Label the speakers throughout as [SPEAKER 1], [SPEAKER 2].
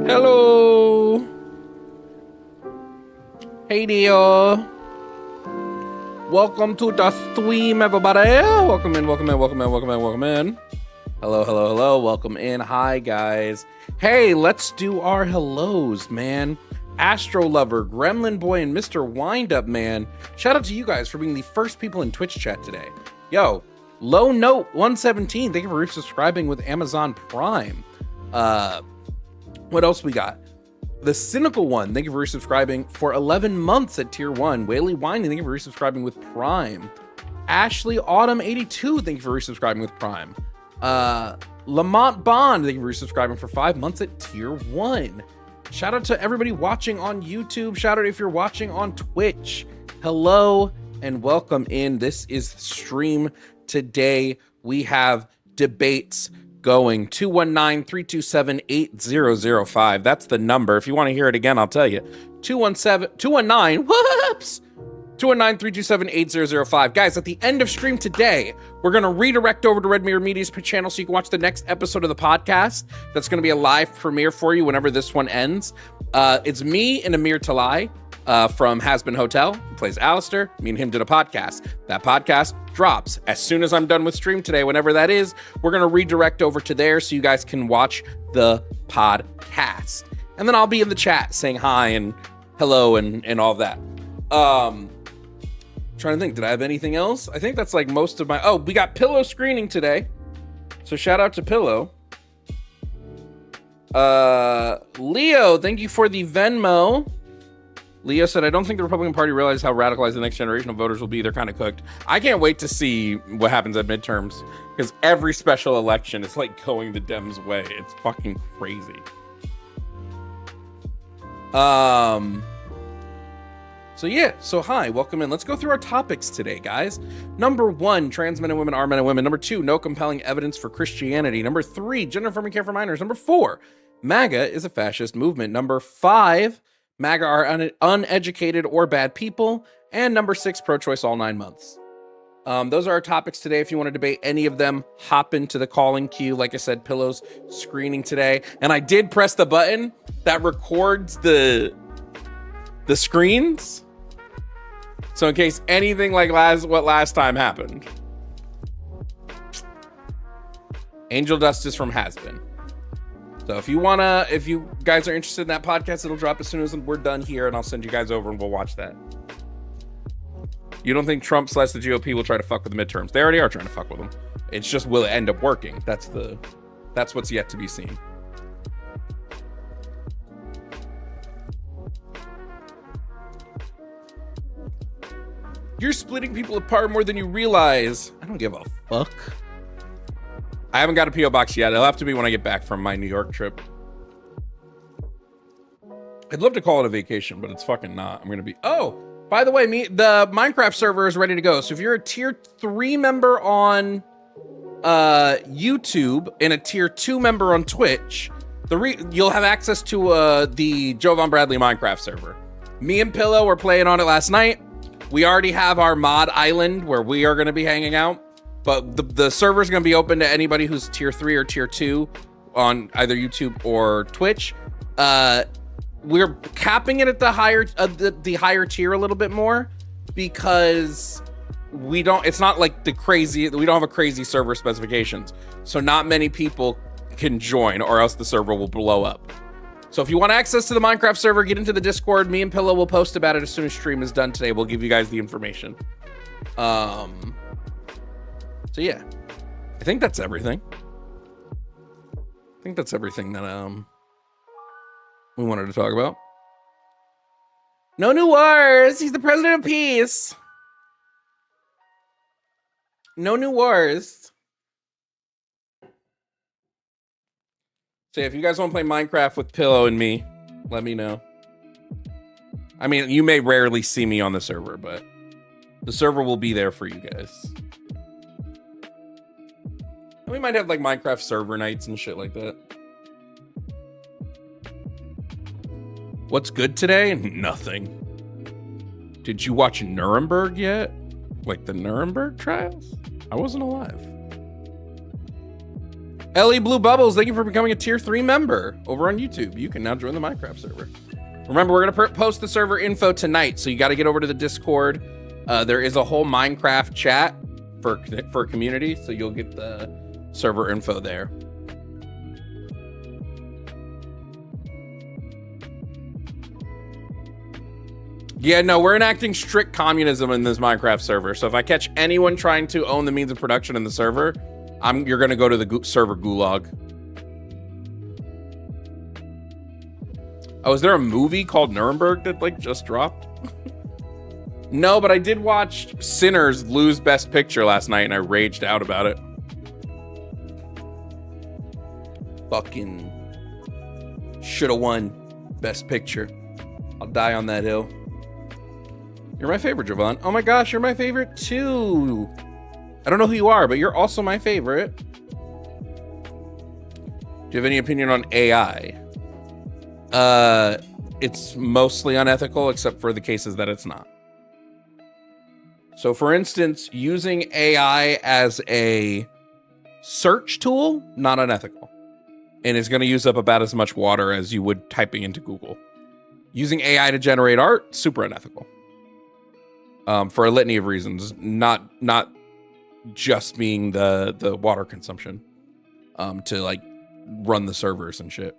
[SPEAKER 1] Hello. Hey there. Welcome to the stream, everybody. Welcome in, welcome in, welcome in, welcome in, welcome in. Hello, hello, hello. Welcome in. Hi, guys. Hey, let's do our hellos, man. Astro Lover, Gremlin Boy, and Mr. Windup Man. Shout out to you guys for being the first people in Twitch chat today. Yo, Low Note 117. Thank you for resubscribing with Amazon Prime. What else we got? The Cynical One, thank you for resubscribing for 11 months at tier 1. Whaley Wine, thank you for resubscribing with Prime. Ashley Autumn 82, thank you for resubscribing with Prime. Lamont Bond, thank you for resubscribing for 5 months at tier 1. Shout out to everybody watching on YouTube. Shout out if you're watching on Twitch. Hello and welcome in. This is the stream. Today we have debates going. 219-327-8005. That's the number. If you want to hear it again, I'll tell you. 219, whoops! 219-327-8005. Guys, at the end of stream today, we're going to redirect over to Red Mirror Media's channel so you can watch the next episode of the podcast. That's going to be a live premiere for you whenever this one ends. It's me and Amir Talai. from Has Been Hotel, who plays Alistair. Me and him did a podcast. That podcast drops as soon as I'm done with stream today, whenever that is. We're going to redirect over to there so you guys can watch the podcast. And then I'll be in the chat saying hi and hello and all of that. Trying to think, did I have anything else? I think that's like most of my... Oh, we got Pillow screening today. So shout out to Pillow. Leo, thank you for the Venmo. Leo said, I don't think the Republican Party realizes how radicalized the next generation of voters will be. They're kind of cooked. I can't wait to see what happens at midterms, because every special election is like going the Dems' way. It's fucking crazy. So yeah, so hi, welcome in. Let's go through our topics today, guys. Number 1, trans men and women are men and women. Number 2, no compelling evidence for Christianity. Number 3, gender affirming care for minors. Number 4, MAGA is a fascist movement. Number 5, MAGA are uneducated or bad people. And number 6, pro-choice all 9 months. Those are our topics today. If you want to debate any of them, hop into the calling queue. Like I said, Pillow's screening today. And I did press the button that records the screens. So in case anything like what last time happened. Angel Dust is from Has Been. So if you guys are interested in that podcast, it'll drop as soon as we're done here, and I'll send you guys over and we'll watch that. You don't think Trump / the GOP will try to fuck with the midterms? They already are trying to fuck with them. It's just, will it end up working? That's what's yet to be seen. You're splitting people apart more than you realize. I don't give a fuck. I haven't got a P.O. box yet. It'll have to be when I get back from my New York trip. I'd love to call it a vacation, but it's fucking not. I'm going to be... Oh, by the way, the Minecraft server is ready to go. So if you're a tier 3 member on YouTube and a tier 2 member on Twitch, you'll have access to the Jovan Bradley Minecraft server. Me and Pillow were playing on it last night. We already have our mod island where we are going to be hanging out, but the server is going to be open to anybody who's tier 3 or tier 2 on either YouTube or Twitch. We're capping it at the higher tier a little bit more because it's not like we don't have a crazy server specifications. So not many people can join, or else the server will blow up. So if you want access to the Minecraft server, get into the Discord. Me and Pillow will post about it as soon as stream is done today. We'll give you guys the information. So yeah, I think that's everything. I think that's everything that we wanted to talk about. No new wars. He's the president of peace. No new wars. So if you guys want to play Minecraft with Pillow and me, let me know. I mean, you may rarely see me on the server, but the server will be there for you guys. And we might have like Minecraft server nights and shit like that. What's good today? Nothing. Did you watch Nuremberg yet? Like the Nuremberg trials? I wasn't alive. Ellie Blue Bubbles, thank you for becoming a tier 3 member over on YouTube. You can now join the Minecraft server. Remember, we're going to post the server info tonight, so you got to get over to the Discord. There is a whole Minecraft chat for community, so you'll get the server info there. Yeah, no, we're enacting strict communism in this Minecraft server. So if I catch anyone trying to own the means of production in the server, you're going to go to the server gulag. Oh, is there a movie called Nuremberg that like just dropped? No, but I did watch Sinners lose Best Picture last night and I raged out about it. Fucking shoulda won Best Picture. I'll die on that hill. You're my favorite, Jovan. Oh my gosh, you're my favorite too. I don't know who you are, but you're also my favorite. Do you have any opinion on AI? It's mostly unethical, except for the cases that it's not. So for instance, using AI as a search tool, not unethical. And it's going to use up about as much water as you would typing into Google. Using AI to generate art, super unethical. For a litany of reasons, not just being the water consumption, to like run the servers and shit.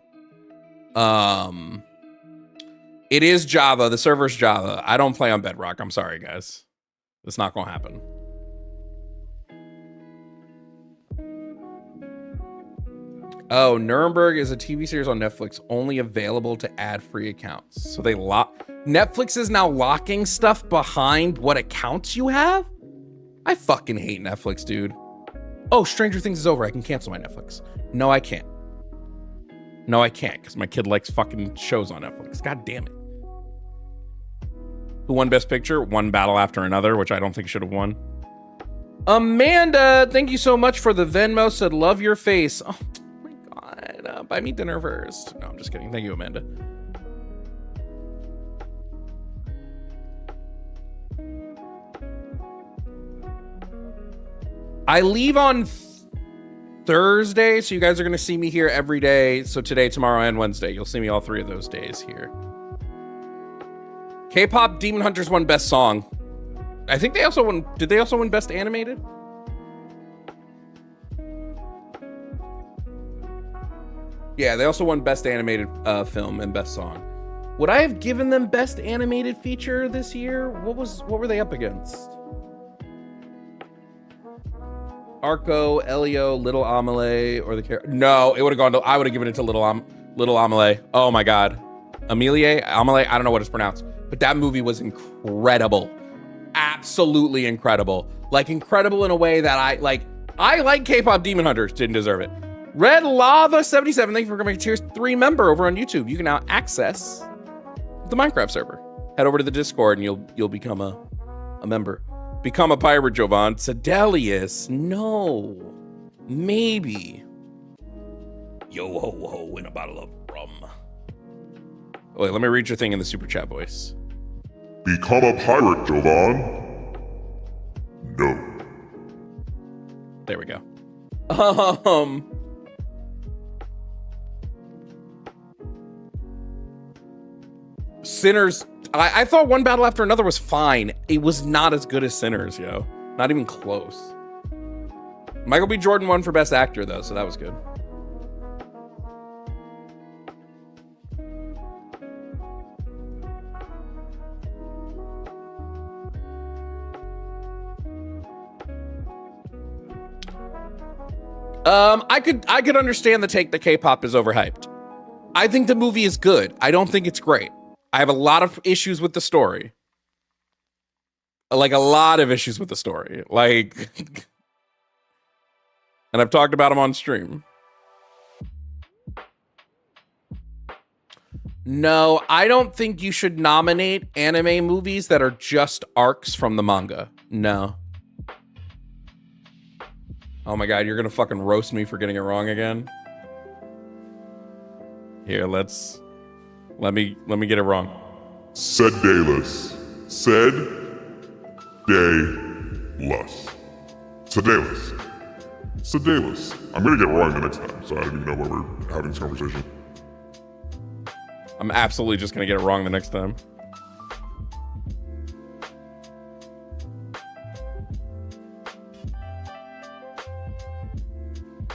[SPEAKER 1] It is Java. The server's Java. I don't play on Bedrock. I'm sorry, guys. It's not gonna happen. Oh, Nuremberg is a TV series on Netflix, only available to ad-free accounts. So they Netflix is now locking stuff behind what accounts you have? I fucking hate Netflix, dude. Oh, Stranger Things is over. I can cancel my Netflix. No, I can't. No, I can't, because my kid likes fucking shows on Netflix. God damn it. Who won Best Picture? One Battle After Another, which I don't think should have won. Amanda, thank you so much for the Venmo. Said, love your face. Oh my God. Buy me dinner first. No, I'm just kidding. Thank you, Amanda. I leave on Thursday, so you guys are going to see me here every day. So today, tomorrow, and Wednesday. You'll see me all 3 of those days here. K-pop Demon Hunters won Best Song. I think they also won... Did they also win Best Animated? Yeah, they also won Best Animated Film and Best Song. Would I have given them Best Animated Feature this year? What were they up against? Arco, Elio, Little Amelie, or the... No, it would have gone to... I would have given it to Little Amelie. Oh my God. Amelie? I don't know what it's pronounced. But that movie was incredible. Absolutely incredible. Like, incredible in a way that I like K-pop Demon Hunters. Didn't deserve it. Red Lava 77, thank you for coming to Tier 3 member over on YouTube. You can now access the Minecraft server. Head over to the Discord and you'll become a member. Become a pirate, Jovan. Sedelius. No. Maybe. Yo ho ho in a bottle of rum. Wait, let me read your thing in the super chat voice.
[SPEAKER 2] Become a pirate, Jovan. No.
[SPEAKER 1] There we go. Sinners. I thought One Battle After Another was fine. It was not as good as Sinners, yo. Not even close. Michael B. Jordan won for Best Actor, though, so that was good. I could understand the take that K-pop is overhyped. I think the movie is good. I don't think it's great. I have a lot of issues with the story. Like, a lot of issues with the story. Like, and I've talked about them on stream. No, I don't think you should nominate anime movies that are just arcs from the manga. No. Oh my God, you're gonna fucking roast me for getting it wrong again? Here, let me get it wrong.
[SPEAKER 2] Sedalis. Sedalis. Sedalis. Sedalis. I'm gonna get it wrong the next time, so I didn't even know when we're having this conversation.
[SPEAKER 1] I'm absolutely just gonna get it wrong the next time.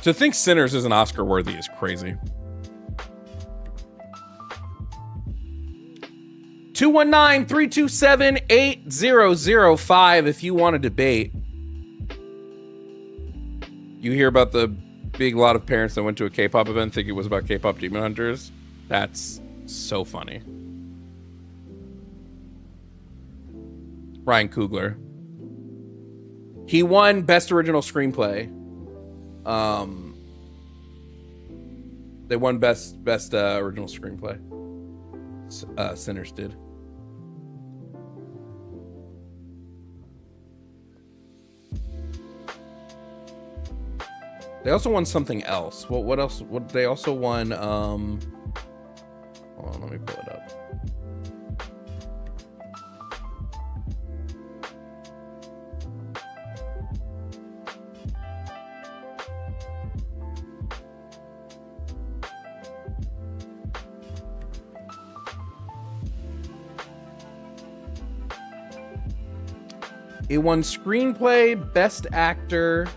[SPEAKER 1] To think Sinners isn't Oscar worthy is crazy. 219-327-8005 if you want to debate. You hear about the big lot of parents that went to a K-pop event thinking it was about K-pop Demon Hunters? That's so funny. Ryan Coogler. He won Best Original Screenplay. They won best original screenplay. Sinners did. They also won something else. What else? What they also won? Hold on, let me pull it up. It won screenplay, best actor.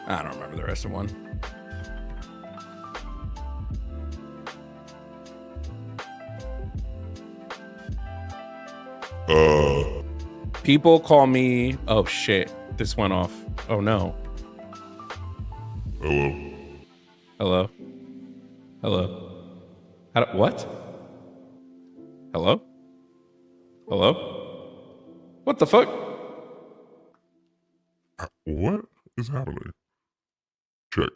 [SPEAKER 1] I don't remember the rest of one. People call me. Oh shit! This went off. Oh no.
[SPEAKER 2] Hello.
[SPEAKER 1] Hello. Hello. What? Hello. Hello. What the fuck?
[SPEAKER 2] What is happening? Check.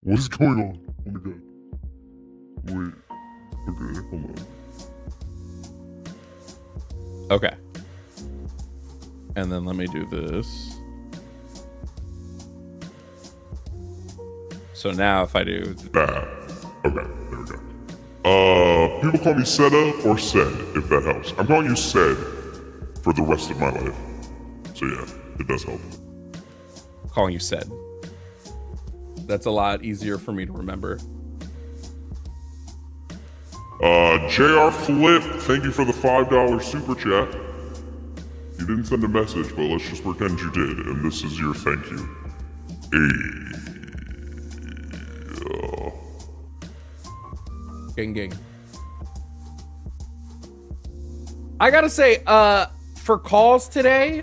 [SPEAKER 2] What is going on? Oh my god. Wait. Okay, hold on.
[SPEAKER 1] Okay. And then let me do this. So now if I do...
[SPEAKER 2] Bad. Okay, there we go. People call me Seda or Said, if that helps. I'm calling you Said for the rest of my life. So yeah, it does help.
[SPEAKER 1] Calling you Said. That's a lot easier for me to remember.
[SPEAKER 2] JR Flip, thank you for the $5 super chat. You didn't send a message, but let's just pretend you did, and this is your thank you.
[SPEAKER 1] Gang. I gotta say, for calls today,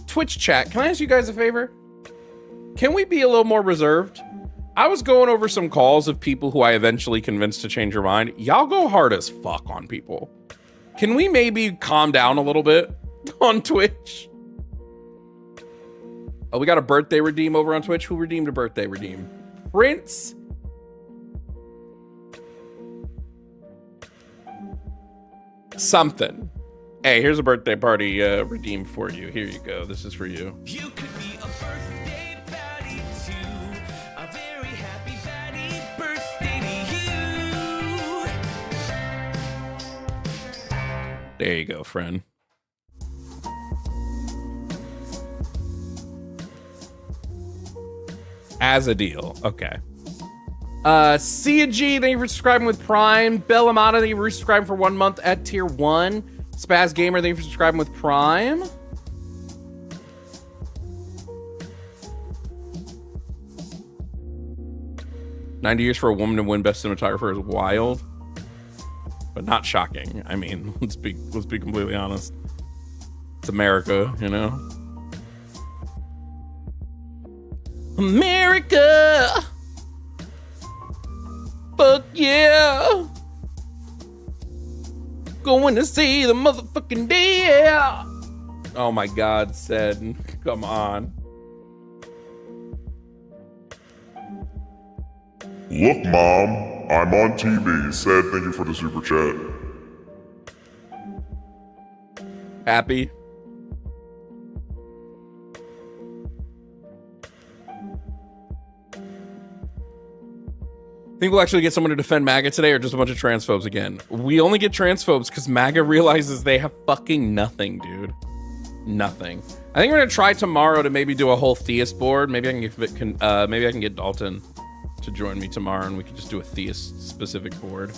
[SPEAKER 1] Twitch chat, can I ask you guys a favor? Can we be a little more reserved? I was going over some calls of people who I eventually convinced to change their mind. Y'all go hard as fuck on people. Can we maybe calm down a little bit on Twitch? Oh, we got a birthday redeem over on Twitch. Who redeemed a birthday redeem? Prince. Something. Hey, here's a birthday party redeem for you. Here you go. This is for you.
[SPEAKER 3] You could be a birthday party too. A very happy fatty birthday to you.
[SPEAKER 1] There you go, friend. As a deal. Okay. Cia G, thank you for subscribing with Prime. Bell Amata, thank you for subscribing for 1 month at tier 1. Spaz Gamer, thank you for subscribing with Prime. "90 years for a woman to win best cinematographer is wild, but not shocking. I mean, let's be completely honest. It's America, you know? America! Fuck yeah! Going to see the motherfucking deer! Oh my god, said, come on.
[SPEAKER 2] Look, Mom, I'm on TV. Said thank you for the super chat.
[SPEAKER 1] Happy? Think we'll actually get someone to defend MAGA today, or just a bunch of transphobes again? We only get transphobes because MAGA realizes they have fucking nothing, dude. Nothing. I think we're gonna try tomorrow to maybe do a whole theist board. Maybe I can get Dalton to join me tomorrow, and we can just do a theist specific board.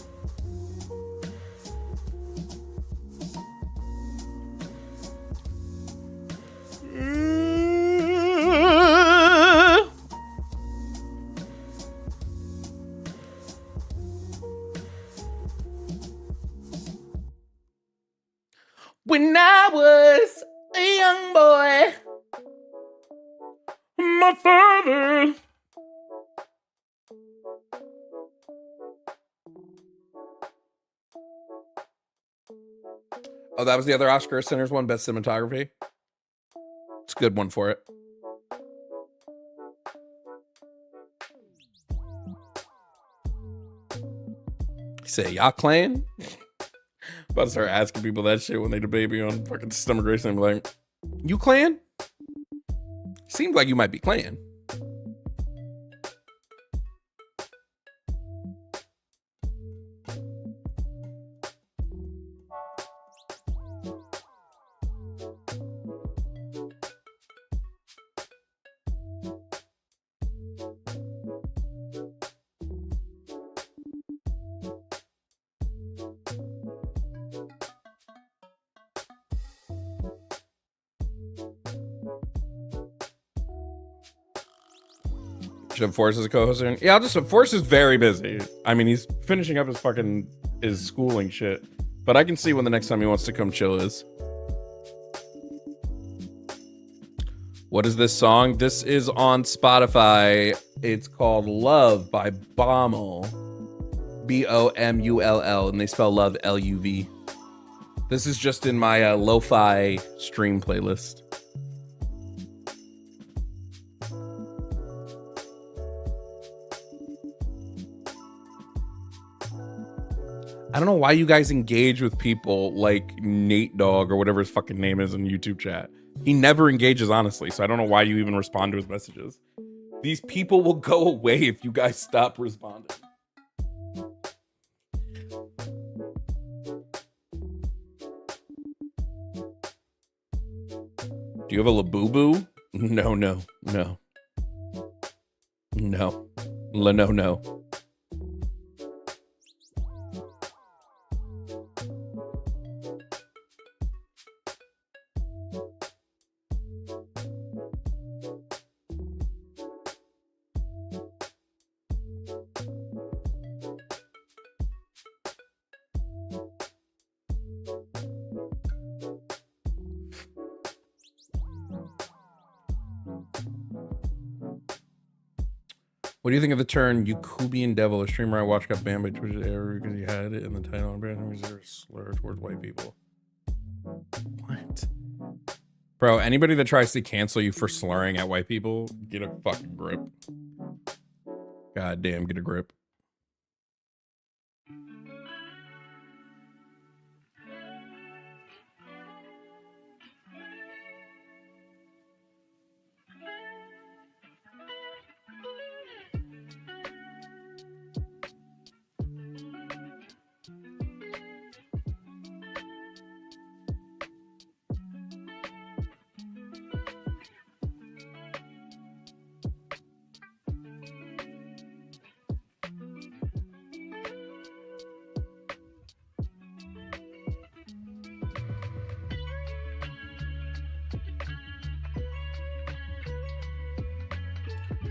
[SPEAKER 1] When I was a young boy, my father Oh, that was the other Oscar Centers one, best cinematography. It's a good one for it. Say, y'all clan? About to start asking people that shit when they debate me on fucking systemic racism. I'm like, you clan? Seems like you might be clan. should have Force as a co-host. Yeah, I'll just Force is very busy. I mean, he's finishing up his schooling shit. But I can see when the next time he wants to come chill is. What is this song? This is on Spotify. It's called Love by Bomull. Bomull, and they spell love Luv. This is just in my lo-fi stream playlist. I don't know why you guys engage with people like Nate Dogg or whatever his fucking name is in YouTube chat. He never engages honestly, so I don't know why you even respond to his messages. These people will go away if you guys stop responding. Do you have a Labubu? No. No. What do you think of the term Yakubian devil? A streamer I watched got banned by Twitch error because he had it in the title and brand was a slur towards white people. What? Bro, anybody that tries to cancel you for slurring at white people, get a fucking grip. God damn, get a grip.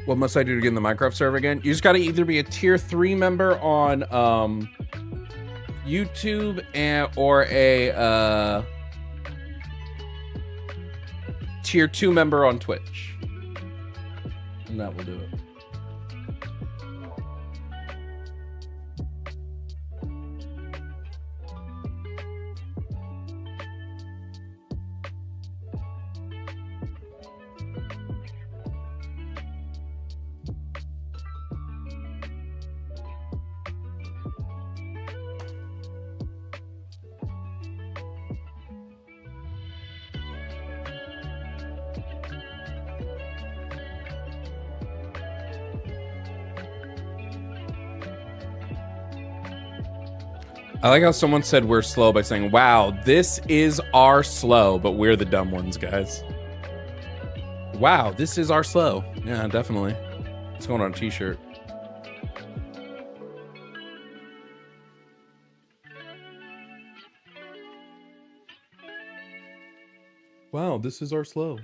[SPEAKER 1] What must I do to get in the Minecraft server again? You just got to either be a tier 3 member on YouTube or a tier 2 member on Twitch. And that will do it. I like how someone said we're slow by saying, wow, this is our slow, but we're the dumb ones, guys. Wow, this is our slow. Yeah, definitely. It's going on a t-shirt. Wow, this is our slow.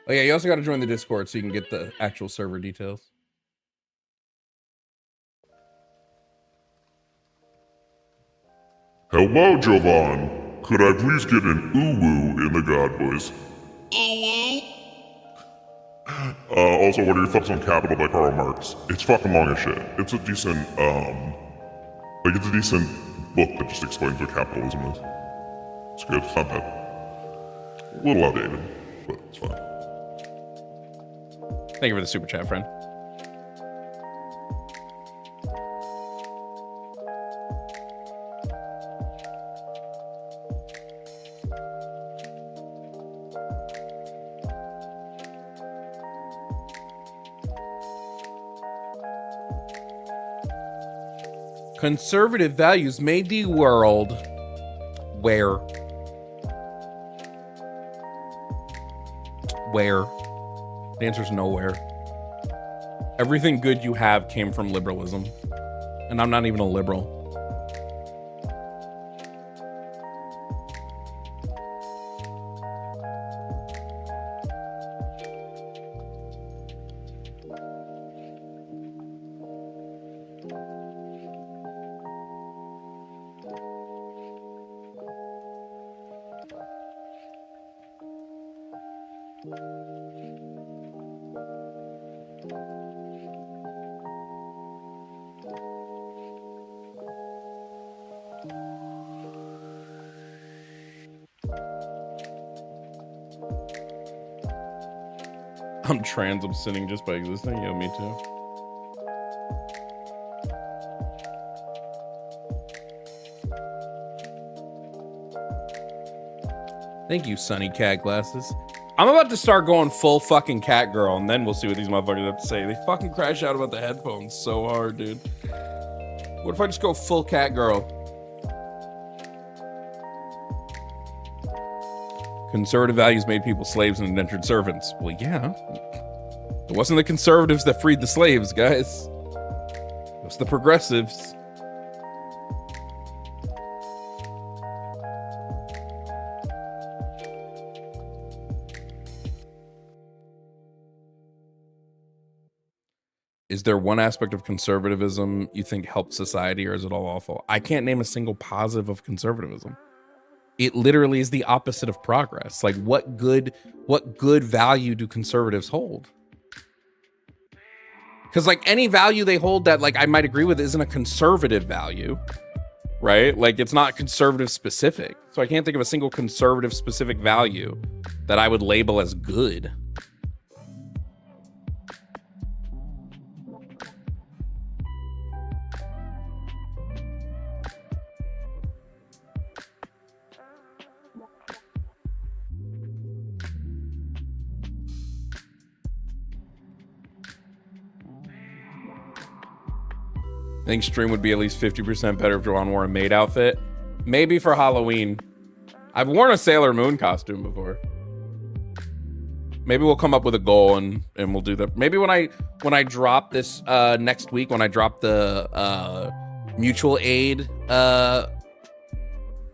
[SPEAKER 1] Oh yeah, you also got to join the Discord so you can get the actual server details.
[SPEAKER 2] Hello, Jovan. Could I please get an ooh-woo in the God voice? Also, what are your thoughts on Capital by Karl Marx? It's fucking long as shit. It's a decent, it's a decent book that just explains what capitalism is. It's good. It's not bad. A little outdated, but it's fine.
[SPEAKER 1] Thank you for the super chat, friend. Conservative values made the world where? The answer is nowhere. Everything good you have came from liberalism. And I'm not even a liberal. I'm trans, I'm sinning just by existing. Yo, me too. Thank you, Sunny Cat Glasses. I'm about to start going full fucking cat girl, and then we'll see what these motherfuckers have to say. They fucking crash out about the headphones so hard, dude. What if I just go full cat girl? Conservative values made people slaves and indentured servants. Well, yeah. It wasn't the conservatives that freed the slaves, guys. It was the progressives. Is there one aspect of conservatism you think helps society, or is it all awful? I can't name a single positive of conservatism. It literally is the opposite of progress. Like, what good value do conservatives hold? Because like any value they hold that like I might agree with isn't a conservative value, right? Like it's not conservative specific. So I can't think of a single conservative specific value that I would label as good. I think stream would be at least 50% better if Jovan wore a maid outfit. Maybe for Halloween. I've worn a Sailor Moon costume before. Maybe we'll come up with a goal and we'll do that. Maybe when I drop this next week, when I drop the mutual aid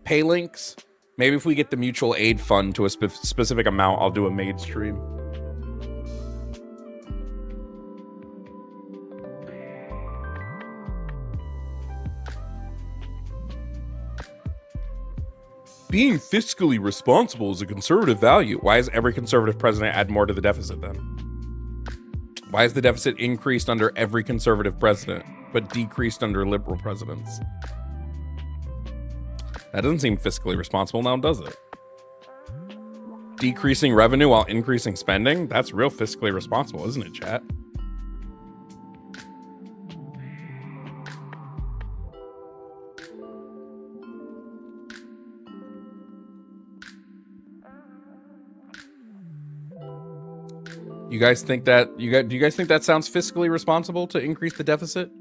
[SPEAKER 1] pay links, maybe if we get the mutual aid fund to a specific amount, I'll do a maid stream. Being fiscally responsible is a conservative value. Why has every conservative president add more to the deficit then? Why is the deficit increased under every conservative president, but decreased under liberal presidents? That doesn't seem fiscally responsible now, does it? Decreasing revenue while increasing spending? That's real fiscally responsible, isn't it, chat? You guys think that do you guys think that sounds fiscally responsible to increase the deficit?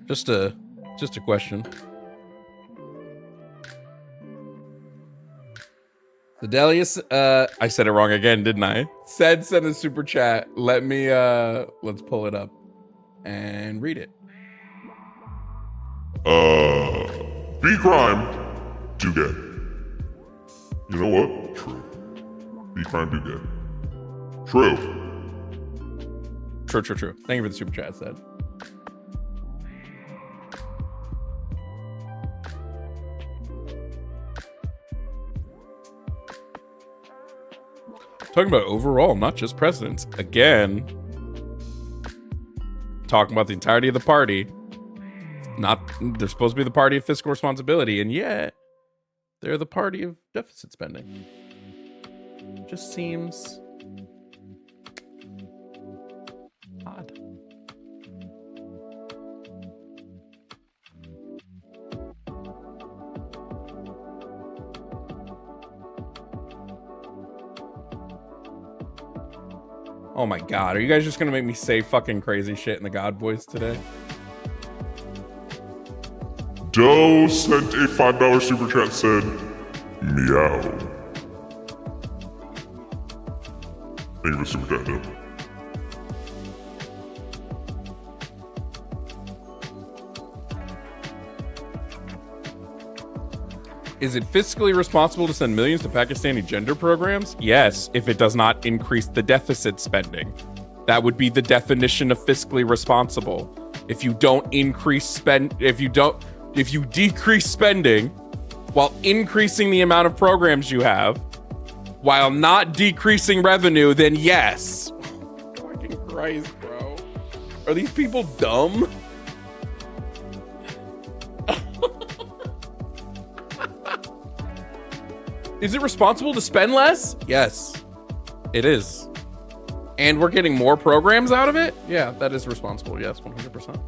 [SPEAKER 1] Just a question. The Delius, I said it wrong again, didn't I? Send a super chat. Let me let's pull it up and read it.
[SPEAKER 2] Be crime, do gay. You know what? True. Be crime, do gay. True.
[SPEAKER 1] True. Thank you for the super chat, said. Talking about overall, not just presidents. Again, talking about the entirety of the party. They're supposed to be the party of fiscal responsibility, and yet they're the party of deficit spending. Just seems odd. Oh my god, are you guys just gonna make me say fucking crazy shit in the God voice today?
[SPEAKER 2] Doe sent a $5 super chat, said, meow. Thank you for the super chat, Doe.
[SPEAKER 1] Is it fiscally responsible to send millions to Pakistani gender programs? Yes, if it does not increase the deficit spending. That would be the definition of fiscally responsible. If you decrease spending while increasing the amount of programs you have, while not decreasing revenue, then yes. Fucking Christ, bro. Are these people dumb? Is it responsible to spend less? Yes, it is. And we're getting more programs out of it? Yeah, that is responsible. Yes, 100%.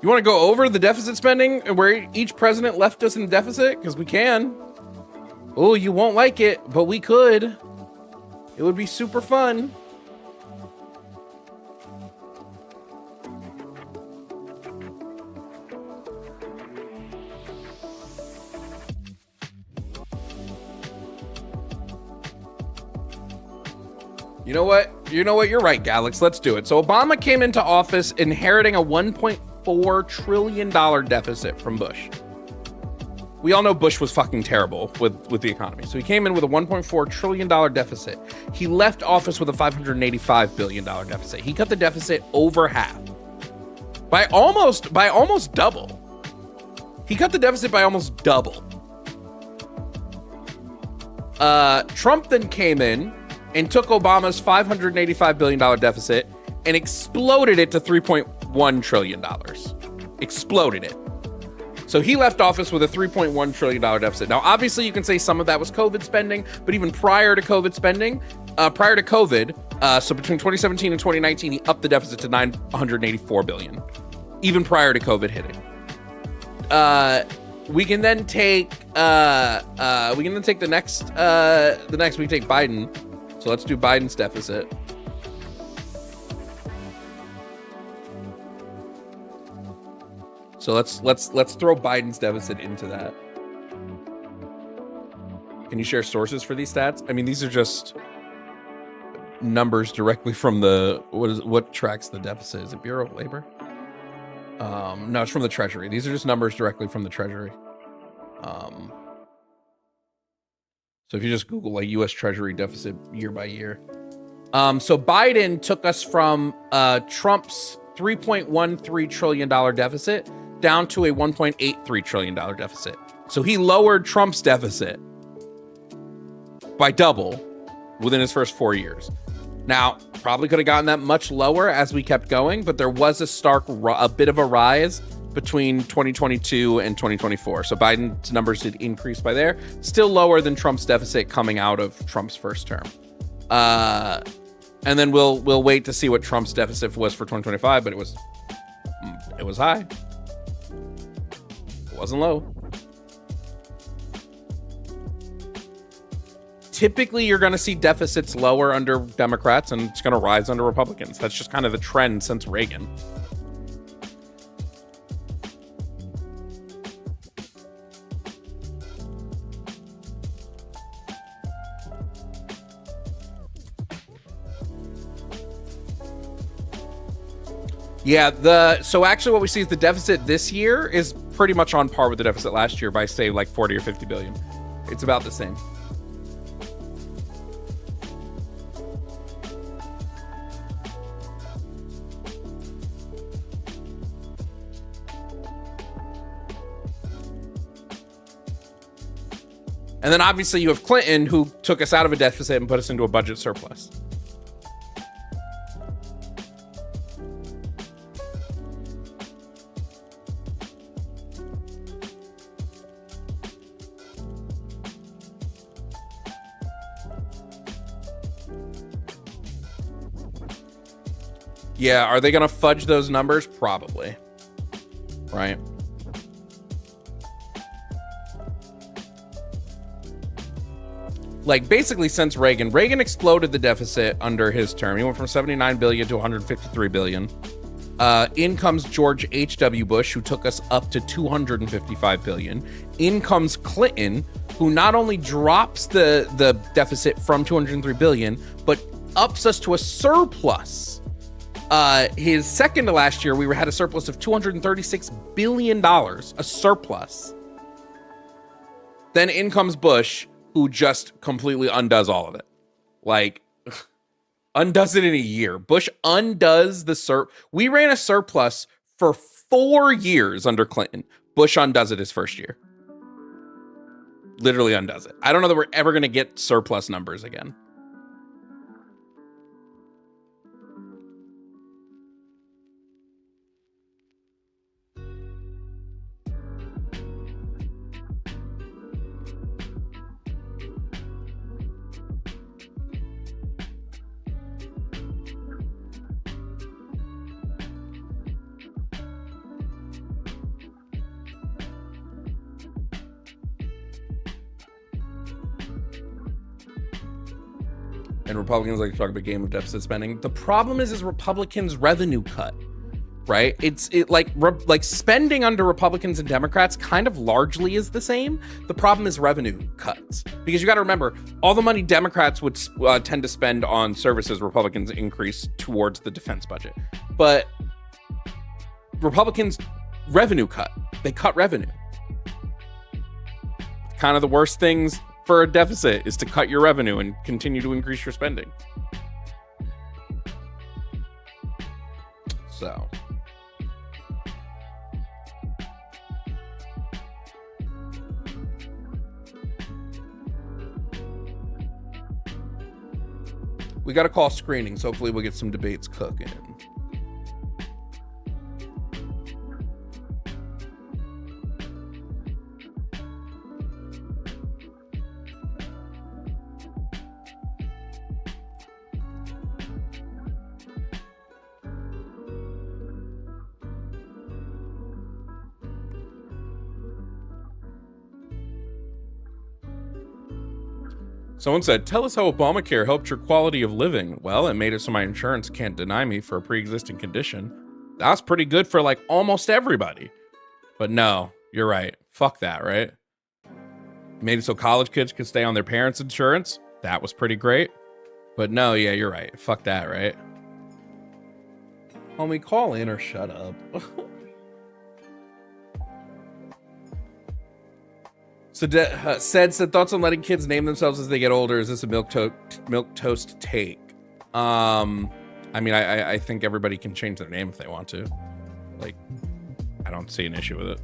[SPEAKER 1] You want to go over the deficit spending and where each president left us in the deficit? Because we can. Oh, you won't like it, but we could. It would be super fun. You know what? You're right, Galax. Let's do it. So Obama came into office inheriting a $1.4 trillion deficit from Bush. We all know Bush was fucking terrible with the economy. So he came in with a $1.4 trillion deficit. He left office with a $585 billion deficit. He cut the deficit over half. By almost double. He cut the deficit by almost double. Trump then came in and took Obama's $585 billion deficit and exploded it to $3.1 trillion. Exploded it. So he left office with a $3.1 trillion deficit. Now, obviously, you can say some of that was COVID spending, but even prior to COVID spending, so between 2017 and 2019, he upped the deficit to $984 billion, even prior to COVID hitting. We can then take the next. We can take Biden. So let's do Biden's deficit. So let's throw Biden's deficit into that. Can you share sources for these stats? I mean, these are just numbers directly from what tracks the deficit? Is it Bureau of Labor? No, it's from the Treasury. These are just numbers directly from the Treasury. So if you just Google like U.S. Treasury deficit year by year. So Biden took us from Trump's $3.13 trillion deficit down to a $1.83 trillion deficit. So he lowered Trump's deficit by double within his first 4 years. Now, probably could have gotten that much lower as we kept going, but there was a bit of a rise between 2022 and 2024. So Biden's numbers did increase by there. Still lower than Trump's deficit coming out of Trump's first term. And then we'll wait to see what Trump's deficit was for 2025, but it was high. It wasn't low. Typically, you're going to see deficits lower under Democrats, and it's going to rise under Republicans. That's just kind of the trend since Reagan. Yeah, so actually what we see is the deficit this year is pretty much on par with the deficit last year by, say, like 40 or 50 billion. It's about the same. And then obviously you have Clinton, who took us out of a deficit and put us into a budget surplus. Yeah, are they going to fudge those numbers? Probably. Right. Like basically since Reagan exploded the deficit under his term. He went from 79 billion to 153 billion. In comes George H.W. Bush, who took us up to 255 billion. In comes Clinton, who not only drops the deficit from 203 billion, but ups us to a surplus. His second to last year, we had a surplus of $236 billion, a surplus. Then in comes Bush, who just completely undoes all of it. Like, Undoes it in a year. Bush undoes the We ran a surplus for 4 years under Clinton. Bush undoes it his first year. Literally undoes it. I don't know that we're ever going to get surplus numbers again. And Republicans like to talk about game of deficit spending. The problem is Republicans' revenue cut, right? It's like spending under Republicans and Democrats kind of largely is the same. The problem is revenue cuts, because you got to remember, all the money Democrats would tend to spend on services, Republicans increase towards the defense budget. But Republicans revenue cut. They cut revenue. Kind of the worst things for a deficit is to cut your revenue and continue to increase your spending. So we got to call screenings. Hopefully we'll get some debates cooking. Someone said, tell us how Obamacare helped your quality of living. Well, it made it so my insurance can't deny me for a pre-existing condition. That's pretty good for like almost everybody. But no, you're right. Fuck that, right? Made it so college kids could stay on their parents' insurance. That was pretty great. But no, yeah, you're right. Fuck that, right? Homie, call in or shut up. So said thoughts on letting kids name themselves as they get older. Is this a milk toast take? I mean, I think everybody can change their name if they want to. Like, I don't see an issue with it.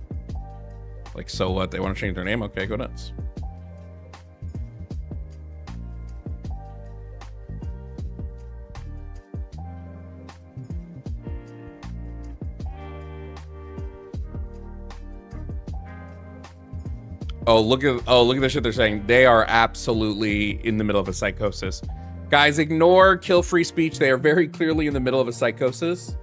[SPEAKER 1] Like, so what? They want to change their name? Okay, go nuts. Look at the shit they're saying. They are absolutely in the middle of a psychosis. Guys, ignore kill free speech. They are very clearly in the middle of a psychosis.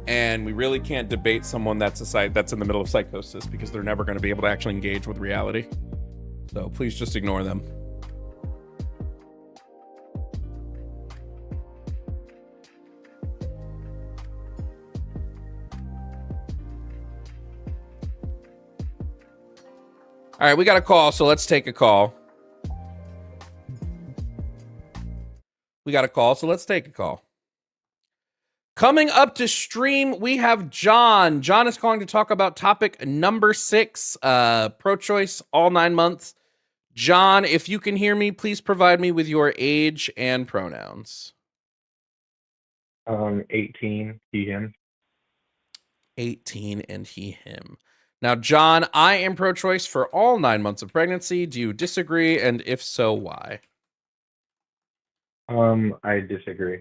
[SPEAKER 1] And we really can't debate someone that's in the middle of psychosis, because they're never going to be able to actually engage with reality. So please just ignore them. All right, we got a call, so let's take a call. Coming up to stream, we have John. John is calling to talk about topic number 6, pro-choice, all 9 months. John, if you can hear me, please provide me with your age and pronouns.
[SPEAKER 4] 18, he, him.
[SPEAKER 1] 18 and he, him. Now, John, I am pro-choice for all 9 months of pregnancy. Do you disagree? And if so, why?
[SPEAKER 4] I disagree.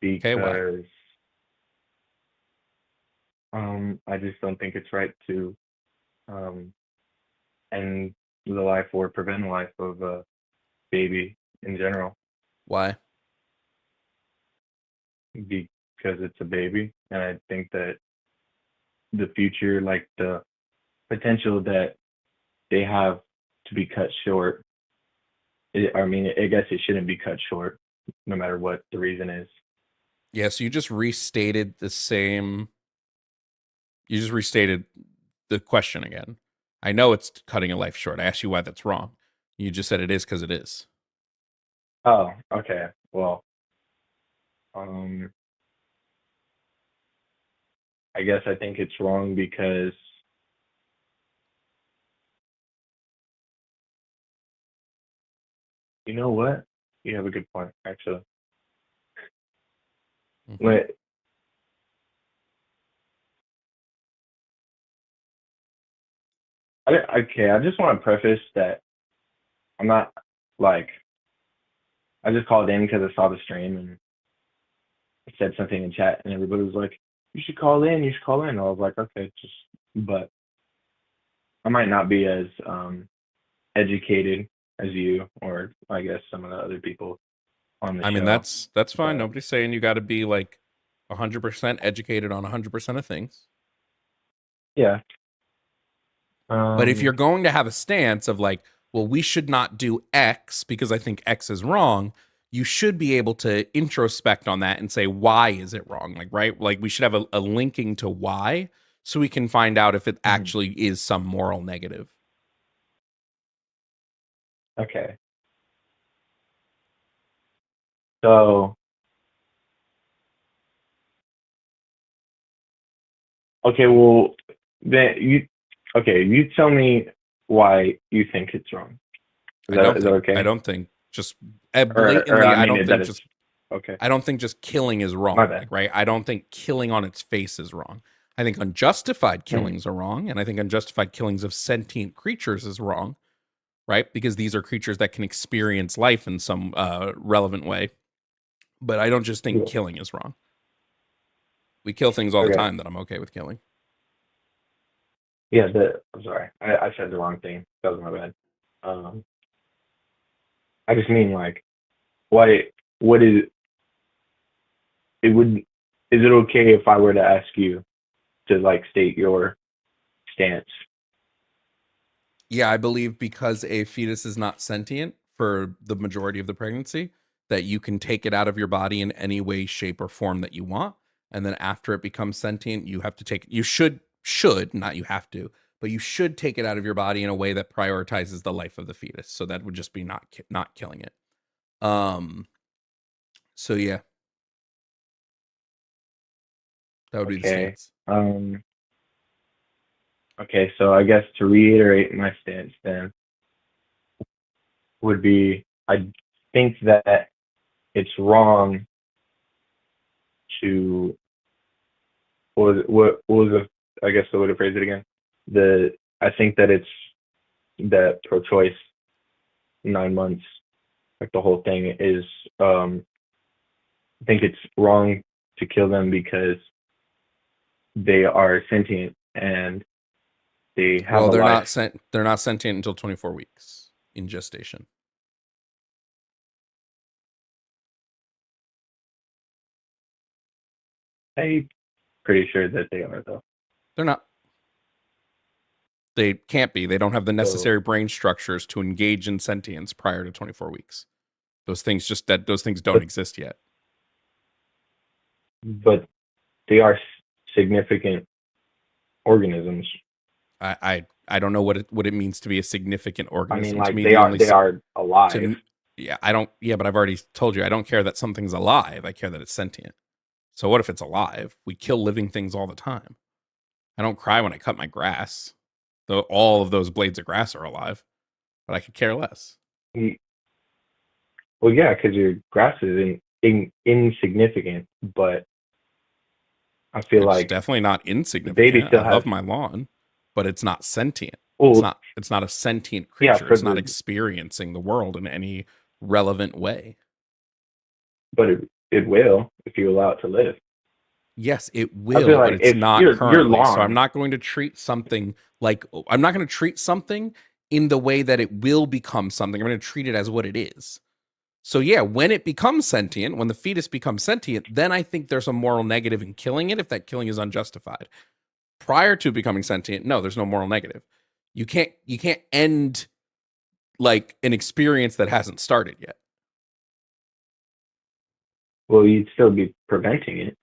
[SPEAKER 4] Because,
[SPEAKER 1] Okay, why?
[SPEAKER 4] I just don't think it's right to, end the life or prevent the life of a baby in general.
[SPEAKER 1] Why?
[SPEAKER 4] Because it's a baby, and I think that the future, like the potential that they have to be cut short, I guess it shouldn't be cut short, no matter what the reason is.
[SPEAKER 1] Yeah, so you just restated the question again. I know it's cutting a life short. I asked you why that's wrong. You just said it is because it is.
[SPEAKER 4] Oh, okay. Well, I guess I think it's wrong because you know what? You have a good point, actually.
[SPEAKER 1] Mhm.
[SPEAKER 4] when okay, I just want to preface that I'm not like I just called in because I saw the stream and I said something in chat and everybody was like, "You should call in. You should call in." I was like, "Okay, just." But I might not be as educated as you or I guess some of the other people on the
[SPEAKER 1] I mean,
[SPEAKER 4] show.
[SPEAKER 1] that's fine.
[SPEAKER 4] But
[SPEAKER 1] Nobody's saying you got to be like 100% educated on 100% of things.
[SPEAKER 4] yeah,
[SPEAKER 1] But if you're
[SPEAKER 4] um,
[SPEAKER 1] going to have a stance of like, well, we should not do X because I think X is wrong, you should be able to introspect on that and say, why is it wrong? Like, right? Like, we should have a linking to why so we can find out if it
[SPEAKER 4] mhm.
[SPEAKER 1] actually is some moral negative.
[SPEAKER 4] Okay. So okay, well then you tell me why you think it's wrong.
[SPEAKER 1] I don't
[SPEAKER 4] Is that
[SPEAKER 1] think, I
[SPEAKER 4] okay?
[SPEAKER 1] don't think just
[SPEAKER 4] Or
[SPEAKER 1] blatantly,
[SPEAKER 4] I mean that it's okay.
[SPEAKER 1] I don't think just killing is
[SPEAKER 4] My
[SPEAKER 1] wrong.
[SPEAKER 4] bad.
[SPEAKER 1] Like, right? I don't think killing on its face is wrong. I think unjustified
[SPEAKER 4] Mhm.
[SPEAKER 1] killings are wrong. And I think unjustified killings of sentient creatures is wrong, right? Because these are creatures that can experience life in some relevant way. But I don't just think
[SPEAKER 4] Yeah.
[SPEAKER 1] killing is wrong. We kill things all the
[SPEAKER 4] Okay.
[SPEAKER 1] time that I'm okay with killing.
[SPEAKER 4] Yeah, I'm sorry. I said the wrong thing. That was my bad. Um I just mean like what is it would is it okay if I were to ask you to like state your stance?
[SPEAKER 1] Yeah, I believe because a fetus is not sentient for the majority of the pregnancy, that you can take it out of your body in any way, shape, or form that you want. And then after it becomes sentient, you have to take you should, not you have to, but you should take it out of your body in a way that prioritizes the life of the fetus. So that would just be not killing it. So yeah, that would be the
[SPEAKER 4] Okay.
[SPEAKER 1] stance.
[SPEAKER 4] Okay, so I guess to reiterate my stance then would be I think that it's wrong to what was the I guess the way to phrase it again. I think that it's that pro-choice 9 months like the whole thing is I think it's wrong to kill them because they are sentient and they have
[SPEAKER 1] Well,
[SPEAKER 4] a life.
[SPEAKER 1] they're not sentient until 24 weeks in gestation.
[SPEAKER 4] I'm pretty sure that they are though.
[SPEAKER 1] They're not. They can't be. They don't have the
[SPEAKER 4] So
[SPEAKER 1] necessary brain structures to engage in sentience prior to 24 weeks. Those things don't
[SPEAKER 4] but
[SPEAKER 1] exist yet.
[SPEAKER 4] but they are significant organisms.
[SPEAKER 1] I don't know what it means to be a significant
[SPEAKER 4] I mean,
[SPEAKER 1] organism. To
[SPEAKER 4] like
[SPEAKER 1] me, the only
[SPEAKER 4] they are alive,
[SPEAKER 1] to yeah, I don't yeah, but I've already told you I don't care that something's alive. I care that it's sentient. So what if it's alive? We kill living things all the time. I don't cry when I cut my grass. Though all of those blades of grass are alive, but I could care less.
[SPEAKER 4] Mm, well, yeah, because your grass is insignificant, but I feel
[SPEAKER 1] It's
[SPEAKER 4] like
[SPEAKER 1] definitely not
[SPEAKER 4] the baby
[SPEAKER 1] insignificant. I
[SPEAKER 4] still
[SPEAKER 1] love
[SPEAKER 4] has.
[SPEAKER 1] my lawn, but it's not sentient.
[SPEAKER 4] Well,
[SPEAKER 1] It's not a sentient
[SPEAKER 4] yeah,
[SPEAKER 1] creature.
[SPEAKER 4] for
[SPEAKER 1] It's not
[SPEAKER 4] the
[SPEAKER 1] experiencing the world in any relevant way.
[SPEAKER 4] but it will if you allow it to live.
[SPEAKER 1] Yes, it
[SPEAKER 4] I feel
[SPEAKER 1] will, but
[SPEAKER 4] like
[SPEAKER 1] it's
[SPEAKER 4] if
[SPEAKER 1] not
[SPEAKER 4] your
[SPEAKER 1] currently. So I'm
[SPEAKER 4] lawn,
[SPEAKER 1] not going to treat something like I'm not going to treat something in the way that it will become something. I'm going to treat it as what it is. So yeah, when it becomes sentient, when the fetus becomes sentient, then I think there's a moral negative in killing it if that killing is unjustified. Prior to becoming sentient, no, there's no moral negative. You can't end like an experience that hasn't started yet.
[SPEAKER 4] well, you'd still be preventing it.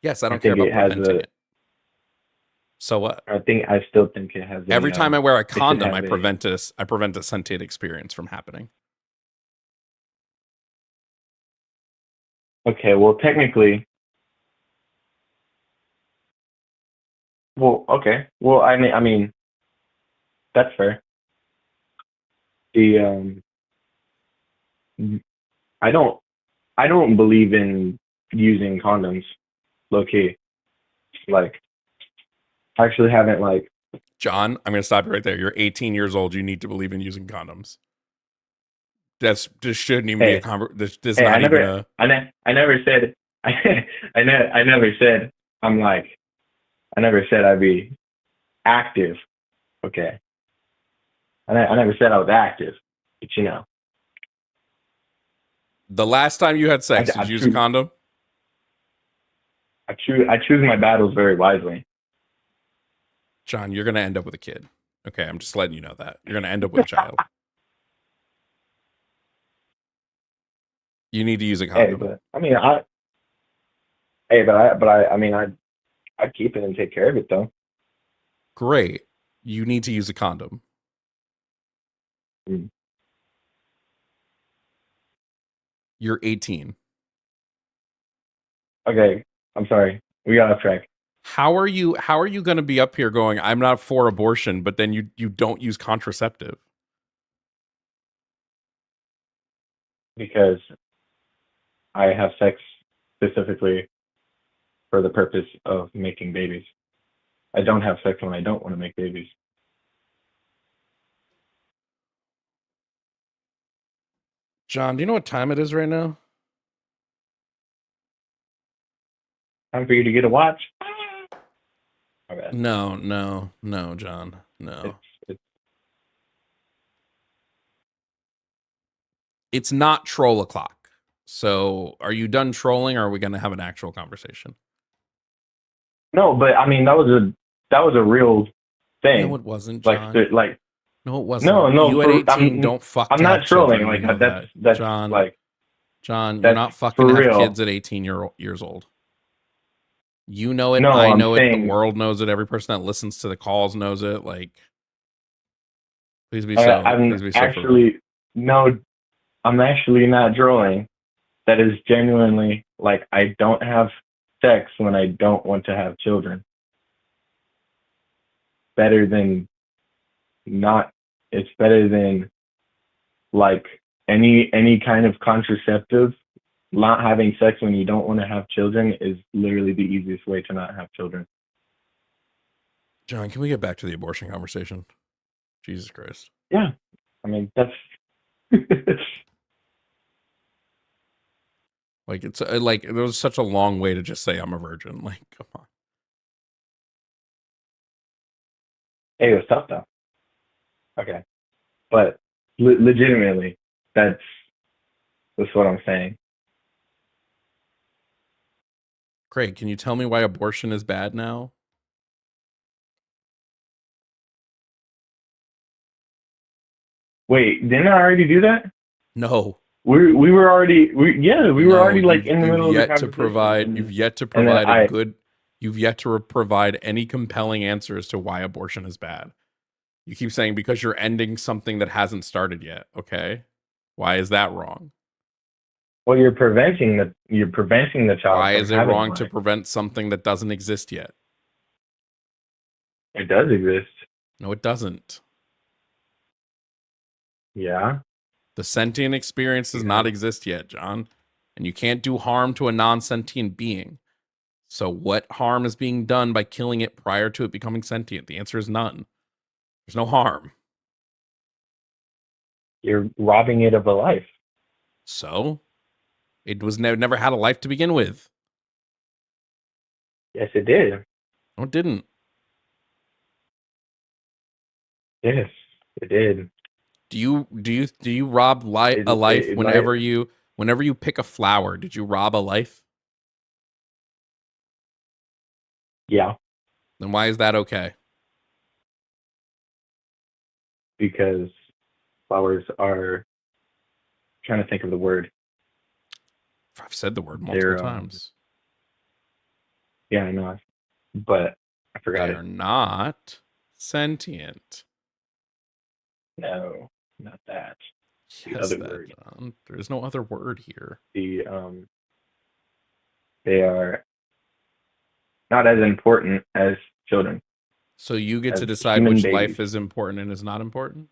[SPEAKER 1] Yes, I
[SPEAKER 4] I
[SPEAKER 1] don't care
[SPEAKER 4] think
[SPEAKER 1] about
[SPEAKER 4] it has
[SPEAKER 1] preventing it. So what?
[SPEAKER 4] I still think it has
[SPEAKER 1] Every
[SPEAKER 4] a
[SPEAKER 1] time I wear a
[SPEAKER 4] it should
[SPEAKER 1] condom,
[SPEAKER 4] have a
[SPEAKER 1] I prevent a sentient experience from happening.
[SPEAKER 4] okay. Well, technically, well, okay. Well, I mean that's fair. The I don't I don't believe in using condoms, low key. Like, I actually haven't like.
[SPEAKER 1] John, I'm going to stop you right there. You're 18 years old. You need to believe in using condoms. This shouldn't even be a
[SPEAKER 4] Hey,
[SPEAKER 1] this is
[SPEAKER 4] hey,
[SPEAKER 1] not even a.
[SPEAKER 4] I never said, I never said I'm like, I never said I'd be active. Okay, I never said I was active, but you know,
[SPEAKER 1] The last time you had sex, did you use a condom?
[SPEAKER 4] I choose my battles very wisely.
[SPEAKER 1] John, you're going to end up with a kid. Okay, I'm just letting you know that. You're going to end up with a child. You need to use a
[SPEAKER 4] Hey,
[SPEAKER 1] condom.
[SPEAKER 4] but I mean, I mean, I keep it and take care of it though.
[SPEAKER 1] Great. You need to use a condom.
[SPEAKER 4] Mm.
[SPEAKER 1] You're 18.
[SPEAKER 4] Okay, I'm sorry, we got off track.
[SPEAKER 1] How are you going to be up here going, I'm not for abortion, but then you don't use contraceptive?
[SPEAKER 4] Because I have sex specifically for the purpose of making babies. I don't have sex when I don't want to make babies.
[SPEAKER 1] John, do you know what time it is right now?
[SPEAKER 4] Time for you to get a watch. My bad.
[SPEAKER 1] No, John. No.
[SPEAKER 4] It's
[SPEAKER 1] It's not troll o'clock. So are you done trolling, or are we going to have an actual conversation?
[SPEAKER 4] no, but I mean that was a real thing.
[SPEAKER 1] No, it wasn't, John.
[SPEAKER 4] Like
[SPEAKER 1] No, it wasn't.
[SPEAKER 4] no,
[SPEAKER 1] You at 18 don't fuck
[SPEAKER 4] I'm
[SPEAKER 1] to
[SPEAKER 4] not
[SPEAKER 1] have
[SPEAKER 4] trolling.
[SPEAKER 1] children.
[SPEAKER 4] Like
[SPEAKER 1] You know
[SPEAKER 4] that's
[SPEAKER 1] John,
[SPEAKER 4] like
[SPEAKER 1] John, you're
[SPEAKER 4] that's
[SPEAKER 1] not fucking
[SPEAKER 4] for
[SPEAKER 1] to have
[SPEAKER 4] real.
[SPEAKER 1] kids at 18 years old. You know it.
[SPEAKER 4] No,
[SPEAKER 1] I
[SPEAKER 4] I'm
[SPEAKER 1] know it. The
[SPEAKER 4] saying
[SPEAKER 1] world knows it. Every person that listens to the calls knows it. Like, please be so. Please be so.
[SPEAKER 4] actually no, I'm actually not trolling. That is genuinely like I don't have sex when I don't want to have children. Better than not. It's better than like any kind of contraceptive. Not having sex when you don't want to have children is literally the easiest way to not have children.
[SPEAKER 1] John, can we get back to the abortion conversation? Jesus Christ.
[SPEAKER 4] Yeah, I mean that's.
[SPEAKER 1] Like, it's like, there was such a long way to just say I'm a virgin. Like, come on.
[SPEAKER 4] Hey, it was tough though. Okay, but legitimately, that's what I'm saying.
[SPEAKER 1] Craig, can you tell me why abortion is bad now?
[SPEAKER 4] Wait, didn't I already do that?
[SPEAKER 1] No.
[SPEAKER 4] We were already we were already like in the middle of the
[SPEAKER 1] You've
[SPEAKER 4] conversation.
[SPEAKER 1] yet to provide you've yet to provide any compelling answer as to why abortion is bad. You keep saying because you're ending something that hasn't started yet. Okay, why is that wrong?
[SPEAKER 4] Well, you're preventing the child.
[SPEAKER 1] Why
[SPEAKER 4] from
[SPEAKER 1] is it
[SPEAKER 4] having
[SPEAKER 1] wrong
[SPEAKER 4] one.
[SPEAKER 1] to prevent something that doesn't exist yet?
[SPEAKER 4] It does exist.
[SPEAKER 1] No, it doesn't.
[SPEAKER 4] Yeah.
[SPEAKER 1] The sentient experience does not exist yet, John. And you can't do harm to a non-sentient being. So what harm is being done by killing it prior to it becoming sentient? The answer is none. There's no harm.
[SPEAKER 4] You're robbing it of a life.
[SPEAKER 1] So it was never had a life to begin with.
[SPEAKER 4] Yes, it did.
[SPEAKER 1] No, it didn't.
[SPEAKER 4] Yes, it did.
[SPEAKER 1] Do you rob a life whenever you pick a flower? Did you rob a life?
[SPEAKER 4] Yeah,
[SPEAKER 1] Then why is that okay?
[SPEAKER 4] because flowers are. Trying to think of the word.
[SPEAKER 1] I've said the word multiple times.
[SPEAKER 4] Yeah, I know, but I forgot
[SPEAKER 1] They're not sentient.
[SPEAKER 4] No, not that. The
[SPEAKER 1] Yes,
[SPEAKER 4] other
[SPEAKER 1] that,
[SPEAKER 4] word.
[SPEAKER 1] John. There's no other word here.
[SPEAKER 4] They are not as important as children.
[SPEAKER 1] So you get
[SPEAKER 4] As
[SPEAKER 1] to decide
[SPEAKER 4] human
[SPEAKER 1] which
[SPEAKER 4] babies.
[SPEAKER 1] life is important and is not important?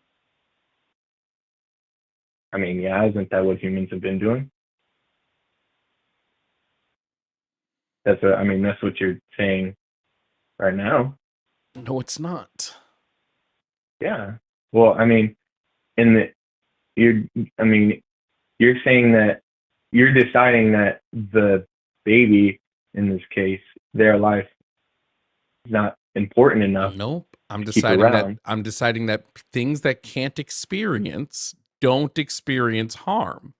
[SPEAKER 4] I mean, yeah, isn't that what humans have been doing? That's what I mean. That's what you're saying right now.
[SPEAKER 1] No, it's not.
[SPEAKER 4] Yeah. Well, I mean, in the you're I mean, you're saying that you're deciding that the baby in this case, their life is not important enough
[SPEAKER 1] Nope.
[SPEAKER 4] to keep around.
[SPEAKER 1] I'm deciding that things that can't experience don't experience harm.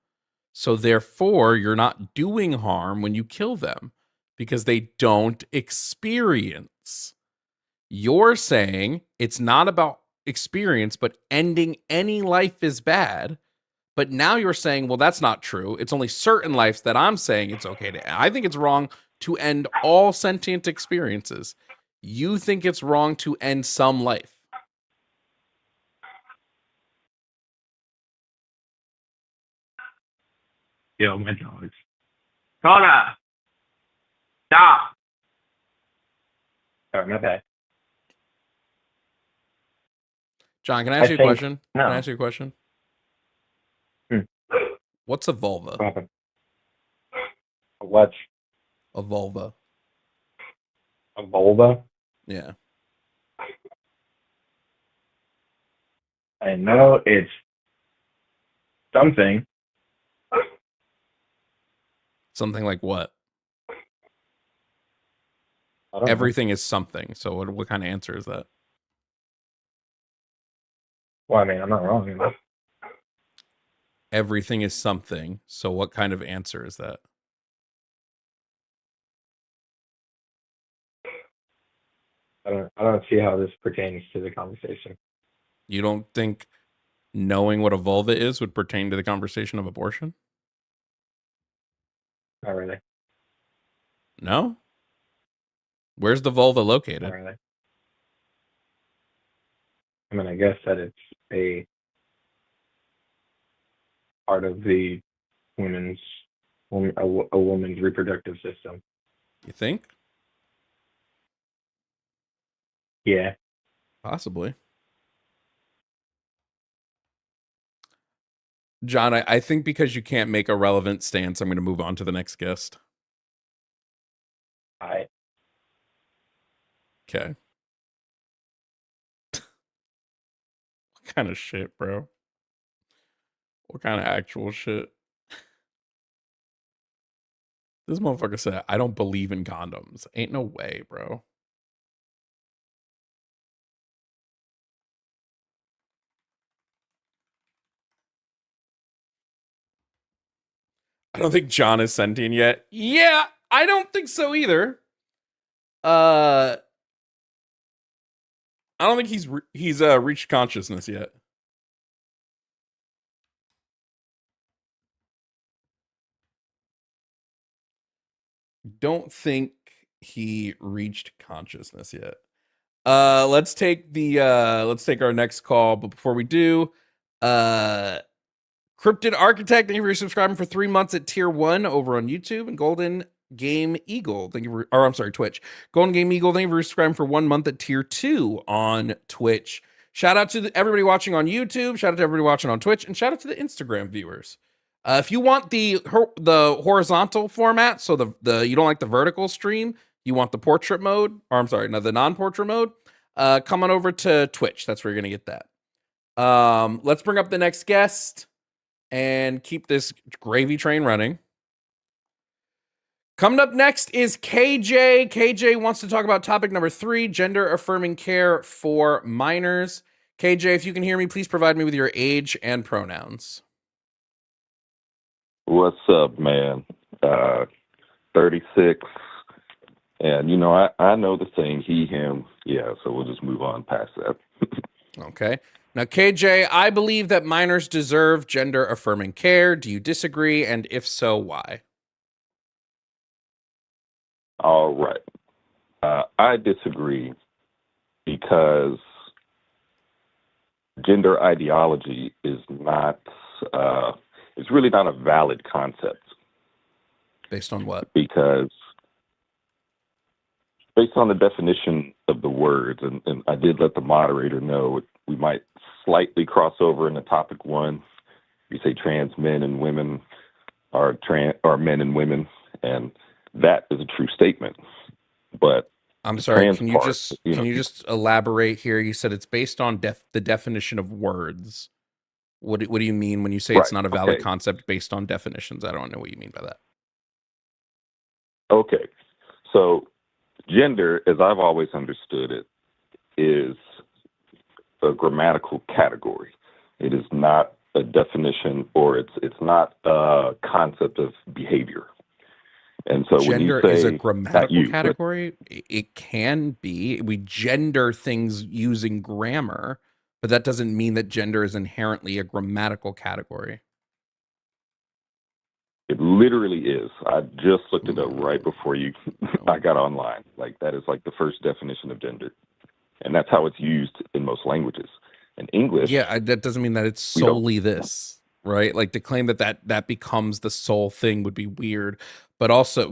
[SPEAKER 1] So therefore, you're not doing harm when you kill them because they don't experience. You're saying it's not about experience, but ending any life is bad. But now you're saying, well, that's not true. It's only certain lives that I'm saying it's okay to end. I think it's wrong to end all sentient experiences. You think it's wrong to end some life.
[SPEAKER 4] Yo, my dogs. Kona! Stop! Sorry, my bad.
[SPEAKER 1] John, can I ask you a
[SPEAKER 4] think-
[SPEAKER 1] question?
[SPEAKER 4] no.
[SPEAKER 1] Can I ask you a question?
[SPEAKER 4] Hmm.
[SPEAKER 1] What's a vulva?
[SPEAKER 4] What happened? What's
[SPEAKER 1] A vulva.
[SPEAKER 4] a vulva?
[SPEAKER 1] Yeah.
[SPEAKER 4] I know it's something.
[SPEAKER 1] Something like what?
[SPEAKER 4] I don't know.
[SPEAKER 1] Everything is something. So what kind of answer is that?
[SPEAKER 4] Well, I mean, I'm not wrong.
[SPEAKER 1] Everything is something. So what kind of answer is that?
[SPEAKER 4] I don't see how this pertains to the conversation.
[SPEAKER 1] You don't think knowing what a vulva is would pertain to the conversation of abortion?
[SPEAKER 4] Not really.
[SPEAKER 1] No? Where's the vulva located?
[SPEAKER 4] Not really. I mean, I guess that it's a part of the a woman's reproductive system.
[SPEAKER 1] You think?
[SPEAKER 4] Yeah.
[SPEAKER 1] Possibly. John, I think because you can't make a relevant stance, I'm going to move on to the next guest.
[SPEAKER 4] I
[SPEAKER 1] Okay. What kind of shit, bro? What kind of actual shit? This motherfucker said, I don't believe in condoms. Ain't no way, bro. I don't think is sentient yet. Yeah, I don't think so either. I don't think he's reached consciousness yet. Don't think he reached consciousness yet. Let's take our next call, but before we do, Cryptid Architect, thank you for subscribing for 3 months at tier 1 over on YouTube, and Golden Game Eagle, thank you for, or I'm sorry, Twitch. Golden Game Eagle, thank you for subscribing for 1 month at tier 2 on Twitch. Shout out to everybody watching on YouTube, shout out to everybody watching on Twitch, and shout out to the Instagram viewers. If you want the horizontal format, so the you don't like the vertical stream, you want the portrait mode, or I'm sorry, no, the non-portrait mode, come on over to Twitch. That's where you're gonna get that. Let's bring up the next guest and keep this gravy train running. Coming up next is KJ. KJ wants to talk about topic number 3, gender affirming care for minors. KJ, if you can hear me, please provide me with your age and pronouns.
[SPEAKER 5] What's up, man? 36. And, you know, I know the saying he, him. Yeah, so we'll just move on past that.
[SPEAKER 1] Okay. Now, KJ, I believe that minors deserve gender affirming care. Do you disagree? And if so, why?
[SPEAKER 5] All right. I disagree because gender ideology is not, it's really not a valid concept.
[SPEAKER 1] Based on what?
[SPEAKER 5] Because based on the definition of the words, and I did let the moderator know we might slightly cross over into topic 1. You say trans men and women are men and women, and that is a true statement. But
[SPEAKER 1] I'm
[SPEAKER 5] the
[SPEAKER 1] sorry.
[SPEAKER 5] trans
[SPEAKER 1] Can you
[SPEAKER 5] part,
[SPEAKER 1] just can you just elaborate here? You said it's based on the definition of words. What do you mean when you say it's
[SPEAKER 5] right?
[SPEAKER 1] not a valid
[SPEAKER 5] Okay,
[SPEAKER 1] concept based on definitions? I don't know what you mean by that.
[SPEAKER 5] okay. So gender, as I've always understood it, is a grammatical category. It is not a definition, or it's not a concept of behavior. And so when you
[SPEAKER 1] Gender is a
[SPEAKER 5] say, not
[SPEAKER 1] grammatical
[SPEAKER 5] you, but
[SPEAKER 1] category. It can be. We gender things using grammar, but that doesn't mean that gender is inherently a grammatical category.
[SPEAKER 5] it literally is. I just looked it up right
[SPEAKER 1] No.
[SPEAKER 5] before I got online. Like, that is like the first definition of gender. And that's how it's used in most languages. In English,
[SPEAKER 1] Yeah, that doesn't mean that it's
[SPEAKER 5] we don't.
[SPEAKER 1] solely this, right? Like to claim that becomes the sole thing would be weird. But also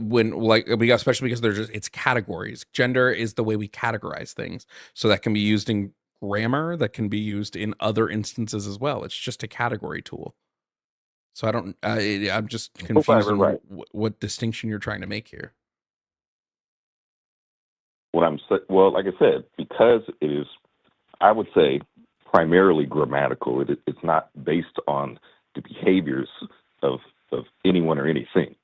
[SPEAKER 1] especially because it's categories. Gender is the way we categorize things. So that can be used in grammar, that can be used in other instances as well. It's just a category tool. So I'm just
[SPEAKER 5] Oh,
[SPEAKER 1] confused on
[SPEAKER 5] right.
[SPEAKER 1] what distinction you're trying to make here.
[SPEAKER 5] Well, like I said, because it is, I would say, primarily grammatical. It's not based on the behaviors of anyone or anything.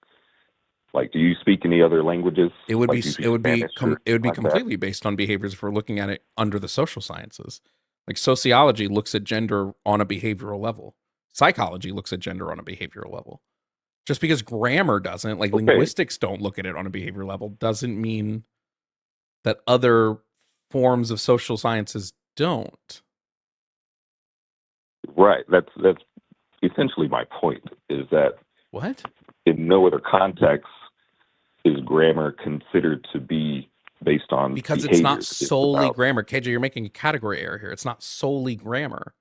[SPEAKER 5] Like, do you speak any other languages?
[SPEAKER 1] It would
[SPEAKER 5] Like,
[SPEAKER 1] be
[SPEAKER 5] do you speak
[SPEAKER 1] it would be
[SPEAKER 5] Spanish or
[SPEAKER 1] it would be
[SPEAKER 5] like that?
[SPEAKER 1] completely based on behaviors if we're looking at it under the social sciences. Like sociology looks at gender on a behavioral level. Psychology looks at gender on a behavioral level. Just because grammar doesn't, like
[SPEAKER 5] Okay,
[SPEAKER 1] linguistics don't look at it on a behavioral level, doesn't mean that other forms of social sciences don't.
[SPEAKER 5] right. That's essentially my point. Is that
[SPEAKER 1] What?
[SPEAKER 5] in no other context is grammar considered to be based on
[SPEAKER 1] Because it's not
[SPEAKER 5] behaviors. It's
[SPEAKER 1] solely
[SPEAKER 5] about
[SPEAKER 1] grammar. KJ, you're making a category error here. It's not solely grammar.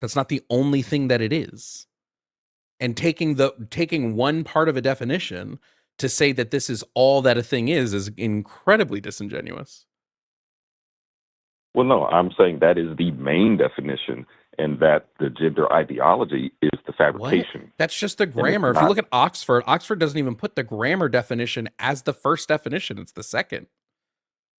[SPEAKER 1] That's not the only thing that it is. And taking one part of a definition to say that this is all that a thing is incredibly disingenuous.
[SPEAKER 5] well, no, I'm saying that is the main definition, and that the gender ideology is the
[SPEAKER 1] What?
[SPEAKER 5] fabrication,
[SPEAKER 1] That's just the
[SPEAKER 5] and it's
[SPEAKER 1] grammar. If you
[SPEAKER 5] not.
[SPEAKER 1] look at Oxford doesn't even put the grammar definition as the first definition. It's the second.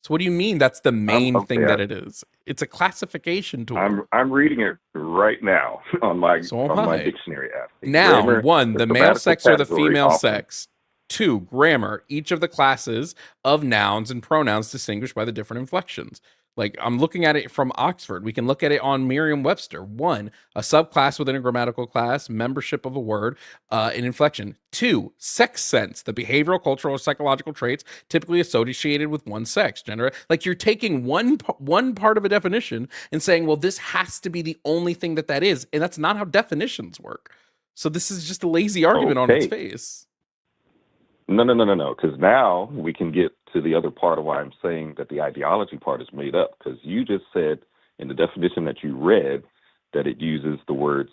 [SPEAKER 1] So what do you mean that's the
[SPEAKER 5] I'm
[SPEAKER 1] main
[SPEAKER 5] okay.
[SPEAKER 1] thing that it is? It's a classification tool.
[SPEAKER 5] I'm reading it right now on
[SPEAKER 1] So am
[SPEAKER 5] my
[SPEAKER 1] I.
[SPEAKER 5] dictionary app.
[SPEAKER 1] Noun, one,
[SPEAKER 5] The
[SPEAKER 1] the male
[SPEAKER 5] grammatical
[SPEAKER 1] sex or the
[SPEAKER 5] category
[SPEAKER 1] female
[SPEAKER 5] often.
[SPEAKER 1] sex. Two, grammar, each of the classes of nouns and pronouns distinguished by the different inflections. Like I'm looking at it from Oxford. We can look at it on Merriam-Webster. One, a subclass within a grammatical class, membership of a word, an inflection. Two, sex sense, the behavioral, cultural, or psychological traits typically associated with one sex, gender. Like you're taking one part of a definition and saying, well, this has to be the only thing that is, and that's not how definitions work. So this is just a lazy argument on its
[SPEAKER 5] Okay.
[SPEAKER 1] face.
[SPEAKER 5] No. Because now we can get to the other part of why I'm saying that the ideology part is made up. Because you just said in the definition that you read that it uses the words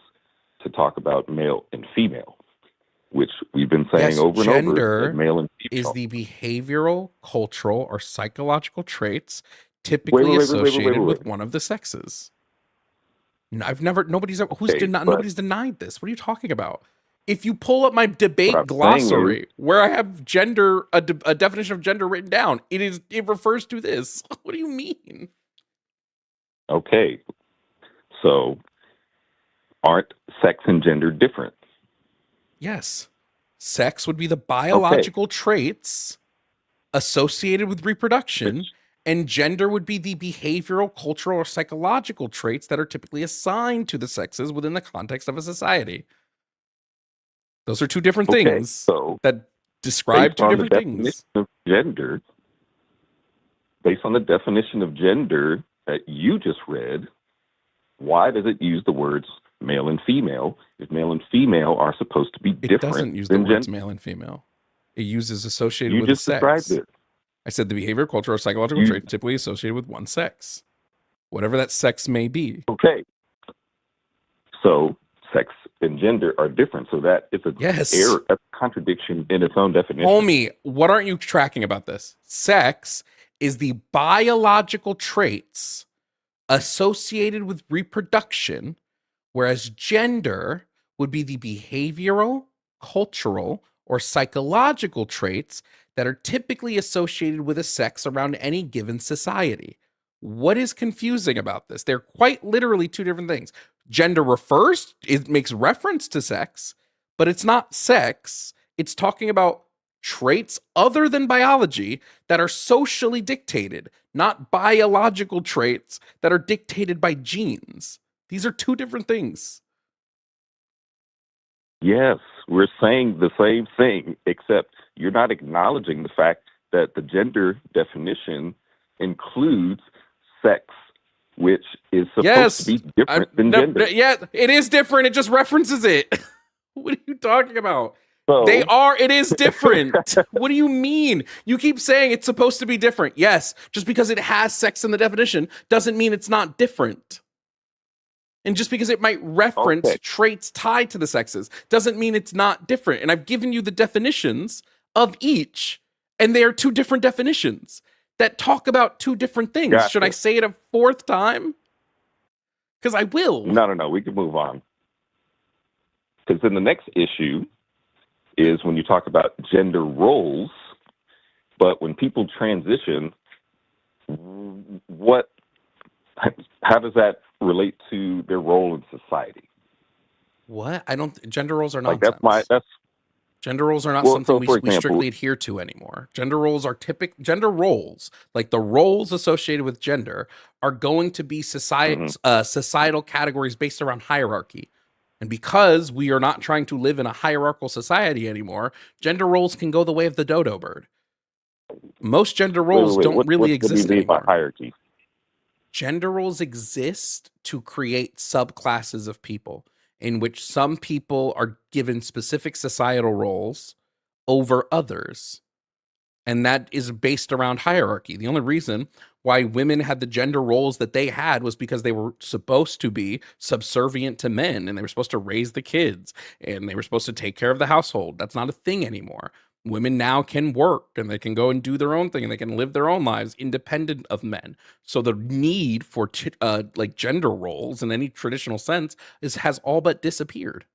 [SPEAKER 5] to talk about male and female, which we've been saying
[SPEAKER 1] Yes,
[SPEAKER 5] over and over, that
[SPEAKER 1] gender
[SPEAKER 5] male and
[SPEAKER 1] is
[SPEAKER 5] female.
[SPEAKER 1] the behavioral, cultural, or psychological traits
[SPEAKER 5] Wait,
[SPEAKER 1] typically
[SPEAKER 5] wait, wait, wait, wait, wait,
[SPEAKER 1] associated
[SPEAKER 5] wait,
[SPEAKER 1] with
[SPEAKER 5] wait.
[SPEAKER 1] one of the sexes. Nobody's
[SPEAKER 5] Okay, but
[SPEAKER 1] nobody's denied this. What are you talking about? If you pull up my
[SPEAKER 5] what
[SPEAKER 1] debate
[SPEAKER 5] I'm saying is,
[SPEAKER 1] glossary where I have gender, a definition of gender written down, it refers to this. What do you mean?
[SPEAKER 5] okay, so aren't sex and gender different?
[SPEAKER 1] Yes. Sex would be the
[SPEAKER 5] Okay,
[SPEAKER 1] biological traits associated with
[SPEAKER 5] which,
[SPEAKER 1] reproduction, and gender would be the behavioral, cultural, or psychological traits that are typically assigned to the sexes within the context of a society. Those are two different
[SPEAKER 5] okay,
[SPEAKER 1] things
[SPEAKER 5] so
[SPEAKER 1] that describe
[SPEAKER 5] based
[SPEAKER 1] two
[SPEAKER 5] on the
[SPEAKER 1] different
[SPEAKER 5] definition
[SPEAKER 1] things.
[SPEAKER 5] of gender, based on the definition of gender that you just read, why does it use the words male and female if male and female are supposed to be
[SPEAKER 1] It
[SPEAKER 5] different
[SPEAKER 1] doesn't use the
[SPEAKER 5] than
[SPEAKER 1] words
[SPEAKER 5] gender?
[SPEAKER 1] male and female. It uses associated
[SPEAKER 5] You
[SPEAKER 1] with a
[SPEAKER 5] just described
[SPEAKER 1] sex.
[SPEAKER 5] it.
[SPEAKER 1] I said the behavior, culture, or psychological
[SPEAKER 5] You
[SPEAKER 1] trait typically associated with one sex, whatever that sex may be.
[SPEAKER 5] okay? So sex and gender are different. So that is an
[SPEAKER 1] Yes.
[SPEAKER 5] error, a contradiction in its own definition.
[SPEAKER 1] Homie, what aren't you tracking about this? Sex is the biological traits associated with reproduction, whereas gender would be the behavioral, cultural, or psychological traits that are typically associated with a sex around any given society. What is confusing about this? They're quite literally two different things. Gender refers, it makes reference to sex, but it's not sex. It's talking about traits other than biology that are socially dictated, not biological traits that are dictated by genes. These are two different things.
[SPEAKER 5] Yes, we're saying the same thing, except you're not acknowledging the fact that the gender definition includes sex, which is supposed
[SPEAKER 1] Yes.
[SPEAKER 5] to be different than
[SPEAKER 1] No,
[SPEAKER 5] gender.
[SPEAKER 1] yeah, it is different. It just references it. What are you talking about?
[SPEAKER 5] So,
[SPEAKER 1] It is different. What do you mean? You keep saying it's supposed to be different. Yes, just because it has sex in the definition doesn't mean it's not different. And just because it might reference
[SPEAKER 5] Okay.
[SPEAKER 1] traits tied to the sexes doesn't mean it's not different. And I've given you the definitions of each, and they are two different definitions that talk about two different things.
[SPEAKER 5] Gotcha.
[SPEAKER 1] Should I say it a fourth time? Because I will.
[SPEAKER 5] No, we can move on. Because then the next issue is when you talk about gender roles, but when people transition, how does that relate to their role in society?
[SPEAKER 1] What? Gender roles are
[SPEAKER 5] Like
[SPEAKER 1] nonsense.
[SPEAKER 5] that's
[SPEAKER 1] Gender roles are not
[SPEAKER 5] Well,
[SPEAKER 1] something
[SPEAKER 5] so, for
[SPEAKER 1] we
[SPEAKER 5] example-
[SPEAKER 1] strictly adhere to anymore. Gender roles, like the roles associated with gender, are going to be societal categories based around hierarchy. And because we are not trying to live in a hierarchical society anymore, gender roles can go the way of the dodo bird. Most gender roles don't really exist
[SPEAKER 5] what do you mean by
[SPEAKER 1] anymore.
[SPEAKER 5] hierarchy?
[SPEAKER 1] Gender roles exist to create subclasses of people in which some people are given specific societal roles over others. And that is based around hierarchy. The only reason why women had the gender roles that they had was because they were supposed to be subservient to men, and they were supposed to raise the kids, and they were supposed to take care of the household. That's not a thing anymore. Women now can work, and they can go and do their own thing, and they can live their own lives independent of men. So the need for like gender roles in any traditional sense has all but disappeared.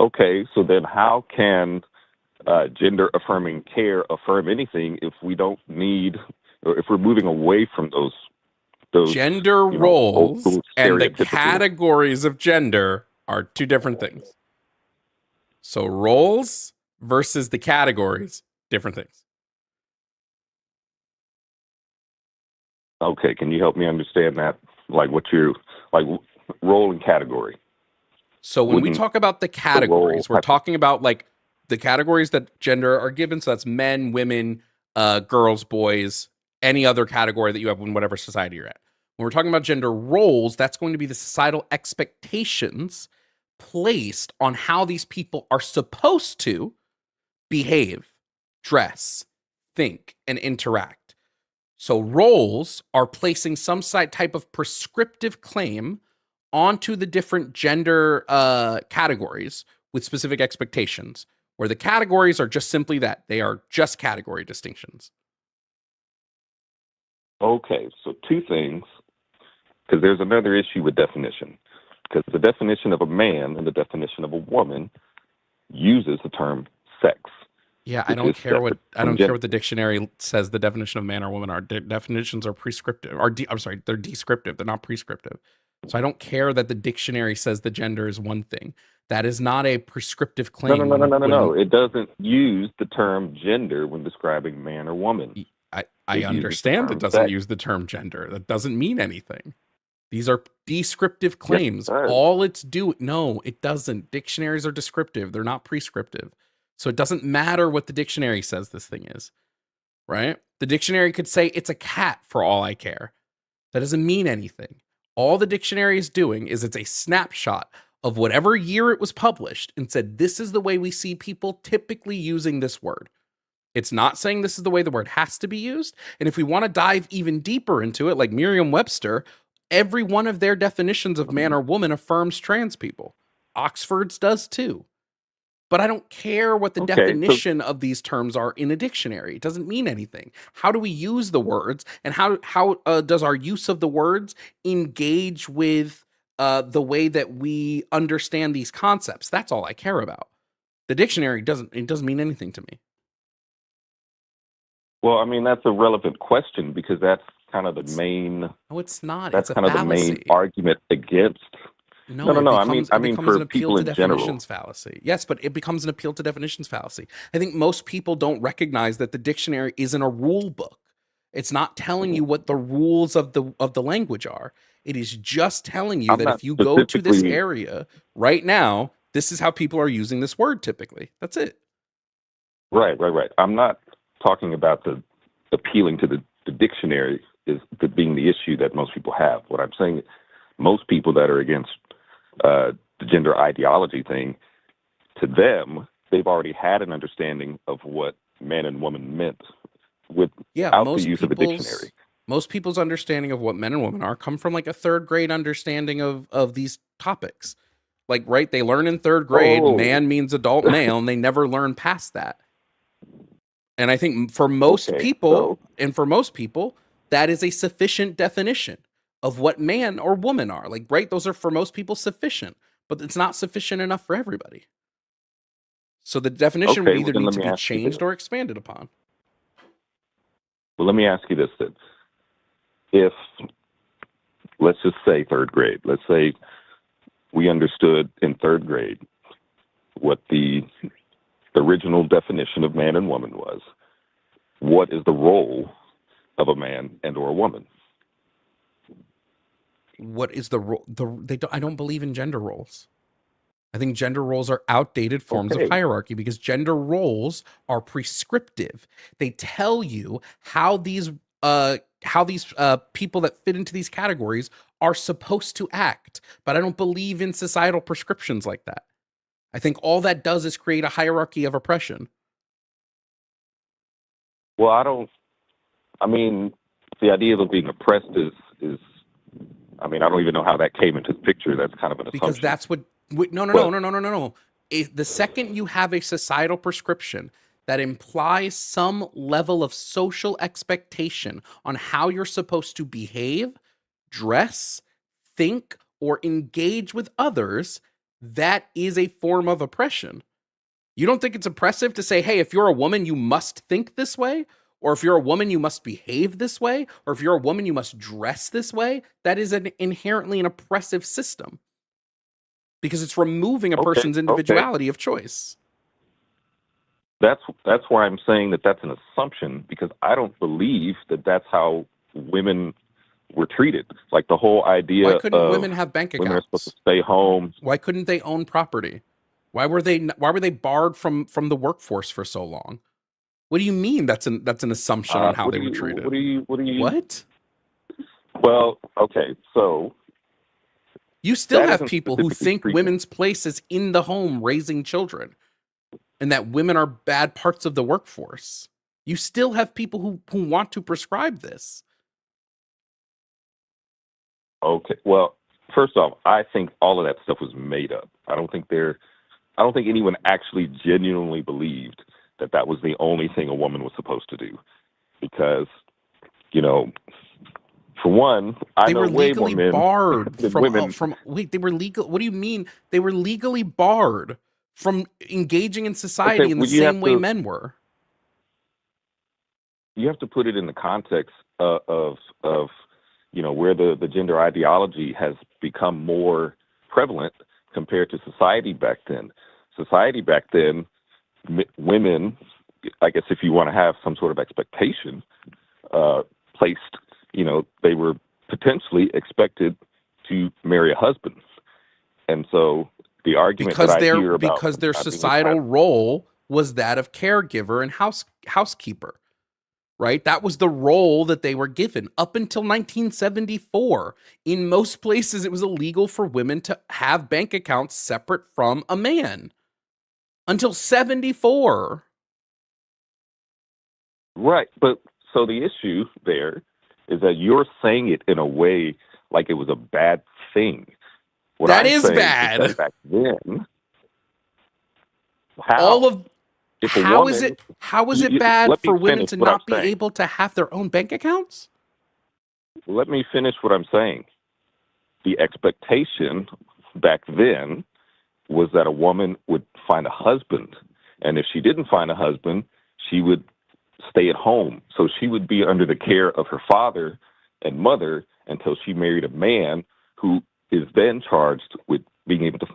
[SPEAKER 5] Okay, so then how can gender affirming care affirm anything if we don't need, or if we're moving away from those
[SPEAKER 1] gender
[SPEAKER 5] you know,
[SPEAKER 1] roles
[SPEAKER 5] those
[SPEAKER 1] and the
[SPEAKER 5] stereotypical-
[SPEAKER 1] categories of gender are two different things. So roles versus the categories, different things.
[SPEAKER 5] Okay, can you help me understand that? Like what you like role and category.
[SPEAKER 1] So when we
[SPEAKER 5] Wouldn't
[SPEAKER 1] talk about the categories,
[SPEAKER 5] role
[SPEAKER 1] we're talking about like the categories that gender are given. So that's men, women, girls, boys, any other category that you have in whatever society you're at. When we're talking about gender roles, that's going to be the societal expectations placed on how these people are supposed to behave, dress, think, and interact. So roles are placing some type of prescriptive claim onto the different gender categories with specific expectations, where the categories are just simply that. They are just category distinctions.
[SPEAKER 5] Okay, so two things, because there's another issue with definition. Because the definition of a man and the definition of a woman uses the term sex.
[SPEAKER 1] Yeah, I don't care what the dictionary says the definition of man or woman are. Definitions are prescriptive. They're descriptive. They're not prescriptive. So I don't care that the dictionary says the gender is one thing. That is not a prescriptive claim.
[SPEAKER 5] No. It doesn't use the term gender when describing man or woman.
[SPEAKER 1] I understand it doesn't use the term gender. That doesn't mean anything. These are descriptive claims.
[SPEAKER 5] Yes,
[SPEAKER 1] All it's doing, no, it doesn't. Dictionaries are descriptive. They're not prescriptive. So it doesn't matter what the dictionary says this thing is, right? The dictionary could say it's a cat for all I care. That doesn't mean anything. All the dictionary is doing is it's a snapshot of whatever year it was published and said, this is the way we see people typically using this word. It's not saying this is the way the word has to be used. And if we want to dive even deeper into it, like Merriam-Webster, every one of their definitions of man or woman affirms trans people. Oxford's does too. But I don't care what the definition of these terms are in a dictionary. It doesn't mean anything. How do we use the words, and how does our use of the words engage with the way that we understand these concepts? That's all I care about. The dictionary doesn't mean anything to me.
[SPEAKER 5] Well, I mean, that's a relevant question because that's kind of the main.
[SPEAKER 1] No, it's not.
[SPEAKER 5] That's
[SPEAKER 1] It's a
[SPEAKER 5] kind of the main
[SPEAKER 1] fallacy.
[SPEAKER 5] argument against.
[SPEAKER 1] No,
[SPEAKER 5] No. I
[SPEAKER 1] it
[SPEAKER 5] mean
[SPEAKER 1] becomes
[SPEAKER 5] for
[SPEAKER 1] an appeal
[SPEAKER 5] people
[SPEAKER 1] to
[SPEAKER 5] in general.
[SPEAKER 1] definitions fallacy. Yes, but it becomes an appeal to definitions fallacy. I think most people don't recognize that the dictionary isn't a rule book. It's not telling you what the rules of the language are. It is just telling you
[SPEAKER 5] I'm
[SPEAKER 1] that
[SPEAKER 5] not
[SPEAKER 1] if you go to this
[SPEAKER 5] specifically
[SPEAKER 1] area right now, this is how people are using this word typically. That's it.
[SPEAKER 5] right. I'm not talking about the appealing to the dictionary is being the issue that most people have. What I'm saying, most people that are against the gender ideology thing, to them, they've already had an understanding of what man and woman meant
[SPEAKER 1] Yeah,
[SPEAKER 5] without the use of a dictionary.
[SPEAKER 1] most people's understanding of what men and women are come from like a third grade understanding of these topics. Like, right, they learn in third grade
[SPEAKER 5] Oh,
[SPEAKER 1] man means adult male, and they never learn past that. And I think for most
[SPEAKER 5] okay.
[SPEAKER 1] people, that is a sufficient definition of what man or woman are. Like, right, those are for most people sufficient, but it's not sufficient enough for everybody. So the definition would
[SPEAKER 5] Okay, well
[SPEAKER 1] either
[SPEAKER 5] then
[SPEAKER 1] need
[SPEAKER 5] let
[SPEAKER 1] to
[SPEAKER 5] me
[SPEAKER 1] be
[SPEAKER 5] ask you this.
[SPEAKER 1] changed or expanded upon.
[SPEAKER 5] Well, let me ask you this then. If, let's just say third grade, let's say we understood in third grade what the original definition of man and woman was, what is the role of a man and or a woman?
[SPEAKER 1] What is the role? I don't believe in gender roles. I think gender roles are outdated forms of
[SPEAKER 5] Okay,
[SPEAKER 1] hierarchy because gender roles are prescriptive. They tell you how these people that fit into these categories are supposed to act. But I don't believe in societal prescriptions like that. I think all that does is create a hierarchy of oppression.
[SPEAKER 5] well, I mean, the idea of being oppressed is, I mean, I don't even know how that came into the picture. That's kind of an
[SPEAKER 1] Because
[SPEAKER 5] assumption.
[SPEAKER 1] that's what no.
[SPEAKER 5] But
[SPEAKER 1] The second you have a societal prescription that implies some level of social expectation on how you're supposed to behave, dress, think, or engage with others, that is a form of oppression. You don't think it's oppressive to say, hey, if you're a woman, you must think this way? Or if you're a woman, you must behave this way? Or if you're a woman, you must dress this way? That is inherently an oppressive system because it's removing a person's
[SPEAKER 5] okay.
[SPEAKER 1] individuality of choice.
[SPEAKER 5] That's why I'm saying that that's an assumption because I don't believe that that's how women were treated. Like the whole idea
[SPEAKER 1] Why couldn't
[SPEAKER 5] of
[SPEAKER 1] women have bank
[SPEAKER 5] women are supposed to
[SPEAKER 1] accounts?
[SPEAKER 5] stay home.
[SPEAKER 1] Why couldn't they own property? Why were they barred from the workforce for so long? What do you mean that's an assumption on how they were treated?
[SPEAKER 5] What do you?
[SPEAKER 1] What?
[SPEAKER 5] Well, okay, so
[SPEAKER 1] You still
[SPEAKER 5] that
[SPEAKER 1] have
[SPEAKER 5] isn't
[SPEAKER 1] people who
[SPEAKER 5] specifically
[SPEAKER 1] think
[SPEAKER 5] treatment.
[SPEAKER 1] women's place is in the home raising children and that women are bad parts of the workforce. You still have people who want to prescribe this.
[SPEAKER 5] Okay, well, first off, I think all of that stuff was made up. I don't think anyone actually genuinely believed that that was the only thing a woman was supposed to do, because, you know, for one, I
[SPEAKER 1] They
[SPEAKER 5] know
[SPEAKER 1] were
[SPEAKER 5] way more
[SPEAKER 1] legally
[SPEAKER 5] men
[SPEAKER 1] barred
[SPEAKER 5] than women.
[SPEAKER 1] they were legal. What do you mean? They were legally barred from engaging in
[SPEAKER 5] Okay,
[SPEAKER 1] society in the
[SPEAKER 5] well,
[SPEAKER 1] same way men were.
[SPEAKER 5] you have to put it in the context of you know where the gender ideology has become more prevalent compared to society back then. Society back then, women, I guess if you want to have some sort of expectation placed, you know, they were potentially expected to marry a husband, and so the argument that I hear about
[SPEAKER 1] Because their
[SPEAKER 5] not being
[SPEAKER 1] societal
[SPEAKER 5] oppressed.
[SPEAKER 1] role was that of caregiver and housekeeper. Right? That was the role that they were given up until 1974. In most places, it was illegal for women to have bank accounts separate from a man until 74.
[SPEAKER 5] Right, but so the issue there is that you're saying it in a way like it was a bad thing. What
[SPEAKER 1] That
[SPEAKER 5] I'm
[SPEAKER 1] is
[SPEAKER 5] saying is
[SPEAKER 1] bad.
[SPEAKER 5] that back then,
[SPEAKER 1] All
[SPEAKER 5] how
[SPEAKER 1] of
[SPEAKER 5] if a woman,
[SPEAKER 1] how is it bad
[SPEAKER 5] let me
[SPEAKER 1] for women
[SPEAKER 5] finish
[SPEAKER 1] to
[SPEAKER 5] what I'm
[SPEAKER 1] not be
[SPEAKER 5] saying.
[SPEAKER 1] able to have their own bank accounts?
[SPEAKER 5] Let me finish what I'm saying. The expectation back then was that a woman would find a husband. And if she didn't find a husband, she would stay at home. So she would be under the care of her father and mother until she married a man who is then charged with being able to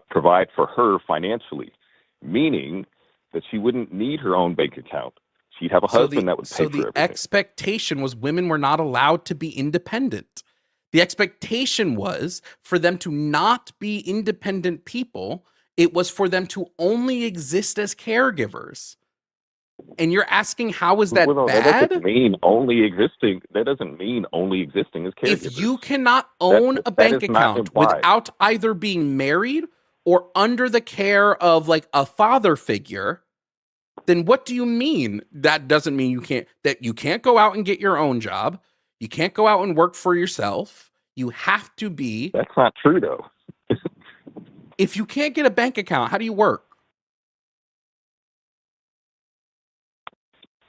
[SPEAKER 5] provide for her financially, meaning that she wouldn't need her own bank account. She'd have a husband that would pay
[SPEAKER 1] So
[SPEAKER 5] for
[SPEAKER 1] the
[SPEAKER 5] everything.
[SPEAKER 1] expectation was women were not allowed to be independent. The expectation was for them to not be independent people. It was for them to only exist as caregivers. And you're asking, how is that
[SPEAKER 5] Well, no, that
[SPEAKER 1] bad?
[SPEAKER 5] doesn't mean only existing. That doesn't mean only existing as caregivers.
[SPEAKER 1] If you cannot own a bank
[SPEAKER 5] is not
[SPEAKER 1] account
[SPEAKER 5] implied.
[SPEAKER 1] without either being married or under the care of like a father figure, then what do you mean? That doesn't mean you can't go out and get your own job. You can't go out and work for yourself. You have to be.
[SPEAKER 5] That's not true, though.
[SPEAKER 1] If you can't get a bank account, how do you work?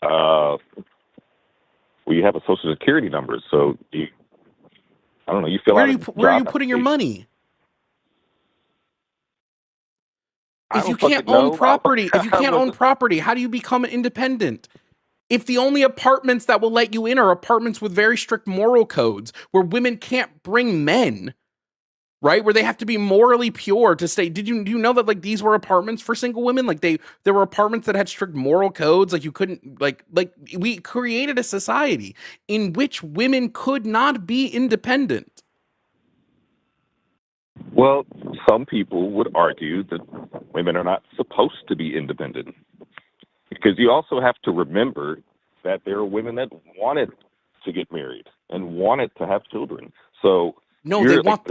[SPEAKER 5] Well, you have a social security number, so I don't know. You fill
[SPEAKER 1] Where
[SPEAKER 5] out
[SPEAKER 1] are you putting your money? If you can't own property, how do you become independent? If the only apartments that will let you in are apartments with very strict moral codes, where women can't bring men, right? Where they have to be morally pure to stay. Do you know that like these were apartments for single women? Like there were apartments that had strict moral codes. Like you couldn't like we created a society in which women could not be independent.
[SPEAKER 5] Well, some people would argue that women are not supposed to be independent, because you also have to remember that there are women that wanted to get married and wanted to have children. So
[SPEAKER 1] no, they want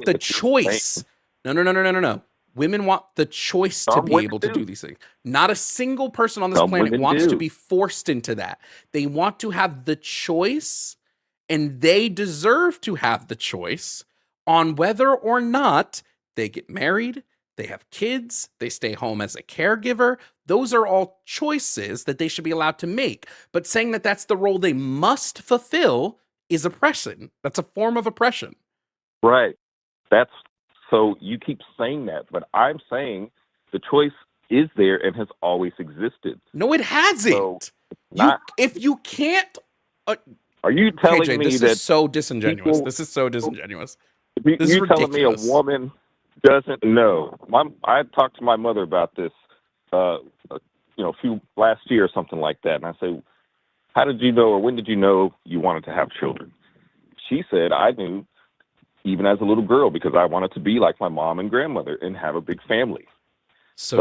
[SPEAKER 1] the choice. No. Women want the choice to be able to do these things. Not a single person on this planet wants to be forced into that. They want to have the choice, and they deserve to have the choice on whether or not they get married, they have kids, they stay home as a caregiver. Those are all choices that they should be allowed to make. But saying that that's the role they must fulfill is oppression. That's a form of oppression.
[SPEAKER 5] Right. So you keep saying that, but I'm saying the choice is there and has always existed.
[SPEAKER 1] No, it hasn't.
[SPEAKER 5] So
[SPEAKER 1] if you can't...
[SPEAKER 5] are you telling
[SPEAKER 1] KJ,
[SPEAKER 5] me
[SPEAKER 1] this
[SPEAKER 5] that
[SPEAKER 1] is so disengenuous.
[SPEAKER 5] people,
[SPEAKER 1] this is so disingenuous.
[SPEAKER 5] You're
[SPEAKER 1] is
[SPEAKER 5] telling me a woman doesn't know. I talked to my mother about this, last year or something like that, and I say, "How did you know, or when did you know you wanted to have children?" She said, "I knew, even as a little girl, because I wanted to be like my mom and grandmother and have a big family."
[SPEAKER 1] So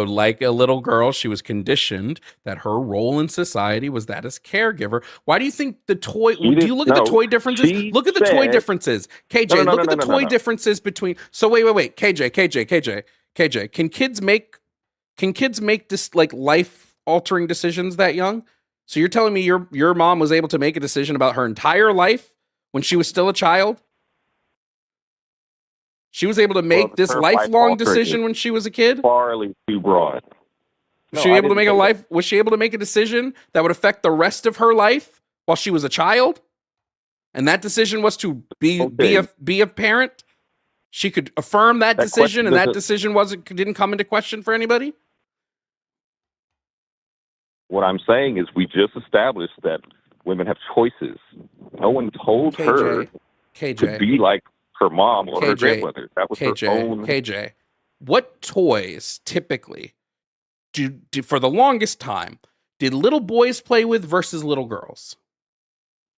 [SPEAKER 1] like a little girl, she was conditioned that her role in society was that as caregiver. Why do you think the toy? Do you look at the toy differences? Look at the toy differences, KJ. Look at the toy differences between. So wait, KJ. Can kids make this like life altering decisions that young? So you're telling me your mom was able to make a decision about her entire life when she was still a child? She was able to make this lifelong decision when she was a kid?
[SPEAKER 5] Farly too broad.
[SPEAKER 1] Was she able to make a decision that would affect the rest of her life while she was a child? And that decision was to be a parent? She could affirm that decision, and that decision didn't come into question for anybody?
[SPEAKER 5] What I'm saying is we just established that women have choices. No one told her to be like her mom or her grandmother. That was her own.
[SPEAKER 1] KJ, what toys typically do for the longest time did little boys play with versus little girls?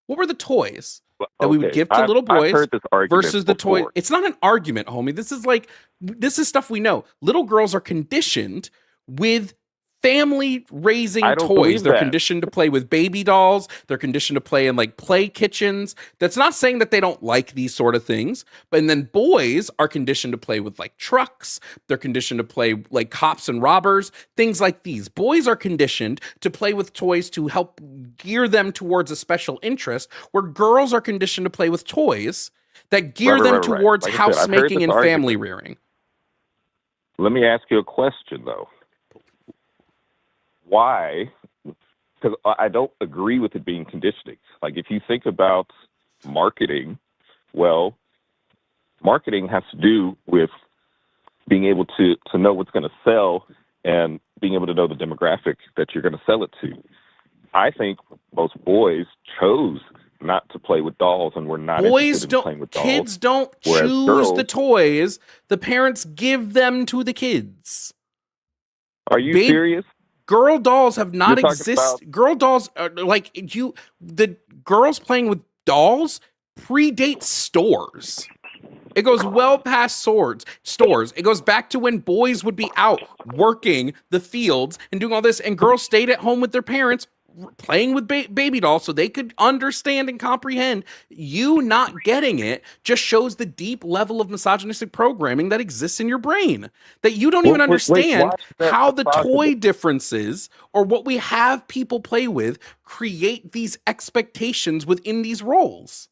[SPEAKER 1] What were the toys that we would give to little boys versus the toy? It's not an argument, homie. This is stuff we know. Little girls are conditioned with family raising toys. They're conditioned to play with baby dolls. They're conditioned to play in like play kitchens. That's not saying that they don't like these sort of things. But then boys are conditioned to play with like trucks. They're conditioned to play like cops and robbers, things like these. Boys are conditioned to play with toys to help gear them towards a special interest, where girls are conditioned to play with toys that gear them towards housemaking and family rearing.
[SPEAKER 5] Let me ask you a question, though. Why? Because I don't agree with it being conditioning. Like, if you think about marketing, well, marketing has to do with being able to know what's going to sell and being able to know the demographic that you're going to sell it to. I think most boys chose not to play with dolls and were not
[SPEAKER 1] Boys
[SPEAKER 5] interested in playing with dolls.
[SPEAKER 1] kids don't
[SPEAKER 5] whereas
[SPEAKER 1] choose
[SPEAKER 5] girls,
[SPEAKER 1] the toys. The parents give them to the kids.
[SPEAKER 5] are you
[SPEAKER 1] Babe-
[SPEAKER 5] serious?
[SPEAKER 1] Girl dolls have not
[SPEAKER 5] You're talking
[SPEAKER 1] existed. Girl dolls are like you. The girls playing with dolls predate stores. It goes well past stores. It goes back to when boys would be out working the fields and doing all this, and girls stayed at home with their parents playing with baby dolls so they could understand and comprehend. You not getting it just shows the deep level of misogynistic programming that exists in your brain, that you don't even understand how the toy differences or what we have people play with create these expectations within these roles.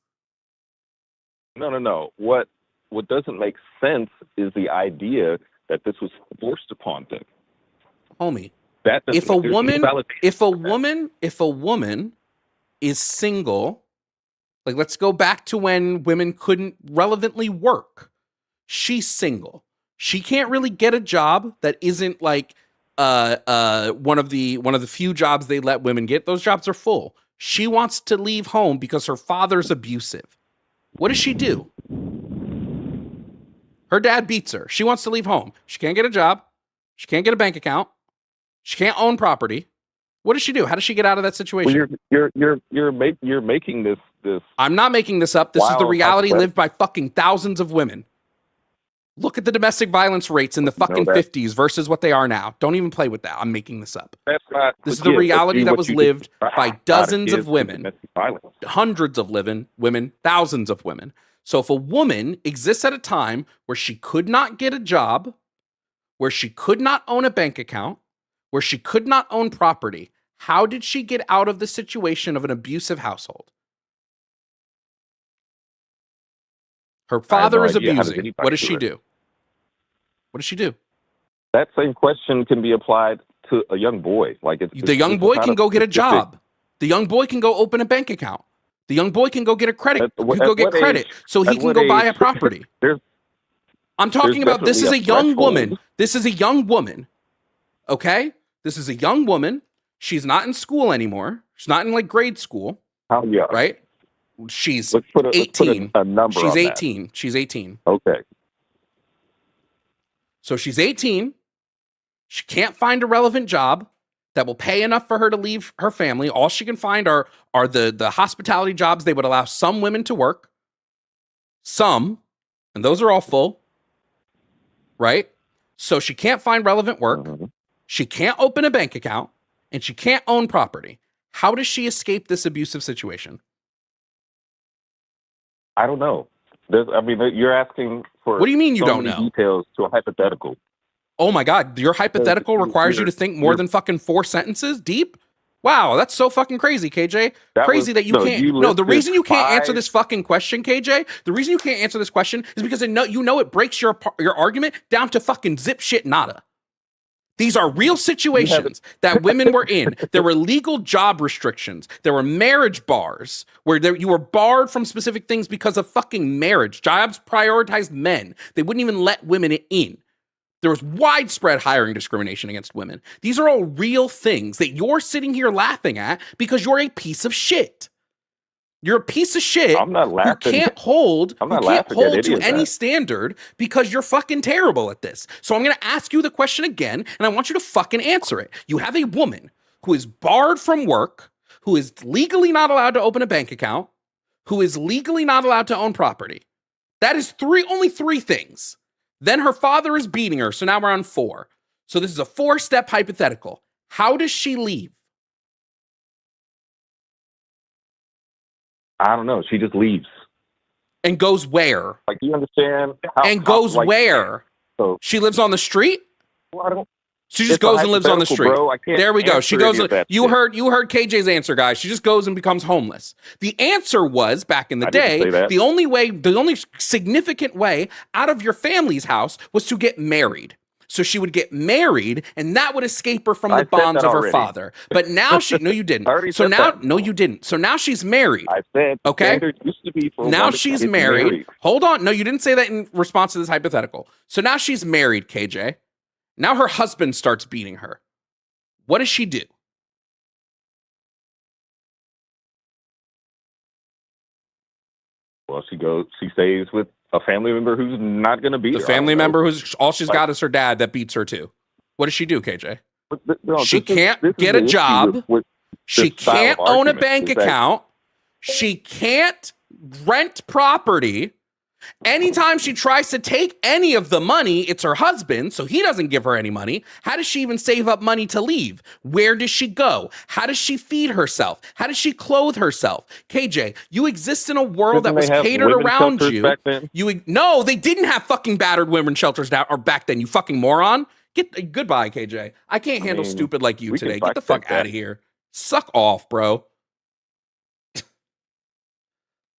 [SPEAKER 5] No. What doesn't make sense is the idea that this was forced upon them.
[SPEAKER 1] Homie,
[SPEAKER 5] That
[SPEAKER 1] if a woman is single, like let's go back to when women couldn't relevantly work. She's single. She can't really get a job that isn't like one of the few jobs they let women get. Those jobs are full. She wants to leave home because her father's abusive. What does she do? Her dad beats her. She wants to leave home. She can't get a job. She can't get a bank account. She can't own property. What does she do? How does she get out of that situation?
[SPEAKER 5] Well, you're making this.
[SPEAKER 1] I'm not making this up. This is the
[SPEAKER 5] Wow,
[SPEAKER 1] reality
[SPEAKER 5] that's-
[SPEAKER 1] lived by fucking thousands of women. Look at the domestic violence rates in the fucking 50s versus what they are now. Don't even play with that. I'm making this up.
[SPEAKER 5] That's not.
[SPEAKER 1] This is the reality that was lived by dozens of women, hundreds of women, thousands of women. So if a woman exists at a time where she could not get a job, where she could not own a bank account, where she could not own property, how did she get out of the situation of an abusive household? Her father is abusing. What does she do? What does she do?
[SPEAKER 5] That same question can be applied to a young boy. Like
[SPEAKER 1] the young boy can go get a job. The young boy can go open a bank account. The young boy can go get a credit. Credit so he can go buy a property. I'm talking about this is a young woman. This is a young woman. Okay? This is a young woman. She's not in school anymore. She's not in like grade school.
[SPEAKER 5] How young?
[SPEAKER 1] Right? She's 18.
[SPEAKER 5] Let's put a number
[SPEAKER 1] She's
[SPEAKER 5] on
[SPEAKER 1] 18.
[SPEAKER 5] That.
[SPEAKER 1] She's 18.
[SPEAKER 5] Okay.
[SPEAKER 1] So she's 18. She can't find a relevant job that will pay enough for her to leave her family. All she can find are the hospitality jobs they would allow some women to work. Some, and those are all full. Right? So she can't find relevant work. Mm-hmm. She can't open a bank account, and she can't own property. How does she escape this abusive situation?
[SPEAKER 5] I don't know. You're asking for.
[SPEAKER 1] What do you mean you don't know?
[SPEAKER 5] Details to a hypothetical.
[SPEAKER 1] Oh my God, your hypothetical requires you to think more than fucking 4 sentences deep? Wow, that's so fucking crazy, KJ. The reason you can't answer this fucking question, KJ, the reason you can't answer this question is because it breaks your argument down to fucking zip shit nada. These are real situations that women were in. There were legal job restrictions. There were marriage bars where you were barred from specific things because of fucking marriage. Jobs prioritized men. They wouldn't even let women in. There was widespread hiring discrimination against women. These are all real things that you're sitting here laughing at because you're a piece of shit. You're a piece of shit.
[SPEAKER 5] I'm not laughing.
[SPEAKER 1] Who can't hold to any standard because you're fucking terrible at this. So I'm going to ask you the question again, and I want you to fucking answer it. You have a woman who is barred from work, who is legally not allowed to open a bank account, who is legally not allowed to own property. That is only three things. Then her father is beating her, so now we're on 4. So this is a 4-step hypothetical. How does she leave?
[SPEAKER 5] I don't know. She just leaves.
[SPEAKER 1] And goes where?
[SPEAKER 5] Like, do you understand?
[SPEAKER 1] Goes where? So she lives on the street?
[SPEAKER 5] Well, I don't.
[SPEAKER 1] She just goes and lives on the street.
[SPEAKER 5] Bro,
[SPEAKER 1] there we go. She goes. You heard KJ's answer, guys. She just goes and becomes homeless. The answer was back in the day. The only significant way out of your family's house was to get married. so she would get married, and that would escape her from
[SPEAKER 5] I
[SPEAKER 1] the
[SPEAKER 5] said
[SPEAKER 1] bonds
[SPEAKER 5] that
[SPEAKER 1] of her
[SPEAKER 5] already.
[SPEAKER 1] father. But now no, you didn't.
[SPEAKER 5] I already
[SPEAKER 1] So
[SPEAKER 5] said
[SPEAKER 1] now,
[SPEAKER 5] that.
[SPEAKER 1] no, you didn't. So now she's married.
[SPEAKER 5] I said the
[SPEAKER 1] Okay.
[SPEAKER 5] standard used to be for
[SPEAKER 1] Now
[SPEAKER 5] one to
[SPEAKER 1] she's
[SPEAKER 5] get
[SPEAKER 1] married. Hold on. No, you didn't say that in response to this hypothetical. So now she's married, KJ. Now her husband starts beating her. What does she do?
[SPEAKER 5] Well, she stays with a family member who's not going to beat
[SPEAKER 1] The
[SPEAKER 5] her.
[SPEAKER 1] family
[SPEAKER 5] I don't know.
[SPEAKER 1] member who's all she's
[SPEAKER 5] Like-
[SPEAKER 1] got is her dad that beats her too. What does she do, KJ?
[SPEAKER 5] No,
[SPEAKER 1] She
[SPEAKER 5] this is-
[SPEAKER 1] can't
[SPEAKER 5] this is
[SPEAKER 1] get
[SPEAKER 5] the
[SPEAKER 1] a
[SPEAKER 5] issue
[SPEAKER 1] job.
[SPEAKER 5] with
[SPEAKER 1] She
[SPEAKER 5] this style
[SPEAKER 1] can't
[SPEAKER 5] of
[SPEAKER 1] own a
[SPEAKER 5] argument,
[SPEAKER 1] bank
[SPEAKER 5] is that-
[SPEAKER 1] account. She can't rent property. Anytime she tries to take any of the money, it's her husband, so he doesn't give her any money. How does she even save up money to leave? Where does she go? How does she feed herself? How does she clothe herself? KJ, you exist in a world that
[SPEAKER 5] Didn't
[SPEAKER 1] was
[SPEAKER 5] they have
[SPEAKER 1] catered
[SPEAKER 5] women's
[SPEAKER 1] around
[SPEAKER 5] shelters
[SPEAKER 1] you.
[SPEAKER 5] back then?
[SPEAKER 1] No, they didn't have fucking battered women shelters now or back then, you fucking moron. Goodbye, KJ. I can't handle
[SPEAKER 5] mean,
[SPEAKER 1] stupid like you
[SPEAKER 5] we can
[SPEAKER 1] today. Get the
[SPEAKER 5] fact
[SPEAKER 1] fuck
[SPEAKER 5] check that.
[SPEAKER 1] out of here. Suck off, bro.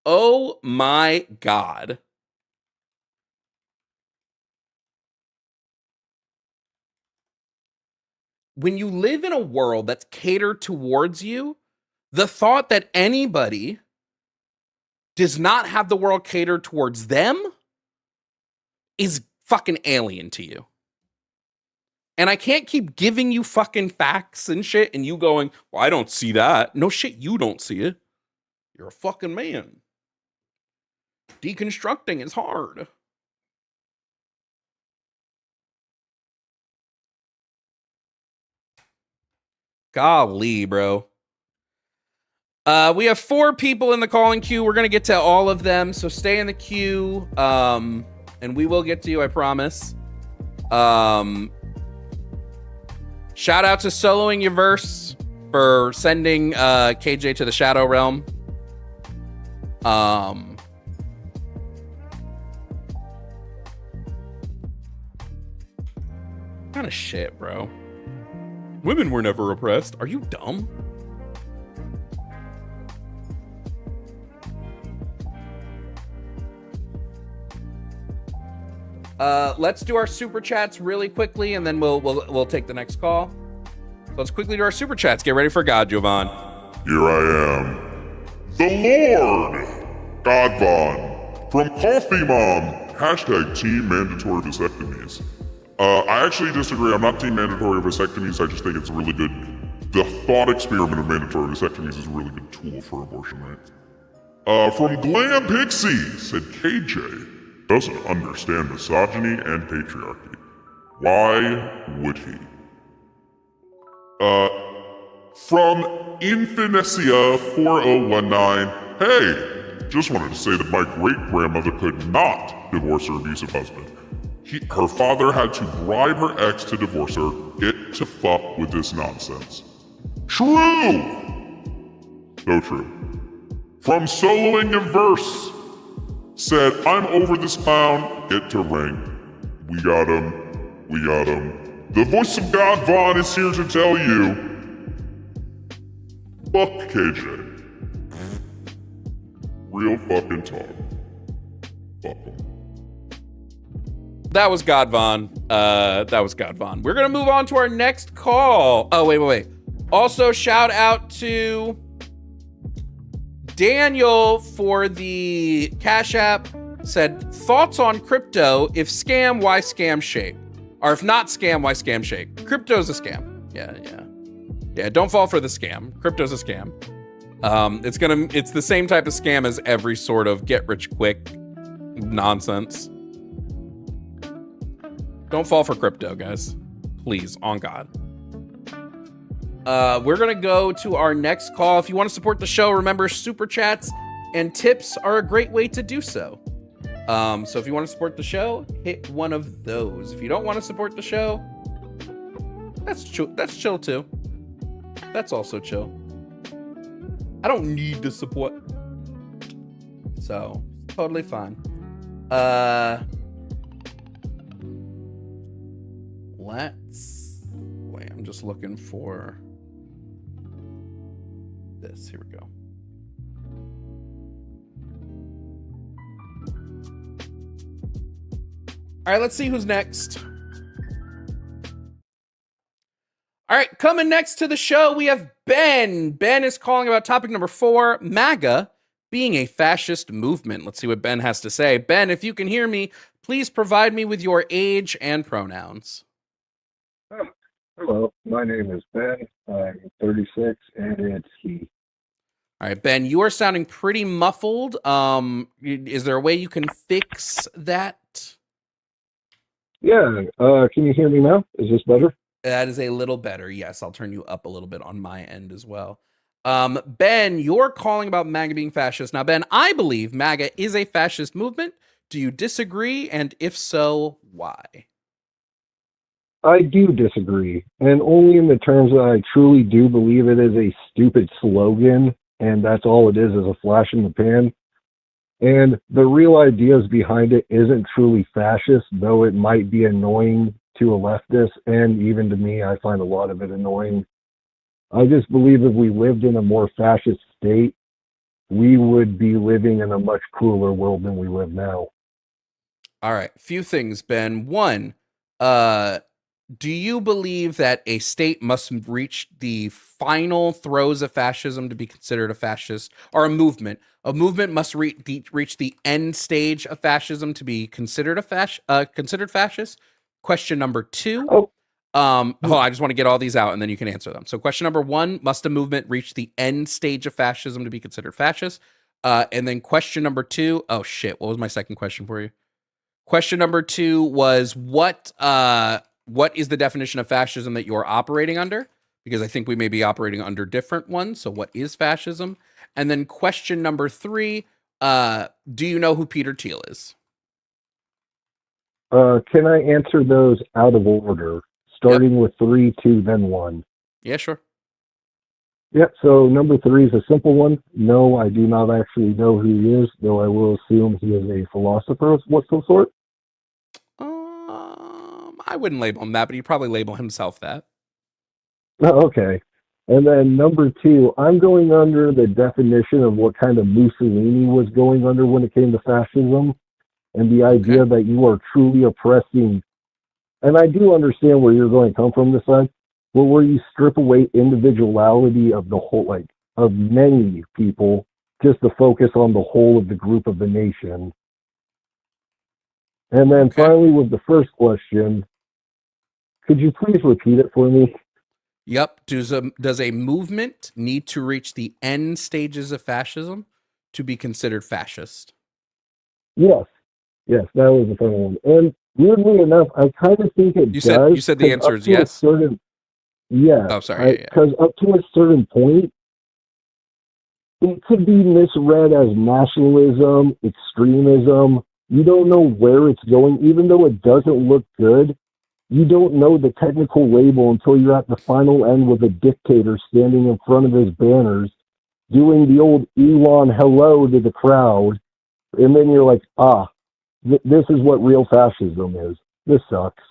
[SPEAKER 1] Oh my God. When you live in a world that's catered towards you, the thought that anybody does not have the world catered towards them is fucking alien to you. And I can't keep giving you fucking facts and shit and you going, well, I don't see that. No shit, you don't see it. You're a fucking man. Deconstructing is hard. Golly, bro. We have 4 people in the calling queue. We're gonna get to all of them, so stay in the queue. And we will get to you, I promise. Shout out to Soloing Your Verse for sending KJ to the Shadow Realm. Kind of shit, bro. Women were never oppressed. Are you dumb? Let's do our super chats really quickly, and then we'll take the next call. So let's quickly do our super chats. Get ready for God, Jovan.
[SPEAKER 2] Here I am. The Lord! Godvon. From Coffee Mom. Hashtag Team Mandatory Vasectomies. I actually disagree. I'm not team mandatory vasectomies. I just think it's a really good... The thought experiment of mandatory vasectomies is a really good tool for abortion rights. From Glam Pixie, said KJ doesn't understand misogyny and patriarchy. Why would he? From Infinicia 4019, hey, just wanted to say that my great-grandmother could not divorce her abusive husband. Her father had to bribe her ex to divorce her. Get to fuck with this nonsense. True! So true. From Soloing in Verse, said, I'm over this clown, get to ring. We got him, we got him. The voice of God Vaughn is here to tell you, fuck KJ. Real fucking talk. Fuck him.
[SPEAKER 1] That was Godvon. That was Godvon. We're gonna move on to our next call. Oh, wait. Also, shout out to Daniel for the Cash App. Said, thoughts on crypto? If scam, why scam shape? Or if not scam, why scam shape? Crypto's a scam. Yeah, don't fall for the scam. Crypto's a scam. It's the same type of scam as every sort of get rich quick nonsense. Don't fall for crypto, guys. Please, on God. We're gonna go to our next call. If you want to support the show, remember super chats and tips are a great way to do so. So if you want to support the show, hit one of those. If you don't want to support the show, that's chill too. That's also chill. I don't need to support, so totally fine. Wait, I'm just looking for this. Here we go. All right, let's see who's next. All right, coming next to the show, we have Ben. Ben is calling about topic number 4, MAGA being a fascist movement. Let's see what Ben has to say. Ben, if you can hear me, please provide me with your age and pronouns.
[SPEAKER 6] Hello, my name is Ben. I'm 36, and it's he.
[SPEAKER 1] All right, Ben, you are sounding pretty muffled. Is there a way you can fix that?
[SPEAKER 6] Yeah, can you hear me now? Is this better?
[SPEAKER 1] That is a little better. Yes, I'll turn you up a little bit on my end as well. Ben, you're calling about MAGA being fascist. Now, Ben, I believe MAGA is a fascist movement. Do you disagree? And if so, why?
[SPEAKER 6] I do disagree, and only in the terms that I truly do believe it is a stupid slogan, and that's all it is a flash in the pan. And the real ideas behind it isn't truly fascist, though it might be annoying to a leftist, and even to me, I find a lot of it annoying. I just believe if we lived in a more fascist state, we would be living in a much crueler world than we live now.
[SPEAKER 1] All right, few things, Ben. One, do you believe that a state must reach the final throes of fascism to be considered a fascist, or a movement? A movement must reach the end stage of fascism to be considered considered fascist. Question number 2.
[SPEAKER 6] Oh,
[SPEAKER 1] Hold on, I just want to get all these out and then you can answer them. So question number 1, must a movement reach the end stage of fascism to be considered fascist? And then question number 2, oh shit, what was my second question for you? Question number 2 was what is the definition of fascism that you're operating under? Because I think we may be operating under different ones. So what is fascism? And then question number 3, do you know who Peter Thiel is?
[SPEAKER 6] can I answer those out of order, starting with 3, 2, then 1?
[SPEAKER 1] Yeah, sure.
[SPEAKER 6] Yeah, so number 3 is a simple one. No, I do not actually know who he is, though I will assume he is a philosopher of what some sort.
[SPEAKER 1] I wouldn't label him that, but he'd probably label himself that.
[SPEAKER 6] Okay. And then number 2, I'm going under the definition of what kind of Mussolini was going under when it came to fascism, and the idea that you are truly oppressing. And I do understand where you're going to come from this side, but where you strip away individuality of the whole, like, of many people, just to focus on the whole of the group of the nation. And then finally, with the first question, could you please repeat it for me?
[SPEAKER 1] Yep. Does a movement need to reach the end stages of fascism to be considered fascist?
[SPEAKER 6] Yes, that was the final one. And weirdly enough, I kind of think it does.
[SPEAKER 1] You said the answer is yes?
[SPEAKER 6] Yeah.
[SPEAKER 1] Oh, sorry.
[SPEAKER 6] Because up to a certain point, it could be misread as nationalism, extremism. You don't know where it's going, even though it doesn't look good. You don't know the technical label until you're at the final end with a dictator standing in front of his banners, doing the old Elon hello to the crowd, and then you're like, this is what real fascism is. This sucks.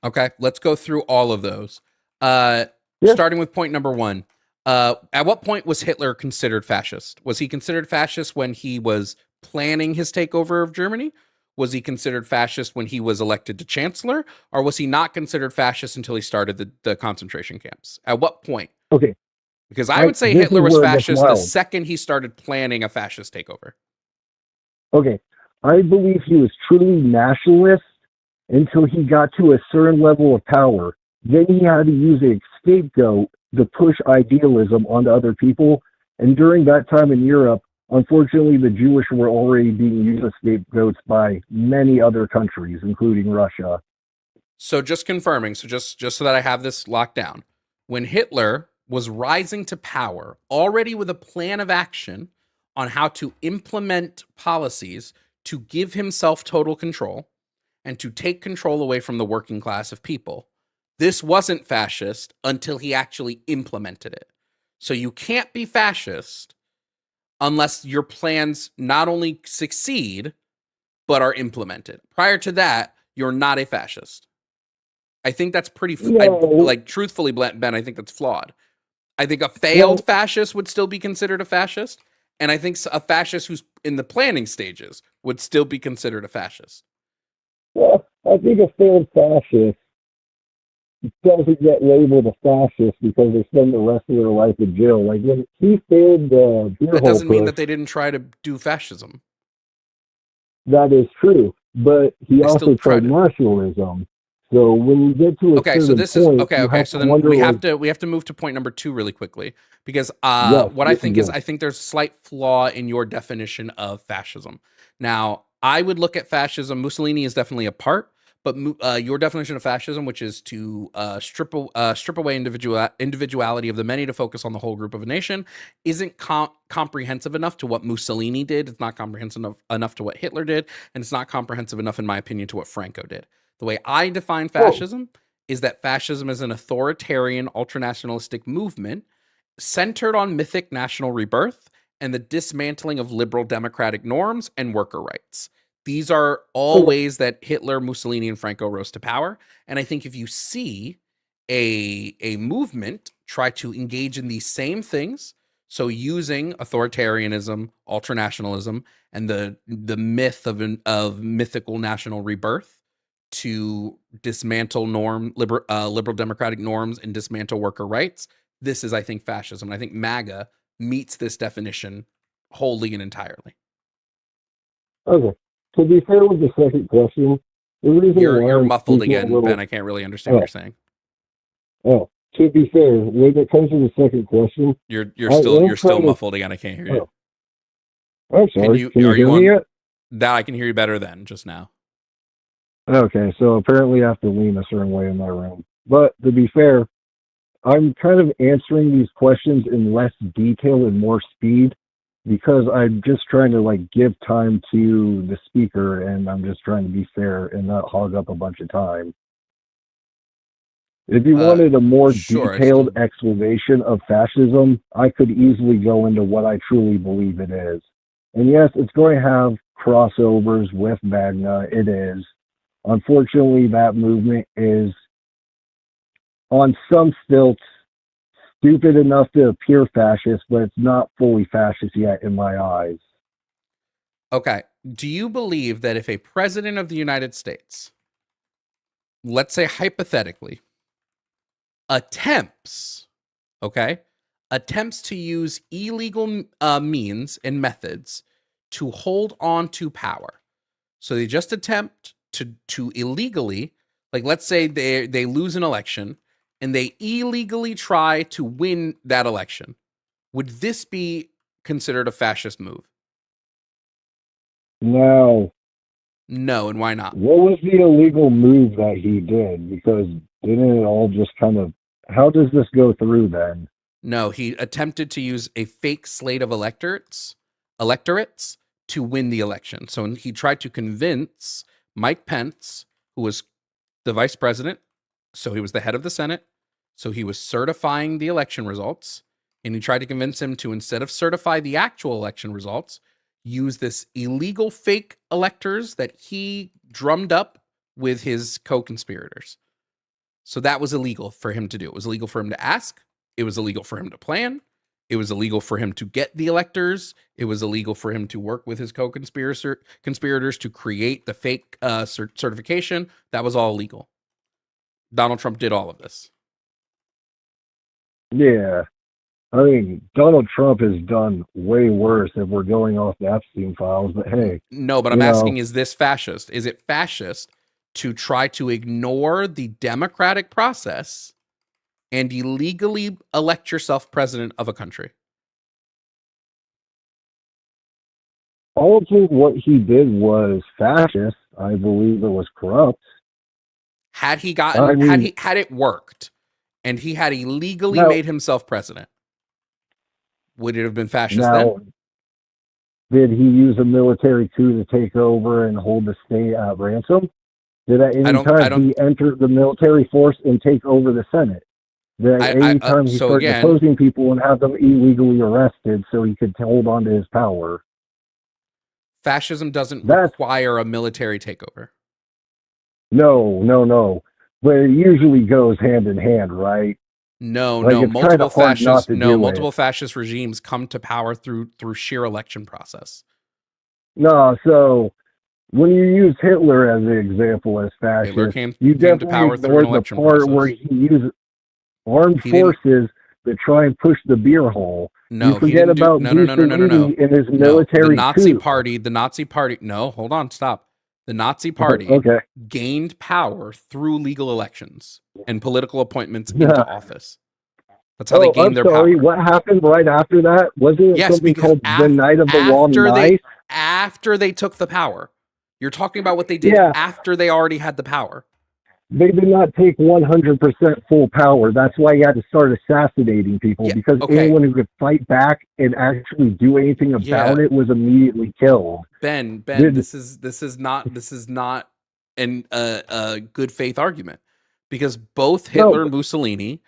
[SPEAKER 1] Okay, let's go through all of those. Starting with point number 1. At what point was Hitler considered fascist? Was he considered fascist when he was planning his takeover of Germany? Was he considered fascist when he was elected to chancellor? Or was he not considered fascist until he started the concentration camps? At what point?
[SPEAKER 6] Okay.
[SPEAKER 1] Because I would say Hitler was fascist the second he started planning a fascist takeover.
[SPEAKER 6] Okay. I believe he was truly nationalist until he got to a certain level of power. Then he had to use a scapegoat to push idealism onto other people. And during that time in Europe, unfortunately, the Jewish were already being used as scapegoats by many other countries, including Russia.
[SPEAKER 1] So just confirming, so just so that I have this locked down, when Hitler was rising to power, already with a plan of action on how to implement policies to give himself total control and to take control away from the working class of people, this wasn't fascist until he actually implemented it. So you can't be fascist unless your plans not only succeed, but are implemented. Prior to that, you're not a fascist. I think that's pretty, truthfully, Ben, I think that's flawed. I think a failed fascist would still be considered a fascist. And I think a fascist who's in the planning stages would still be considered a fascist.
[SPEAKER 6] Well, I think a failed fascist doesn't get labeled a fascist because they spend the rest of their life in jail. Like when he failed the beer
[SPEAKER 1] That
[SPEAKER 6] hole
[SPEAKER 1] doesn't mean
[SPEAKER 6] push,
[SPEAKER 1] that they didn't try to do fascism.
[SPEAKER 6] that is true. But he
[SPEAKER 1] They still
[SPEAKER 6] also tried
[SPEAKER 1] tried it.
[SPEAKER 6] nationalism. So when you get to a
[SPEAKER 1] Okay, so
[SPEAKER 6] certain
[SPEAKER 1] this is
[SPEAKER 6] point,
[SPEAKER 1] okay.
[SPEAKER 6] you
[SPEAKER 1] Okay,
[SPEAKER 6] have
[SPEAKER 1] so
[SPEAKER 6] to
[SPEAKER 1] then
[SPEAKER 6] wonder, like,
[SPEAKER 1] we have to move to point number 2 really quickly because
[SPEAKER 6] yes,
[SPEAKER 1] what I
[SPEAKER 6] yes,
[SPEAKER 1] think is
[SPEAKER 6] yes.
[SPEAKER 1] I think there's a slight flaw in your definition of fascism. Now, I would look at fascism. Mussolini is definitely a part, but your definition of fascism, which is to strip away individuality of the many to focus on the whole group of a nation, isn't comprehensive enough to what Mussolini did. It's not comprehensive enough to what Hitler did, and it's not comprehensive enough, in my opinion, to what Franco did. The way I define
[SPEAKER 6] Oh,
[SPEAKER 1] fascism is that fascism is an authoritarian, ultranationalistic movement centered on mythic national rebirth and the dismantling of liberal democratic norms and worker rights. These are all
[SPEAKER 6] okay.
[SPEAKER 1] ways that Hitler, Mussolini, and Franco rose to power. And I think if you see a movement try to engage in these same things, so using authoritarianism, ultranationalism, and the myth of mythical national rebirth to dismantle liberal democratic norms and dismantle worker rights. This is, I think, fascism. And I think MAGA meets this definition wholly and entirely.
[SPEAKER 6] Okay. To be fair with the second question, the reason why
[SPEAKER 1] You're
[SPEAKER 6] I'm
[SPEAKER 1] muffled
[SPEAKER 6] speaking a
[SPEAKER 1] again, Ben.
[SPEAKER 6] little,
[SPEAKER 1] I can't really understand what
[SPEAKER 6] oh,
[SPEAKER 1] you're saying.
[SPEAKER 6] oh, to be fair, when it comes to the second question,
[SPEAKER 1] You're
[SPEAKER 6] I am
[SPEAKER 1] still
[SPEAKER 6] trying to,
[SPEAKER 1] muffled again. I can't hear you.
[SPEAKER 6] oh, I'm
[SPEAKER 1] Can
[SPEAKER 6] sorry.
[SPEAKER 1] you
[SPEAKER 6] Can you
[SPEAKER 1] are
[SPEAKER 6] hear
[SPEAKER 1] you
[SPEAKER 6] me
[SPEAKER 1] on
[SPEAKER 6] yet?
[SPEAKER 1] that? I can hear you better than just now.
[SPEAKER 6] Okay, so apparently I have to lean a certain way in my room. But to be fair, I'm kind of answering these questions in less detail and more speed because I'm just trying to like give time to the speaker and I'm just trying to be fair and not hog up a bunch of time. If you
[SPEAKER 1] Uh
[SPEAKER 6] wanted a more
[SPEAKER 1] sure, I
[SPEAKER 6] detailed
[SPEAKER 1] still
[SPEAKER 6] explanation of fascism, I could easily go into what I truly believe it is. And yes, it's going to have crossovers with Magna. It is. Unfortunately, that movement is on some stilts stupid enough to appear fascist, but it's not fully fascist yet in my eyes.
[SPEAKER 1] okay. Do you believe that if a president of the United States, let's say hypothetically, attempts, okay, attempts to use illegal means and methods to hold on to power. So they just attempt to illegally, like let's say they lose an election and they illegally try to win that election. Would this be considered a fascist move?
[SPEAKER 6] Now,
[SPEAKER 1] No, and why not?
[SPEAKER 6] what was the illegal move that he did? Because didn't it all just kind of, how does this go through then?
[SPEAKER 1] No, he attempted to use a fake slate of electorates to win the election. So he tried to convince Mike Pence, who was the vice president, so he was the head of the Senate, so he was certifying the election results, and he tried to convince him to, instead of certify the actual election results, use this illegal fake electors that he drummed up with his co-conspirators. So that was illegal for him to do. It was illegal for him to ask. It was illegal for him to plan. It was illegal for him to get the electors. It was illegal for him to work with his co-conspirators to create the fake certification. That was all illegal. Donald Trump did all of this.
[SPEAKER 6] Yeah. I mean, Donald Trump has done way worse if we're going off the Epstein files, but hey,
[SPEAKER 1] No, but I'm
[SPEAKER 6] you
[SPEAKER 1] asking,
[SPEAKER 6] know,
[SPEAKER 1] is this fascist? Is it fascist to try to ignore the democratic process and illegally elect yourself president of a country?
[SPEAKER 6] I don't think what he did was fascist. I believe it was corrupt.
[SPEAKER 1] Had he
[SPEAKER 6] I
[SPEAKER 1] gotten,
[SPEAKER 6] mean,
[SPEAKER 1] had it worked and he had illegally
[SPEAKER 6] now,
[SPEAKER 1] made himself president, would it have been fascist then?
[SPEAKER 6] now, did he use a military coup to take over and hold the state at ransom? Did at any
[SPEAKER 1] I
[SPEAKER 6] time
[SPEAKER 1] don't,
[SPEAKER 6] he enter the military force and take over the Senate? Did at any time he
[SPEAKER 1] so
[SPEAKER 6] start
[SPEAKER 1] again,
[SPEAKER 6] deposing people and have them illegally arrested so he could hold on to his power?
[SPEAKER 1] fascism doesn't
[SPEAKER 6] That's
[SPEAKER 1] require a military takeover.
[SPEAKER 6] no. But it usually goes hand in hand, right?
[SPEAKER 1] No,
[SPEAKER 6] Like
[SPEAKER 1] no.
[SPEAKER 6] it's kind of hard not to do it.
[SPEAKER 1] Multiple fascist regimes come to power through sheer election process.
[SPEAKER 6] No, so when you use Hitler as an example as
[SPEAKER 1] Hitler
[SPEAKER 6] fascist,
[SPEAKER 1] came
[SPEAKER 6] you
[SPEAKER 1] to
[SPEAKER 6] definitely
[SPEAKER 1] power through an
[SPEAKER 6] ignored the
[SPEAKER 1] election
[SPEAKER 6] part where
[SPEAKER 1] process.
[SPEAKER 6] he used armed
[SPEAKER 1] He didn't-
[SPEAKER 6] forces to try and push the beer hall.
[SPEAKER 1] No,
[SPEAKER 6] you forget about
[SPEAKER 1] no.
[SPEAKER 6] Mussolini and his
[SPEAKER 1] No,
[SPEAKER 6] military
[SPEAKER 1] the
[SPEAKER 6] coup.
[SPEAKER 1] Nazi party. No, hold on, stop. The Nazi party
[SPEAKER 6] Okay.
[SPEAKER 1] gained power through legal elections and political appointments
[SPEAKER 6] Yeah.
[SPEAKER 1] into office. That's how they gained their
[SPEAKER 6] sorry.
[SPEAKER 1] power.
[SPEAKER 6] What happened right after that? Wasn't it
[SPEAKER 1] Yes,
[SPEAKER 6] something
[SPEAKER 1] because
[SPEAKER 6] called the Night of the Long Knife?
[SPEAKER 1] after they took the power. You're talking about what they did
[SPEAKER 6] Yeah.
[SPEAKER 1] after they already had the power.
[SPEAKER 6] They did not take 100% full power. That's why you had to start assassinating people,
[SPEAKER 1] Yeah,
[SPEAKER 6] because
[SPEAKER 1] okay.
[SPEAKER 6] anyone who could fight back and actually do anything about it was immediately killed.
[SPEAKER 1] Ben, this is not a good faith argument, because both Hitler and Mussolini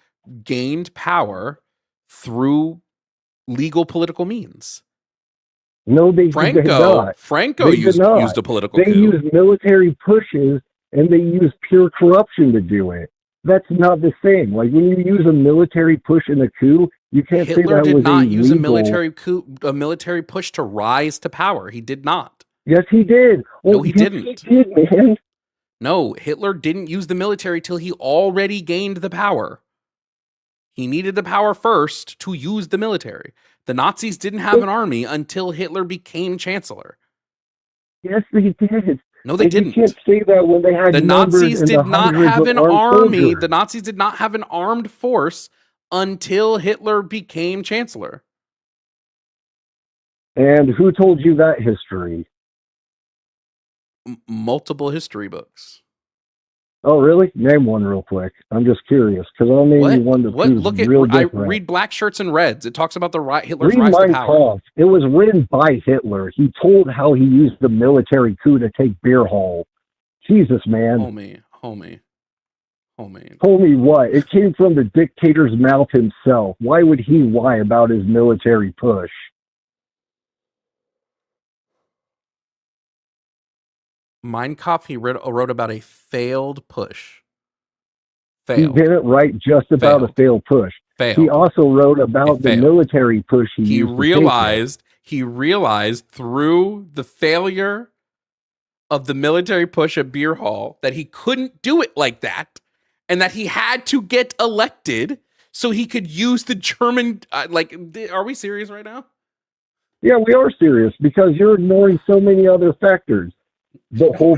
[SPEAKER 1] gained power through legal political means.
[SPEAKER 6] No, they did not.
[SPEAKER 1] Franco used a political coup.
[SPEAKER 6] They used military pushes and they use pure corruption to do it. That's not the same. Like when you use a military push in a coup, you can't say
[SPEAKER 1] Hitler
[SPEAKER 6] that
[SPEAKER 1] did
[SPEAKER 6] was
[SPEAKER 1] not
[SPEAKER 6] illegal.
[SPEAKER 1] use a military coup, a military push to rise to power. He did not.
[SPEAKER 6] Yes, he did.
[SPEAKER 1] No, he didn't.
[SPEAKER 6] He did, man.
[SPEAKER 1] No, Hitler didn't use the military till he already gained the power. He needed the power first to use the military. The Nazis didn't have an army until Hitler became chancellor.
[SPEAKER 6] Yes, they did.
[SPEAKER 1] No, they didn't.
[SPEAKER 6] You can't say that when they had
[SPEAKER 1] The Nazis did not have an army.
[SPEAKER 6] Soldiers.
[SPEAKER 1] The Nazis did not have an armed force until Hitler became chancellor.
[SPEAKER 6] And who told you that history?
[SPEAKER 1] Multiple history books.
[SPEAKER 6] Oh, really? Name one real quick. I'm just curious, because I'll name you one that's real different.
[SPEAKER 1] I read Black Shirts and Reds. It talks about Hitler's
[SPEAKER 6] Read
[SPEAKER 1] rise
[SPEAKER 6] Mein
[SPEAKER 1] to power.
[SPEAKER 6] Kampf. It was written by Hitler. He told how he used the military coup to take beer hall. Jesus, man.
[SPEAKER 1] Homie.
[SPEAKER 6] Homie what? It came from the dictator's mouth himself. Why would he lie about his military push?
[SPEAKER 1] Mein Kampf, he wrote about a failed push.
[SPEAKER 6] He didn't write just about a failed push. He also wrote about the military push he
[SPEAKER 1] realized through the failure of the military push at Beer Hall that he couldn't do it like that, and that he had to get elected so he could use the German. Are we serious right now?
[SPEAKER 6] Yeah, we are serious, because you're ignoring so many other factors. The whole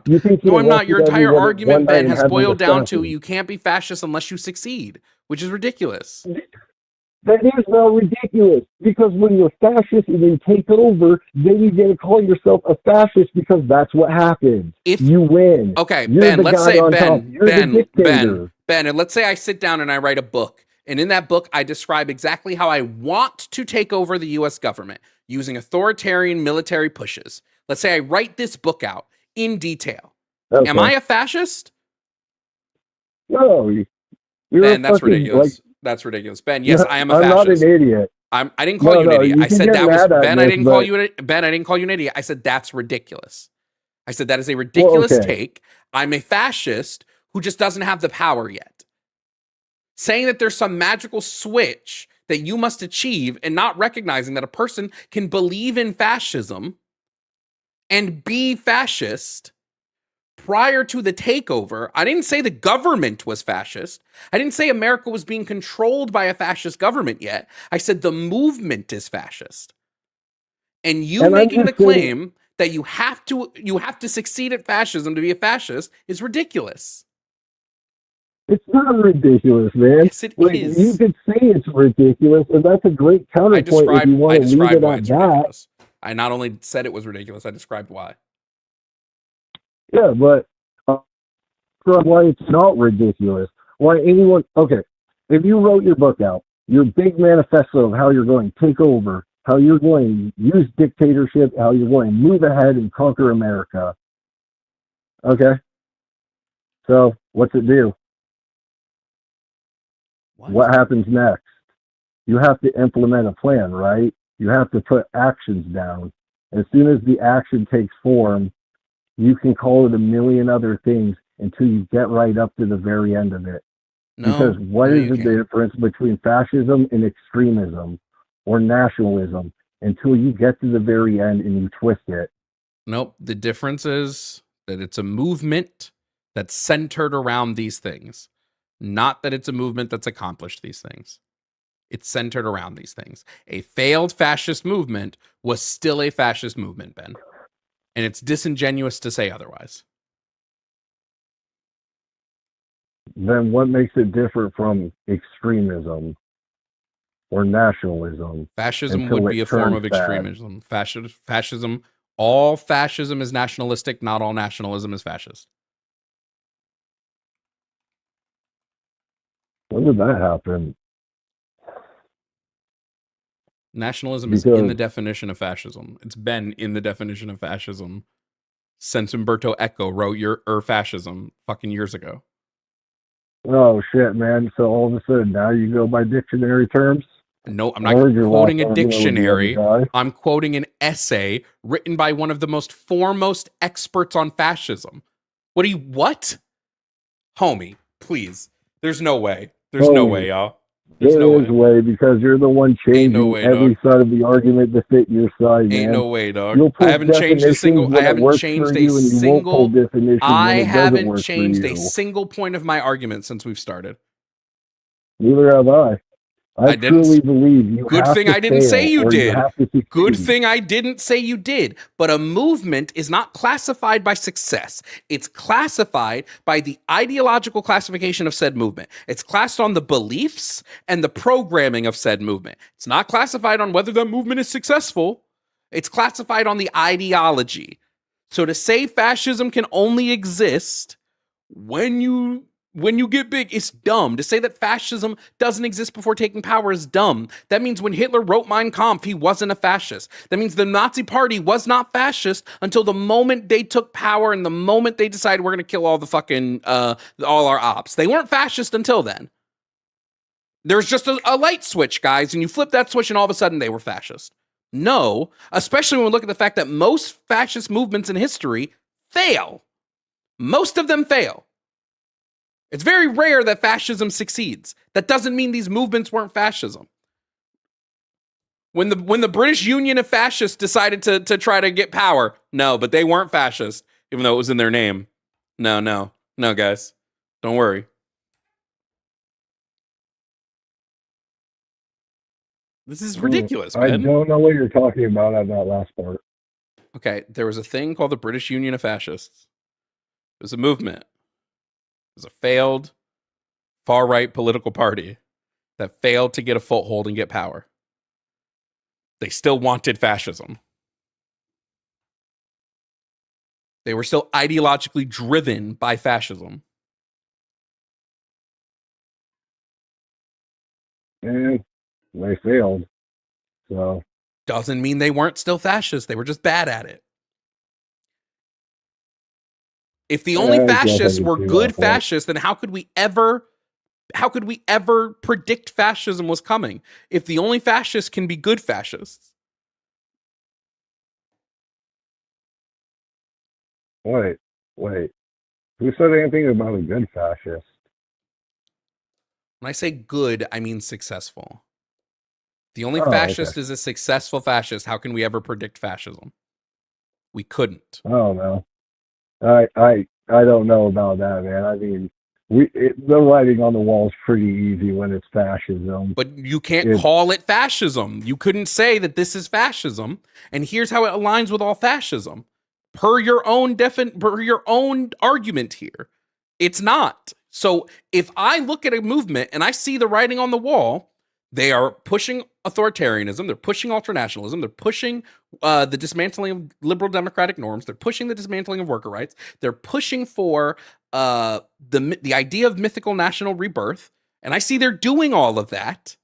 [SPEAKER 6] you think
[SPEAKER 1] no, I'm not. Your entire argument, Ben, has boiled down to you can't be fascist unless you succeed, which is ridiculous.
[SPEAKER 6] That is not ridiculous, because when you're fascist and you take over, then you get to call yourself a fascist, because that's what happens. If you win,
[SPEAKER 1] okay,
[SPEAKER 6] you're
[SPEAKER 1] Ben,
[SPEAKER 6] let's say Ben,
[SPEAKER 1] and let's say I sit down and I write a book, and in that book I describe exactly how I want to take over the U.S. government using authoritarian military pushes. Let's say I write this book out in detail. Okay. Am I a fascist?
[SPEAKER 6] No,
[SPEAKER 1] Ben, that's ridiculous. That's ridiculous. Ben, yes, I am a fascist.
[SPEAKER 6] I'm not an idiot.
[SPEAKER 1] I didn't call you an idiot. I said that was Ben. I didn't call you an idiot. I said that's ridiculous. I said that is a ridiculous take. I'm a fascist who just doesn't have the power yet. Saying that there's some magical switch that you must achieve, and not recognizing that a person can believe in fascism and be fascist prior to the takeover. I didn't say the government was fascist. I didn't say America was being controlled by a fascist government yet. I said the movement is fascist. And making the claim that you have to succeed at fascism to be a fascist is ridiculous.
[SPEAKER 6] It's not ridiculous, man.
[SPEAKER 1] Yes, it is.
[SPEAKER 6] You could say it's ridiculous, and that's a great counterpoint if you want to leave it at that.
[SPEAKER 1] I not only said it was ridiculous, I described why.
[SPEAKER 6] Yeah, but why it's not ridiculous. Why anyone... Okay, if you wrote your book out, your big manifesto of how you're going to take over, how you're going to use dictatorship, how you're going to move ahead and conquer America. Okay? So, what's it do? What happens next? You have to implement a plan, right? You have to put actions down. As soon as the action takes form, you can call it a million other things until you get right up to the very end of it. Because what is the difference between fascism and extremism or nationalism until you get to the very end and you twist it?
[SPEAKER 1] Nope. The difference is that it's a movement that's centered around these things, not that it's a movement that's accomplished these things. It's centered around these things. A failed fascist movement was still a fascist movement, Ben. And it's disingenuous to say otherwise.
[SPEAKER 6] Then what makes it different from extremism or nationalism?
[SPEAKER 1] Fascism
[SPEAKER 6] Until
[SPEAKER 1] would be
[SPEAKER 6] it
[SPEAKER 1] a form of
[SPEAKER 6] turns bad.
[SPEAKER 1] extremism. Fascism, all fascism is nationalistic, not all nationalism is fascist.
[SPEAKER 6] When did that happen?
[SPEAKER 1] Nationalism is in the
[SPEAKER 6] Because-
[SPEAKER 1] definition of fascism. It's been in the definition of fascism since Umberto Eco wrote Fascism fucking years ago.
[SPEAKER 6] Oh shit, man! So all of a sudden now you go by dictionary terms?
[SPEAKER 1] No, I'm
[SPEAKER 6] I
[SPEAKER 1] not
[SPEAKER 6] heard your
[SPEAKER 1] quoting
[SPEAKER 6] last
[SPEAKER 1] a
[SPEAKER 6] argument with the other
[SPEAKER 1] dictionary.
[SPEAKER 6] guy.
[SPEAKER 1] I'm quoting an essay written by one of the most foremost experts on fascism. What? Homie, please. There's no way. There's no
[SPEAKER 6] Homie.
[SPEAKER 1] way, y'all. There's
[SPEAKER 6] There
[SPEAKER 1] no
[SPEAKER 6] is
[SPEAKER 1] way.
[SPEAKER 6] way because you're the one changing
[SPEAKER 1] no way,
[SPEAKER 6] every
[SPEAKER 1] dog.
[SPEAKER 6] side of the argument to fit your side,
[SPEAKER 1] Ain't
[SPEAKER 6] man.
[SPEAKER 1] no way, dog.
[SPEAKER 6] You'll
[SPEAKER 1] I
[SPEAKER 6] pull
[SPEAKER 1] haven't changed a
[SPEAKER 6] definitions
[SPEAKER 1] single.
[SPEAKER 6] when
[SPEAKER 1] I
[SPEAKER 6] it
[SPEAKER 1] haven't
[SPEAKER 6] works
[SPEAKER 1] changed
[SPEAKER 6] for
[SPEAKER 1] a
[SPEAKER 6] you, and you won't pull
[SPEAKER 1] single.
[SPEAKER 6] definitions when
[SPEAKER 1] I
[SPEAKER 6] it doesn't
[SPEAKER 1] haven't
[SPEAKER 6] work
[SPEAKER 1] changed
[SPEAKER 6] for
[SPEAKER 1] a
[SPEAKER 6] you.
[SPEAKER 1] single point of my argument since we've started.
[SPEAKER 6] Neither have I. I
[SPEAKER 1] didn't-
[SPEAKER 6] truly believe you
[SPEAKER 1] Good
[SPEAKER 6] have
[SPEAKER 1] thing
[SPEAKER 6] to
[SPEAKER 1] I didn't
[SPEAKER 6] fail
[SPEAKER 1] say you
[SPEAKER 6] or
[SPEAKER 1] did.
[SPEAKER 6] You have to succeed.
[SPEAKER 1] Good thing I didn't say you did. But a movement is not classified by success. It's classified by the ideological classification of said movement. It's classed on the beliefs and the programming of said movement. It's not classified on whether the movement is successful. It's classified on the ideology. So to say fascism can only exist when you get big, it's dumb. To say that fascism doesn't exist before taking power is dumb. That means when Hitler wrote Mein Kampf, he wasn't a fascist. That means the Nazi party was not fascist until the moment they took power and the moment they decided we're going to kill all the fucking, all our ops. They weren't fascist until then. There's just a light switch, guys, and you flip that switch and all of a sudden they were fascist. No, especially when we look at the fact that most fascist movements in history fail. Most of them fail. It's very rare that fascism succeeds. That doesn't mean these movements weren't fascism. When the British Union of Fascists decided to try to get power, no, but they weren't fascist, even though it was in their name. No, guys. Don't worry. This is ridiculous,
[SPEAKER 6] I
[SPEAKER 1] man.
[SPEAKER 6] don't know what you're talking about on that last part.
[SPEAKER 1] Okay, there was a thing called the British Union of Fascists. It was a movement. It was a failed far-right political party that failed to get a foothold and get power. They still wanted fascism. They were still ideologically driven by fascism.
[SPEAKER 6] And they failed. So
[SPEAKER 1] Doesn't mean they weren't still fascist. They were just bad at it. If the only
[SPEAKER 6] I guess I
[SPEAKER 1] fascists
[SPEAKER 6] can
[SPEAKER 1] were
[SPEAKER 6] see
[SPEAKER 1] good
[SPEAKER 6] that point.
[SPEAKER 1] fascists, then how could we ever predict fascism was coming? If the only fascists can be good fascists.
[SPEAKER 6] wait. Who said anything about a good fascist?
[SPEAKER 1] When I say good, I mean successful. The only
[SPEAKER 6] Oh,
[SPEAKER 1] fascist
[SPEAKER 6] okay.
[SPEAKER 1] is a successful fascist. How can we ever predict fascism? We couldn't.
[SPEAKER 6] I don't know. I don't know about that, man. I mean, the writing on the wall is pretty easy when it's fascism.
[SPEAKER 1] But you can't
[SPEAKER 6] It's-
[SPEAKER 1] call it fascism. You couldn't say that this is fascism. And here's how it aligns with all fascism. Per your own argument here. It's not. So if I look at a movement and I see the writing on the wall, they are pushing authoritarianism, they're pushing ultranationalism, they're pushing the dismantling of liberal democratic norms, they're pushing the dismantling of worker rights, they're pushing for the idea of mythical national rebirth, and I see they're doing all of that.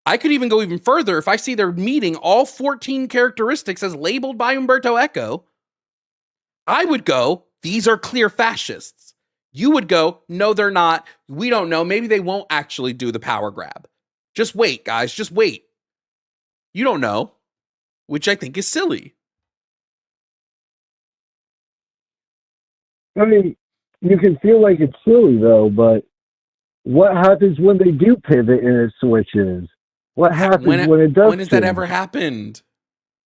[SPEAKER 1] I could even go even further if I see they're meeting all 14 characteristics as labeled by Umberto Eco. I would go, these are clear fascists. You would go, no, they're not. We don't know. Maybe they won't actually do the power grab. Just wait, guys. Just wait. You don't know, which I think is silly.
[SPEAKER 6] I mean, you can feel like it's silly though, but what happens when they do pivot and it switches? What happens when it does?
[SPEAKER 1] When has that
[SPEAKER 6] change?
[SPEAKER 1] ever happened?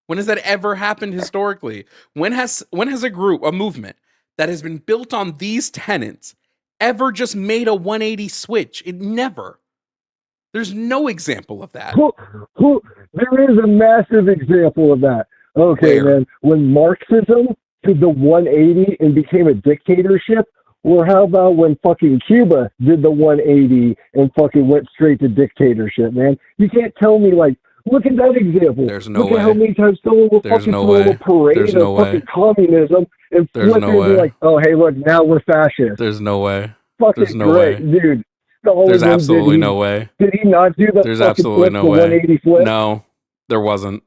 [SPEAKER 1] When has that ever happened historically? When has a movement that has been built on these tenets ever just made a 180 switch? It never. There's no example of that.
[SPEAKER 6] There is a massive example of that. Okay,
[SPEAKER 1] Where?
[SPEAKER 6] man. When Marxism did the 180 and became a dictatorship, or how about when fucking Cuba did the 180 and fucking went straight to dictatorship, man? You can't tell me, like, look at that example.
[SPEAKER 1] There's no
[SPEAKER 6] Look
[SPEAKER 1] way.
[SPEAKER 6] at how many times someone will
[SPEAKER 1] There's
[SPEAKER 6] fucking
[SPEAKER 1] no
[SPEAKER 6] throw
[SPEAKER 1] way.
[SPEAKER 6] a parade
[SPEAKER 1] There's no
[SPEAKER 6] of fucking
[SPEAKER 1] way.
[SPEAKER 6] communism and
[SPEAKER 1] There's
[SPEAKER 6] flip
[SPEAKER 1] no
[SPEAKER 6] it and be
[SPEAKER 1] way.
[SPEAKER 6] like, oh, hey, look, now we're fascist.
[SPEAKER 1] There's no way.
[SPEAKER 6] Fucking
[SPEAKER 1] There's no
[SPEAKER 6] great,
[SPEAKER 1] way.
[SPEAKER 6] dude. Stalin,
[SPEAKER 1] There's absolutely no way.
[SPEAKER 6] Did he not do the
[SPEAKER 1] There's
[SPEAKER 6] fucking
[SPEAKER 1] absolutely
[SPEAKER 6] flip,
[SPEAKER 1] no
[SPEAKER 6] the
[SPEAKER 1] way.
[SPEAKER 6] 180 flip?
[SPEAKER 1] No, there wasn't.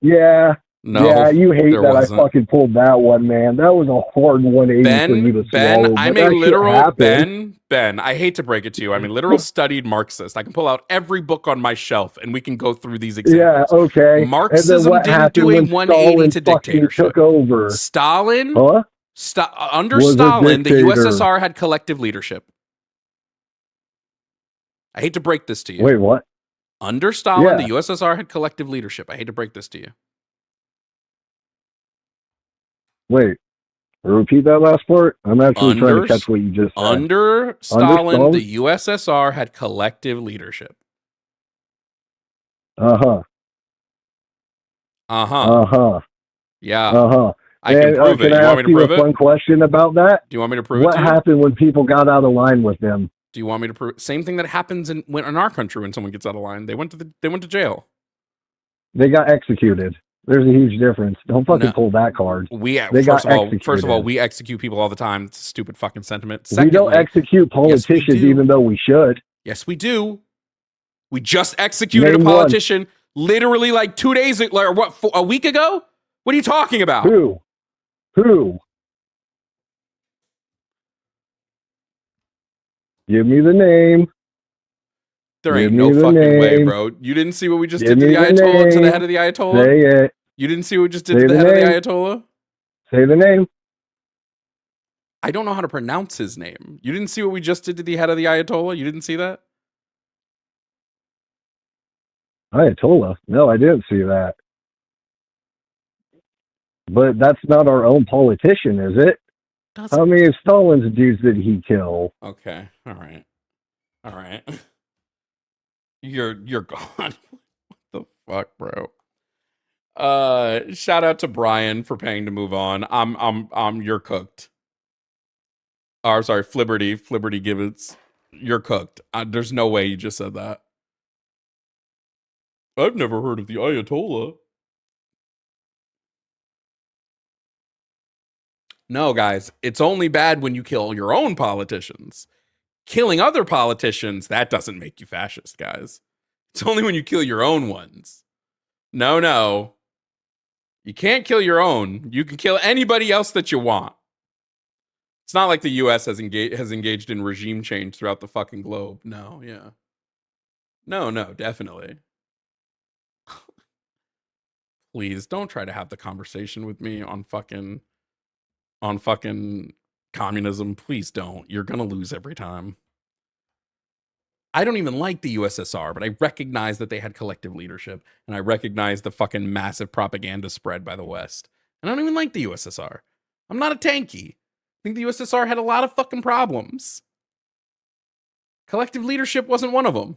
[SPEAKER 6] Yeah.
[SPEAKER 1] No,
[SPEAKER 6] yeah, you hate
[SPEAKER 1] there
[SPEAKER 6] that
[SPEAKER 1] wasn't.
[SPEAKER 6] I fucking pulled that one, man. That was a hard 180 for you to swallow.
[SPEAKER 1] I'm
[SPEAKER 6] but
[SPEAKER 1] a
[SPEAKER 6] that shit
[SPEAKER 1] literal
[SPEAKER 6] happened.
[SPEAKER 1] Ben. I hate to break it to you. I'm a literal studied Marxist. I can pull out every book on my shelf and we can go through these examples.
[SPEAKER 6] Yeah, okay.
[SPEAKER 1] Marxism
[SPEAKER 6] and then what
[SPEAKER 1] didn't
[SPEAKER 6] happened
[SPEAKER 1] do a
[SPEAKER 6] when
[SPEAKER 1] 180
[SPEAKER 6] Stalin
[SPEAKER 1] to
[SPEAKER 6] fucking
[SPEAKER 1] dictatorship.
[SPEAKER 6] took over?
[SPEAKER 1] Stalin,
[SPEAKER 6] Huh?
[SPEAKER 1] under
[SPEAKER 6] Was a
[SPEAKER 1] Stalin, the
[SPEAKER 6] dictator.
[SPEAKER 1] USSR had collective leadership. I hate to break this to you.
[SPEAKER 6] Wait, what?
[SPEAKER 1] Under Stalin,
[SPEAKER 6] Yeah.
[SPEAKER 1] the USSR had collective leadership. I hate to break this to you.
[SPEAKER 6] Wait. Repeat that last part? I'm actually trying to catch what you just said.
[SPEAKER 1] Under Stalin, the USSR had collective leadership.
[SPEAKER 6] Uh-huh.
[SPEAKER 1] Uh-huh.
[SPEAKER 6] Uh-huh.
[SPEAKER 1] Yeah.
[SPEAKER 6] Uh-huh.
[SPEAKER 1] I can prove it.
[SPEAKER 6] Can I
[SPEAKER 1] You want me
[SPEAKER 6] ask
[SPEAKER 1] to
[SPEAKER 6] you
[SPEAKER 1] prove
[SPEAKER 6] a
[SPEAKER 1] it?
[SPEAKER 6] fun question about that?
[SPEAKER 1] Do you want me to prove it
[SPEAKER 6] What
[SPEAKER 1] to you?
[SPEAKER 6] happened when people got out of line with them?
[SPEAKER 1] Do you want me to prove? Same thing that happens in our country when someone gets out of line. They went to jail.
[SPEAKER 6] They got executed. There's a huge difference. Don't fucking
[SPEAKER 1] No.
[SPEAKER 6] pull that card.
[SPEAKER 1] We
[SPEAKER 6] They got
[SPEAKER 1] first of all,
[SPEAKER 6] executed.
[SPEAKER 1] we execute people all the time. It's a stupid fucking sentiment.
[SPEAKER 6] We don't
[SPEAKER 1] Secondly,
[SPEAKER 6] execute politicians,
[SPEAKER 1] do.
[SPEAKER 6] even though we should.
[SPEAKER 1] yes, we do. We just executed
[SPEAKER 6] Name
[SPEAKER 1] a
[SPEAKER 6] one.
[SPEAKER 1] politician literally like 2 days, or what? A week ago? What are you talking about?
[SPEAKER 6] Who? Give me the name.
[SPEAKER 1] There ain't
[SPEAKER 6] Give
[SPEAKER 1] no
[SPEAKER 6] me the
[SPEAKER 1] fucking way,
[SPEAKER 6] name.
[SPEAKER 1] bro. You didn't see what we just
[SPEAKER 6] Give
[SPEAKER 1] did to
[SPEAKER 6] me
[SPEAKER 1] the
[SPEAKER 6] the
[SPEAKER 1] Ayatollah, to the
[SPEAKER 6] name.
[SPEAKER 1] head of the Ayatollah?
[SPEAKER 6] Say it.
[SPEAKER 1] You didn't see what we just did
[SPEAKER 6] Say
[SPEAKER 1] to the
[SPEAKER 6] the
[SPEAKER 1] head
[SPEAKER 6] name.
[SPEAKER 1] of the Ayatollah?
[SPEAKER 6] Say the name.
[SPEAKER 1] I don't know how to pronounce his name. You didn't see what we just did to the head of the Ayatollah? You didn't see that?
[SPEAKER 6] Ayatollah. No, I didn't see that. But that's not our own politician, is it? How many of Stalin's dudes did he kill?
[SPEAKER 1] Okay. All right. You're gone. What the fuck, bro? Shout out to Brian for paying to move on. You're cooked. Oh, sorry, Flibberty Gibbons. You're cooked. There's no way you just said that. I've never heard of the Ayatollah. No, guys, it's only bad when you kill your own politicians. Killing other politicians, that doesn't make you fascist, guys. It's only when you kill your own ones. No. You can't kill your own. You can kill anybody else that you want. It's not like the US has engaged in regime change throughout the fucking globe. No, yeah. No, definitely. Please don't try to have the conversation with me on fucking communism. Please don't. You're gonna lose every time. I don't even like the USSR, but I recognize that they had collective leadership, and I recognize the fucking massive propaganda spread by the West. And I don't even like the USSR. I'm not a tanky. I think the USSR had a lot of fucking problems. Collective leadership wasn't one of them.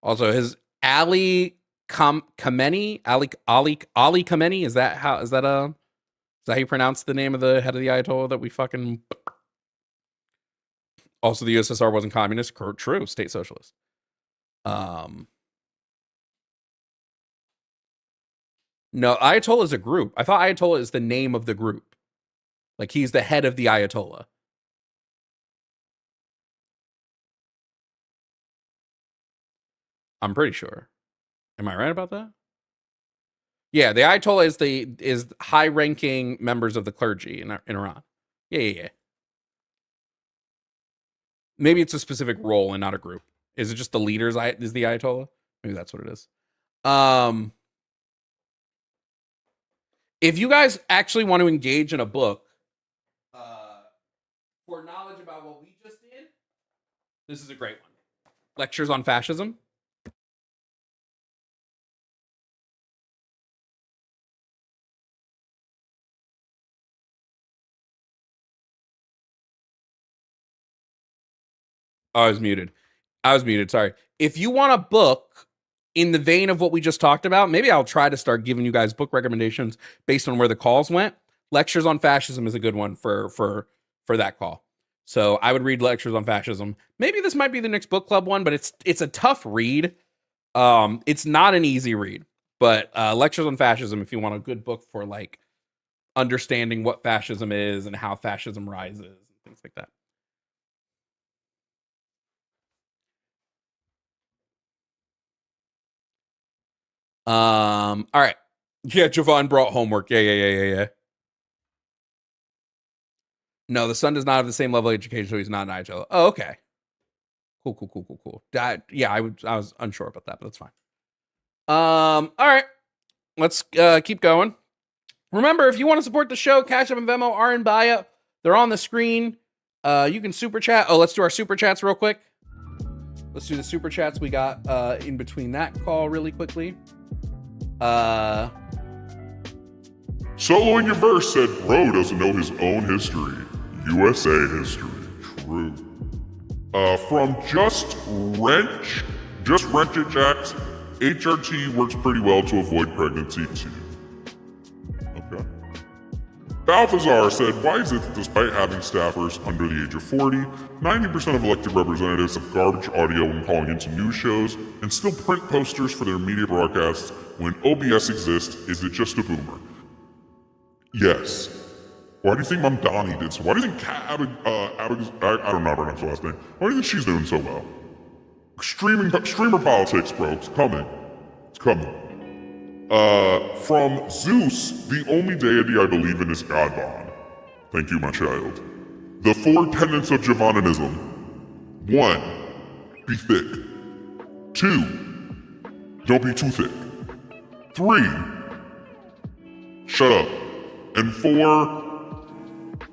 [SPEAKER 1] Also, his Ali Khamenei, Ali Khamenei, is that how you pronounce the name of the head of the Ayatollah that we fucking? Also, the USSR wasn't communist. True, state socialist. No, Ayatollah is a group. I thought Ayatollah is the name of the group. Like he's the head of the Ayatollah. I'm pretty sure. Am I right about that? Yeah, the Ayatollah is high-ranking members of the clergy in Iran. Yeah. Maybe it's a specific role and not a group. Is it just the leaders is the Ayatollah? Maybe that's what it is. If you guys actually want to engage in a book for This is a great one. Lectures on Fascism. Oh, I was muted. Sorry. If you want a book in the vein of what we just talked about, maybe I'll try to start giving you guys book recommendations based on where the calls went. Lectures on Fascism is a good one for that call. So I would read Lectures on Fascism. Maybe this might be the next book club one, but it's a tough read. It's not an easy read, but Lectures on Fascism, if you want a good book for like understanding what fascism is and how fascism rises and things like that. All right. Yeah, Jovan brought homework. Yeah. No, the son does not have the same level of education, so he's not an IHL. Oh, okay. Cool. I was unsure about that, but that's fine. All right. Let's keep going. Remember, if you want to support the show, Cash App and Venmo are in bio. They're on the screen. You can super chat. Oh, let's do our super chats real quick. Let's do the super chats we got in between that call really quickly.
[SPEAKER 2] Soloing your verse said bro doesn't know his own history. USA history. True. From Just Wrench It Jacks, HRT works pretty well to avoid pregnancy too. Okay. Balthazar said, why is it that despite having staffers under the age of 40, 90% of elected representatives have garbage audio when calling into news shows and still print posters for their media broadcasts when OBS exists? Is it just a boomer? Yes. Why do you think Mamdani did so? Why do you think I don't know how to pronounce her last name. Why do you think she's doing so well? Streamer politics, bro. It's coming. From Zeus, the only deity I believe in is Godvan. Thank you, my child. The 4 tenets of Jovanism. 1. Be thick. 2. Don't be too thick. 3. Shut up. And 4.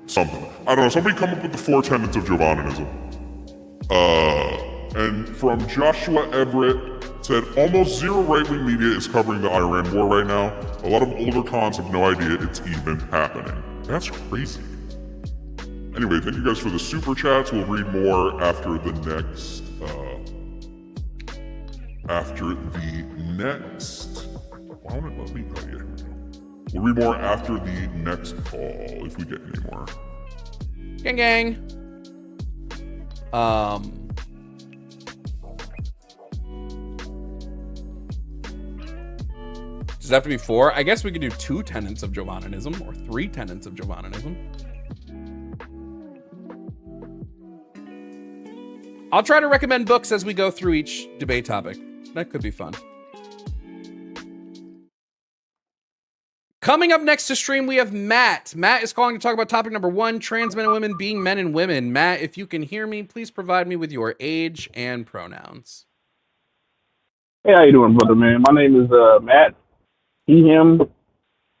[SPEAKER 2] Something. I don't know. Somebody come up with the 4 tenets of Jovanism. And from Joshua Everett said, almost zero right-wing media is covering the Iran war right now. A lot of older cons have no idea it's even happening. That's crazy. Anyway, thank you guys for the super chats. We'll read more after the next, why won't it let me? Oh, yeah. We'll read more after the next call, if we get any more.
[SPEAKER 1] Gang. Does it have to be 4? I guess we could do 2 tenets of Jovanism or 3 tenets of Jovanism. I'll try to recommend books as we go through each debate topic. That could be fun. Coming up next to stream, we have Matt. Matt is calling to talk about topic number 1, trans men and women being men and women. Matt, if you can hear me, please provide me with your age and pronouns.
[SPEAKER 7] Hey, how you doing, brother, man? My name is Matt, he, him,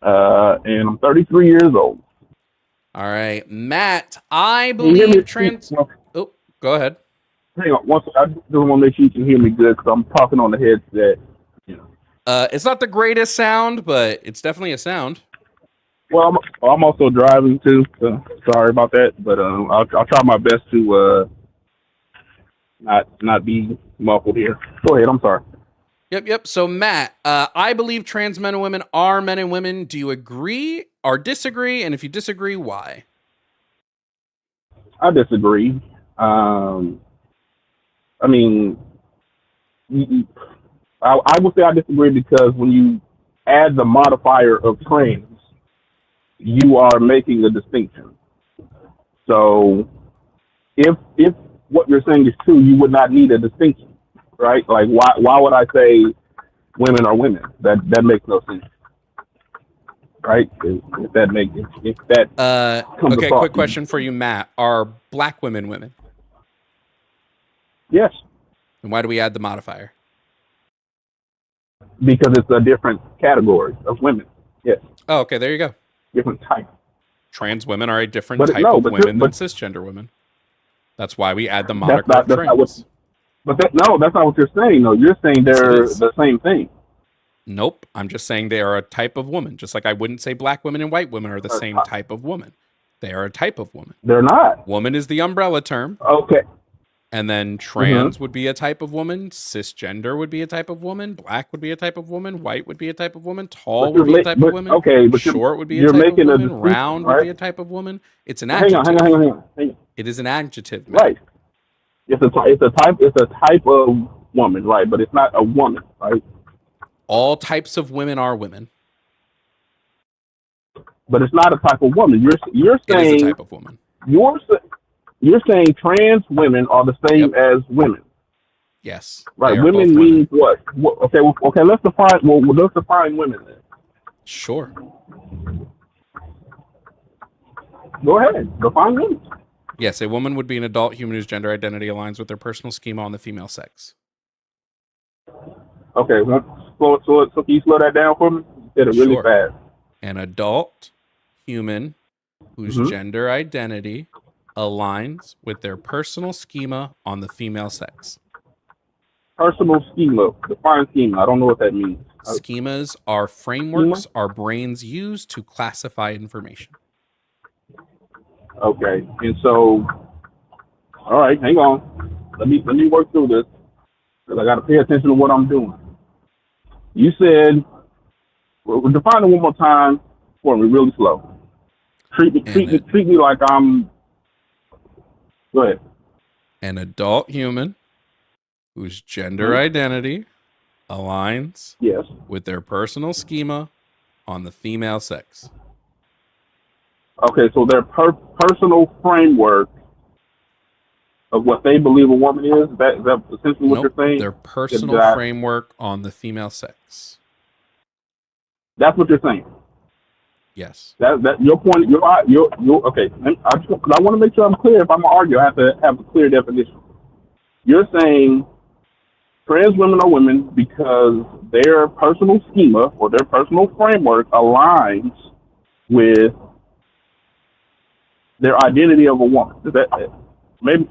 [SPEAKER 7] and I'm 33 years old.
[SPEAKER 1] All right, Matt, I believe trans... Oh, go ahead.
[SPEAKER 7] Hang on, I just want to make sure you can hear me good because I'm talking on the headset.
[SPEAKER 1] It's not the greatest sound, but it's definitely a sound.
[SPEAKER 7] Well, I'm also driving too, so sorry about that. But I'll try my best to not be muffled here. Go ahead. I'm sorry.
[SPEAKER 1] Yep. So Matt, I believe trans men and women are men and women. Do you agree or disagree? And if you disagree, why?
[SPEAKER 7] I disagree. I mean, I would say I disagree because when you add the modifier of trans, you are making a distinction. So if what you're saying is true, you would not need a distinction, right? Like why would I say women are women? That makes no sense, right? If that
[SPEAKER 1] okay, quick question for you, Matt. Are black women women?
[SPEAKER 7] Yes.
[SPEAKER 1] And why do we add the modifier?
[SPEAKER 7] Because it's a different category of women. Yes.
[SPEAKER 1] Oh, okay. There you go.
[SPEAKER 7] Different type.
[SPEAKER 1] Trans women are a different type of women than cisgender women. That's why we add the
[SPEAKER 7] That's
[SPEAKER 1] moniker
[SPEAKER 7] not
[SPEAKER 1] of
[SPEAKER 7] that's not what.
[SPEAKER 1] trans.
[SPEAKER 7] But that's not what you're saying. though. You're saying
[SPEAKER 1] Yes, it
[SPEAKER 7] they're
[SPEAKER 1] is.
[SPEAKER 7] the same thing.
[SPEAKER 1] Nope. I'm just saying they are a type of woman. Just like I wouldn't say black women and white women are the same type of woman. They are a type of woman.
[SPEAKER 7] They're not.
[SPEAKER 1] Woman is the umbrella term.
[SPEAKER 7] Okay.
[SPEAKER 1] And then trans would be a type of woman. Cisgender would be a type of woman. Black would be a type of woman. White would be a type of woman. Tall would be a type of woman.
[SPEAKER 7] Okay, but
[SPEAKER 1] Short would be a
[SPEAKER 7] you're
[SPEAKER 1] type of
[SPEAKER 7] making a
[SPEAKER 1] woman.
[SPEAKER 7] distinction,
[SPEAKER 1] Round would
[SPEAKER 7] right?
[SPEAKER 1] be a type of woman. It's an
[SPEAKER 7] Hang on,
[SPEAKER 1] adjective.
[SPEAKER 7] hang on.
[SPEAKER 1] It is an adjective, man.
[SPEAKER 7] Right. It's a type of woman, right? But it's not a woman, right?
[SPEAKER 1] All types of women are women.
[SPEAKER 7] But it's not a type of woman. You're
[SPEAKER 1] It
[SPEAKER 7] saying
[SPEAKER 1] is a type of woman.
[SPEAKER 7] You're saying trans women are the same as women,
[SPEAKER 1] Yes.
[SPEAKER 7] right?
[SPEAKER 1] They are
[SPEAKER 7] Women
[SPEAKER 1] both
[SPEAKER 7] means what? Okay, let's define. Well, let's define women then.
[SPEAKER 1] Sure.
[SPEAKER 7] Go ahead, define women.
[SPEAKER 1] Yes, a woman would be an adult human whose gender identity aligns with their personal schema on the female sex.
[SPEAKER 7] Okay, so can you slow that down for me? You said it really
[SPEAKER 1] Sure.
[SPEAKER 7] fast.
[SPEAKER 1] An adult human whose gender identity aligns with their personal schema on the female sex.
[SPEAKER 7] Personal schema. Define schema. I don't know what that means.
[SPEAKER 1] Schemas are frameworks our brains use to classify information.
[SPEAKER 7] Okay, and so, all right, hang on. Let me work through this because I got to pay attention to what I'm doing. You said, well, define it one more time for me, really slow. Treat me like I'm. Go ahead.
[SPEAKER 1] An adult human whose gender identity aligns
[SPEAKER 7] Yes.
[SPEAKER 1] with their personal schema on the female sex.
[SPEAKER 7] Okay, so their personal framework of what they believe a woman is that essentially what you're saying?
[SPEAKER 1] Their personal framework on the female sex.
[SPEAKER 7] That's what you're saying.
[SPEAKER 1] Yes.
[SPEAKER 7] That your point. You're okay. I want to make sure I'm clear. If I'm gonna argue, I have to have a clear definition. You're saying trans women are women because their personal schema or their personal framework aligns with their identity of a woman. Is that maybe?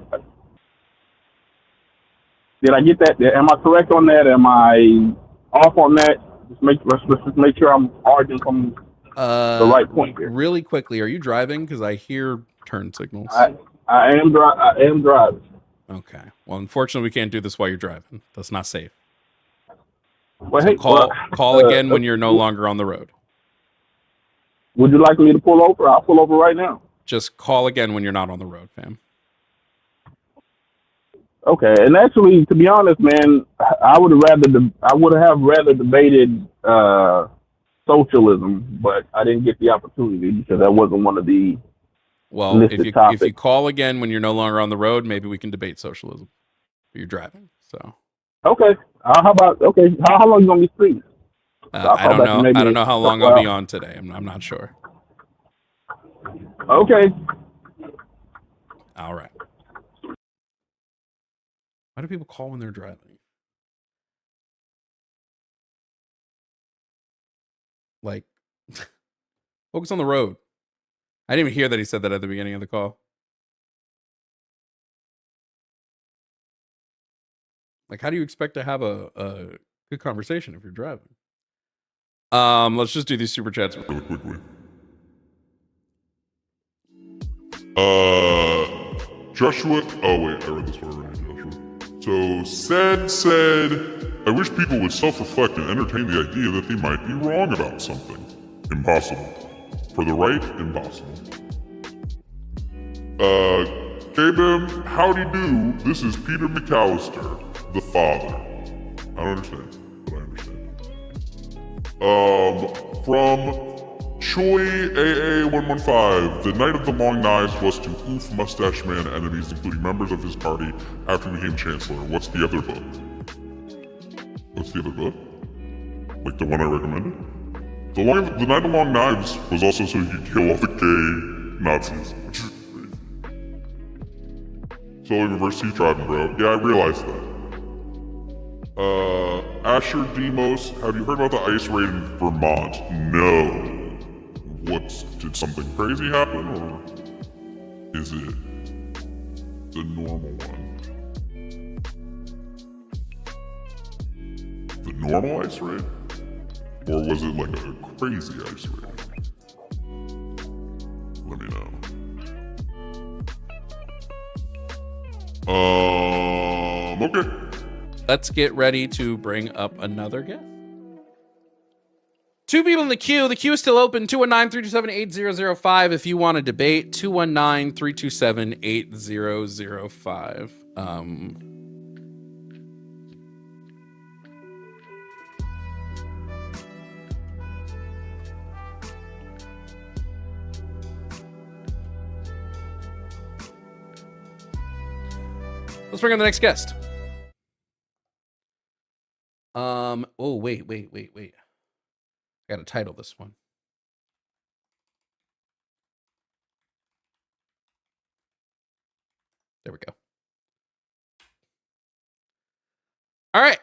[SPEAKER 7] Did I get that? Am I correct on that? Am I off on that? Let's just make sure I'm arguing from the right point here.
[SPEAKER 1] Really quickly, are you driving? Because I hear turn signals.
[SPEAKER 7] I am driving.
[SPEAKER 1] Okay. Well, unfortunately, we can't do this while you're driving. That's not safe.
[SPEAKER 7] Well,
[SPEAKER 1] So
[SPEAKER 7] hey,
[SPEAKER 1] call again when you're no longer on the road.
[SPEAKER 7] Would you like me to pull over? I'll pull over right now.
[SPEAKER 1] Just call again when you're not on the road, fam.
[SPEAKER 7] Okay, and actually, to be honest, man, I would have rather debated socialism, but I didn't get the opportunity because that wasn't one of the listed topics.
[SPEAKER 1] If you call again when you're no longer on the road, maybe we can debate socialism. You're driving, so.
[SPEAKER 7] Okay. How about how long are you gonna be free?
[SPEAKER 1] I don't know. I don't know how long I'll be on today. I'm not sure.
[SPEAKER 7] Okay.
[SPEAKER 1] All right. Why do people call when they're driving? Like, focus on the road. I didn't even hear that he said that at the beginning of the call. Like, how do you expect to have a good conversation if you're driving? Let's just do these super chats
[SPEAKER 2] really quickly. Joshua. Oh wait, I read this one already. Joshua. So said, I wish people would self-reflect and entertain the idea that they might be wrong about something. Impossible. For the right, impossible. K-Bim, howdy do. This is Peter McAllister, the father. I don't understand, but I understand. From Choi AA115, the Night of the Long Knives was to oof Mustache Man enemies, including members of his party, after he became Chancellor. What's the other book? What's the other book? Like the one I recommended? The Night of the Long Knives was also so he could kill all the gay Nazis, which is crazy. So reverse he's driving, bro. Yeah, I realized that. Asher Demos, have you heard about the ice raid in Vermont? No. Did something crazy happen, or is it The normal one. The normal ice raid? Or was it like a crazy ice raid? Let me know. Okay.
[SPEAKER 1] Let's get ready to bring up another guest. Two people in the queue. The queue is still open. 219-327-8005 if you want to debate. 219-327-8005. Let's bring on the next guest. Oh, wait. I gotta title this one. There we go. All right.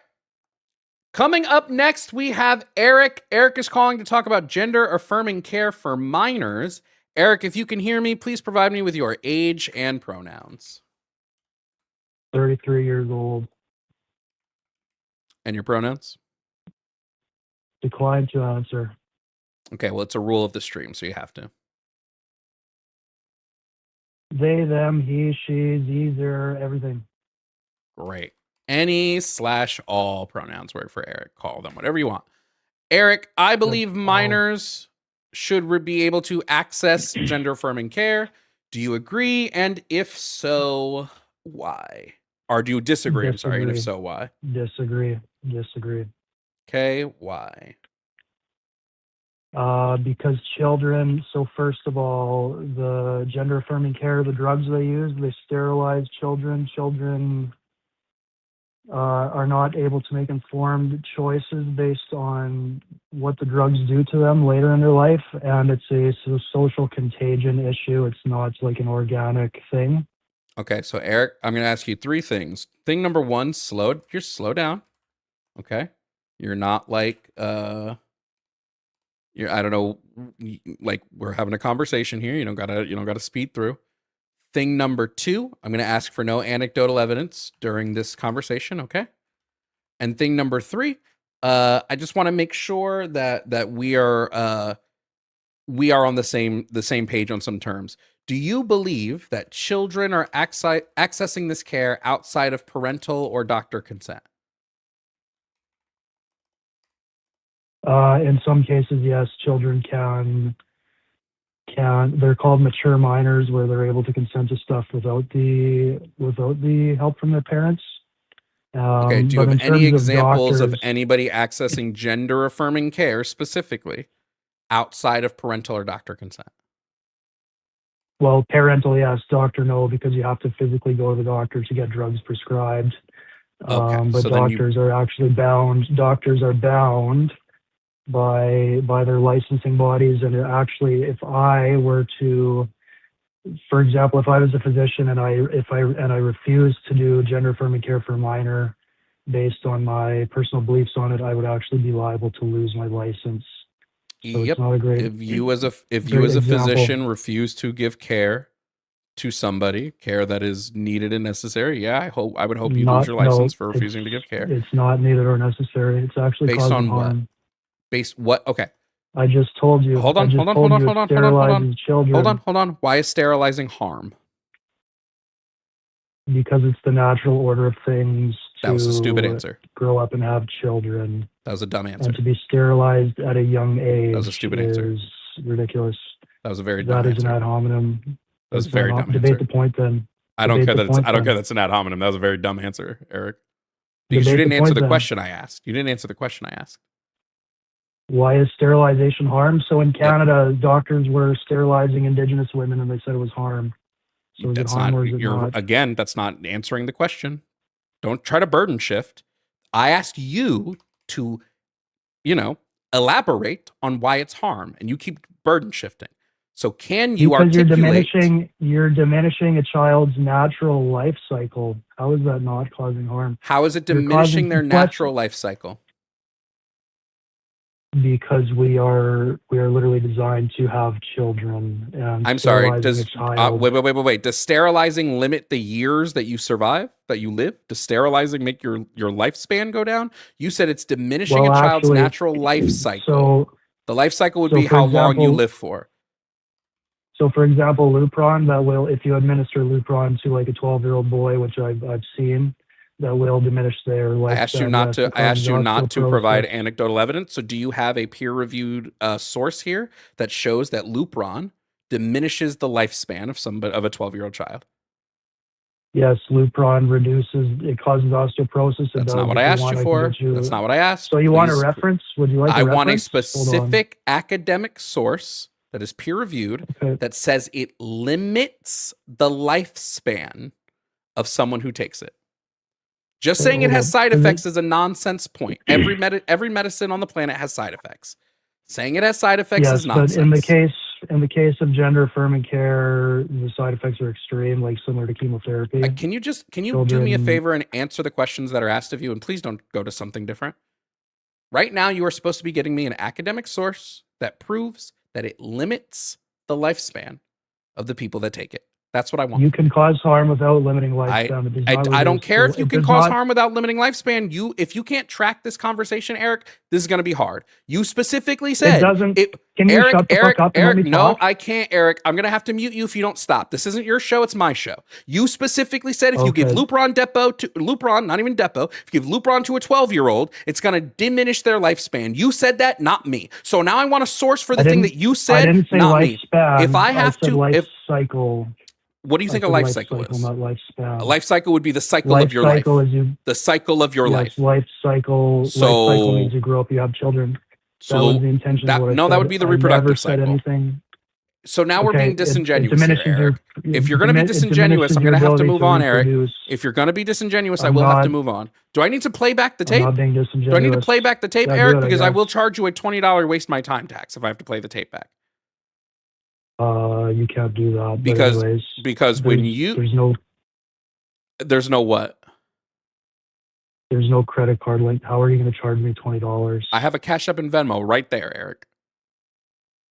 [SPEAKER 1] Coming up next, we have Eric. Eric is calling to talk about gender affirming care for minors. Eric, if you can hear me, please provide me with your age and pronouns.
[SPEAKER 8] 33 years old.
[SPEAKER 1] And your pronouns?
[SPEAKER 8] Declined to answer.
[SPEAKER 1] Okay, well, it's a rule of the stream, so you have to.
[SPEAKER 8] They, them, he, she, either, everything.
[SPEAKER 1] Great. Any/all pronouns work for Eric. Call them whatever you want. Eric, I believe minors should be able to access gender affirming care. Do you agree? And if so, why? Or do you disagree? I'm sorry. And if so, why?
[SPEAKER 8] Disagree.
[SPEAKER 1] Okay, why?
[SPEAKER 8] Because children, so first of all, the gender affirming care, the drugs they use, they sterilize children. Children are not able to make informed choices based on what the drugs do to them later in their life. And it's a social contagion issue. It's not like an organic thing.
[SPEAKER 1] Okay, so Eric, I'm going to ask you three things. Thing number one, slow down. Okay? You're not like, I don't know, like we're having a conversation here. You don't gotta speed through. Thing number two, I'm going to ask for no anecdotal evidence during this conversation, okay? And thing number three, I just want to make sure that we are on the same page on some terms. Do you believe that children are accessing this care outside of parental or doctor consent?
[SPEAKER 8] In some cases, yes, children can. They're called mature minors, where they're able to consent to stuff without the help from their parents.
[SPEAKER 1] Okay. Do you have any examples of anybody accessing gender affirming care specifically outside of parental or doctor consent?
[SPEAKER 8] Well, parental, yes. Doctor, no, because you have to physically go to the doctor to get drugs prescribed.
[SPEAKER 1] Okay,
[SPEAKER 8] but
[SPEAKER 1] so
[SPEAKER 8] doctors are actually bound. Doctors are bound by their licensing bodies. And actually, if I were to, for example, if I was a physician and I refused to do gender affirming care for a minor based on my personal beliefs on it, I would actually be liable to lose my license. So
[SPEAKER 1] yep.
[SPEAKER 8] It's not a great,
[SPEAKER 1] if you as a
[SPEAKER 8] example.
[SPEAKER 1] physician refuse to give care to somebody, care that is needed and necessary, yeah, I would hope you lose your license for refusing to give care.
[SPEAKER 8] It's not needed or necessary. It's actually
[SPEAKER 1] based
[SPEAKER 8] causing
[SPEAKER 1] on
[SPEAKER 8] harm.
[SPEAKER 1] what? Okay.
[SPEAKER 8] I just told you.
[SPEAKER 1] Hold on.
[SPEAKER 8] Children.
[SPEAKER 1] Hold on. Why is sterilizing harm?
[SPEAKER 8] Because it's the natural order of things
[SPEAKER 1] That was a stupid answer.
[SPEAKER 8] Grow up and have children.
[SPEAKER 1] That was a dumb answer.
[SPEAKER 8] And to be sterilized at a young age
[SPEAKER 1] That was a stupid answer.
[SPEAKER 8] Is ridiculous.
[SPEAKER 1] That was a very dumb answer.
[SPEAKER 8] That is an ad hominem.
[SPEAKER 1] That was a very dumb answer.
[SPEAKER 8] Debate the point then.
[SPEAKER 1] I don't care that's an ad hominem. That was a very dumb answer, Eric. Because
[SPEAKER 8] Debate
[SPEAKER 1] you didn't answer the
[SPEAKER 8] then.
[SPEAKER 1] question I asked. You didn't answer the question I asked.
[SPEAKER 8] Why is sterilization harm? So in Canada, doctors were sterilizing Indigenous women and they said it was harm. So is it harm or is it not?
[SPEAKER 1] Again, that's not answering the question. Don't try to burden shift. I asked you to, elaborate on why it's harm, and you keep burden shifting. So can you articulate?
[SPEAKER 8] You're diminishing a child's natural life cycle. How is that not causing harm?
[SPEAKER 1] How is it diminishing their natural life cycle?
[SPEAKER 8] because we are literally designed to have children. And
[SPEAKER 1] I'm sorry.
[SPEAKER 8] sterilizing
[SPEAKER 1] Does
[SPEAKER 8] a child,
[SPEAKER 1] wait. Does sterilizing limit the years that you survive, that you live? Does sterilizing make your lifespan go down? You said it's diminishing
[SPEAKER 8] well,
[SPEAKER 1] a child's
[SPEAKER 8] actually,
[SPEAKER 1] natural life cycle.
[SPEAKER 8] so
[SPEAKER 1] The life cycle would
[SPEAKER 8] so
[SPEAKER 1] be
[SPEAKER 8] for
[SPEAKER 1] how long you
[SPEAKER 8] example,
[SPEAKER 1] live for.
[SPEAKER 8] so for example, Lupron, that will, if you administer Lupron to like a 12-year-old boy, which I've seen, that will diminish their
[SPEAKER 1] I asked you
[SPEAKER 8] lifespan.
[SPEAKER 1] not
[SPEAKER 8] Yes,
[SPEAKER 1] to.
[SPEAKER 8] it
[SPEAKER 1] I asked
[SPEAKER 8] causes
[SPEAKER 1] you not to provide
[SPEAKER 8] osteoporosis.
[SPEAKER 1] anecdotal evidence. So, do you have a peer-reviewed source here that shows that Lupron diminishes the lifespan of a 12-year-old child?
[SPEAKER 8] Yes, Lupron it causes osteoporosis. It
[SPEAKER 1] That's
[SPEAKER 8] does.
[SPEAKER 1] not what
[SPEAKER 8] If
[SPEAKER 1] I
[SPEAKER 8] you
[SPEAKER 1] asked
[SPEAKER 8] want,
[SPEAKER 1] you
[SPEAKER 8] I can
[SPEAKER 1] for.
[SPEAKER 8] get you.
[SPEAKER 1] That's not what I asked.
[SPEAKER 8] So you want a
[SPEAKER 1] Please.
[SPEAKER 8] reference? Would you like a
[SPEAKER 1] I
[SPEAKER 8] reference?
[SPEAKER 1] want a
[SPEAKER 8] Hold on.
[SPEAKER 1] specific academic source that is peer-reviewed
[SPEAKER 8] Okay.
[SPEAKER 1] that says it limits the lifespan of someone who takes it. Just saying it
[SPEAKER 8] hold
[SPEAKER 1] has
[SPEAKER 8] on.
[SPEAKER 1] side
[SPEAKER 8] Is
[SPEAKER 1] effects
[SPEAKER 8] it-
[SPEAKER 1] is a nonsense point. Every medicine on the planet has side effects. Saying it has side effects
[SPEAKER 8] Yes,
[SPEAKER 1] is nonsense.
[SPEAKER 8] but in the case of gender affirming care, the side effects are extreme, like similar to chemotherapy.
[SPEAKER 1] Can you do me a
[SPEAKER 8] Children-
[SPEAKER 1] favor and answer the questions that are asked of you, and please don't go to something different. Right now, you are supposed to be getting me an academic source that proves that it limits the lifespan of the people that take it. That's what I want.
[SPEAKER 8] You can cause harm without limiting lifespan. It does not
[SPEAKER 1] I don't
[SPEAKER 8] reduce
[SPEAKER 1] care
[SPEAKER 8] the-
[SPEAKER 1] if you
[SPEAKER 8] it
[SPEAKER 1] can
[SPEAKER 8] does
[SPEAKER 1] cause
[SPEAKER 8] not-
[SPEAKER 1] harm without limiting lifespan. If you can't track this conversation, Eric, this is going to be hard. You specifically said
[SPEAKER 8] It doesn't. Can you
[SPEAKER 1] Eric,
[SPEAKER 8] shut the
[SPEAKER 1] Eric,
[SPEAKER 8] fuck up and
[SPEAKER 1] Eric,
[SPEAKER 8] let me
[SPEAKER 1] no,
[SPEAKER 8] talk?
[SPEAKER 1] I can't, Eric. I'm going to have to mute you if you don't stop. This isn't your show, it's my show. You specifically said if you give
[SPEAKER 8] Okay.
[SPEAKER 1] Lupron, not even Depot, if you give Lupron to a 12-year-old, it's going to diminish their lifespan. You said that, not me. So now I want a source for the thing that you
[SPEAKER 8] I
[SPEAKER 1] said,
[SPEAKER 8] didn't say
[SPEAKER 1] not me.
[SPEAKER 8] lifespan.
[SPEAKER 1] If I have
[SPEAKER 8] said
[SPEAKER 1] to,
[SPEAKER 8] life cycle.
[SPEAKER 1] What do you think a
[SPEAKER 8] said
[SPEAKER 1] life cycle is?
[SPEAKER 8] Not lifespan.
[SPEAKER 1] A life cycle would be the cycle
[SPEAKER 8] life
[SPEAKER 1] of your life.
[SPEAKER 8] cycle is you.
[SPEAKER 1] The cycle of your
[SPEAKER 8] Yes,
[SPEAKER 1] life.
[SPEAKER 8] life cycle.
[SPEAKER 1] So-
[SPEAKER 8] life cycle means you grow up, you have children. That
[SPEAKER 1] So
[SPEAKER 8] was the intention of what I
[SPEAKER 1] no,
[SPEAKER 8] said.
[SPEAKER 1] that would be the
[SPEAKER 8] I
[SPEAKER 1] reproductive
[SPEAKER 8] never said
[SPEAKER 1] cycle.
[SPEAKER 8] anything.
[SPEAKER 1] So now we're
[SPEAKER 8] Okay,
[SPEAKER 1] being
[SPEAKER 8] it
[SPEAKER 1] disingenuous here,
[SPEAKER 8] diminishes
[SPEAKER 1] Eric. If you're going to be
[SPEAKER 8] it
[SPEAKER 1] disingenuous,
[SPEAKER 8] diminishes
[SPEAKER 1] I'm
[SPEAKER 8] your
[SPEAKER 1] going to have to
[SPEAKER 8] ability
[SPEAKER 1] move on, Eric.
[SPEAKER 8] reproduce.
[SPEAKER 1] If you're going to be disingenuous, I
[SPEAKER 8] I'm
[SPEAKER 1] will have to
[SPEAKER 8] not-
[SPEAKER 1] move on. Do I need to play back the
[SPEAKER 8] I'm
[SPEAKER 1] tape?
[SPEAKER 8] not being
[SPEAKER 1] Do I need to
[SPEAKER 8] disingenuous.
[SPEAKER 1] play back the tape,
[SPEAKER 8] Yeah, do
[SPEAKER 1] Eric?
[SPEAKER 8] it, I
[SPEAKER 1] Because I will
[SPEAKER 8] guess.
[SPEAKER 1] charge you a $20 waste my time tax if I have to play the tape back.
[SPEAKER 8] You can't do that.
[SPEAKER 1] Because-
[SPEAKER 8] but anyways,
[SPEAKER 1] Because when you there's no what?
[SPEAKER 8] there's no credit card link. How are you going to charge me $20?
[SPEAKER 1] I have a Cash App and Venmo right there, Eric.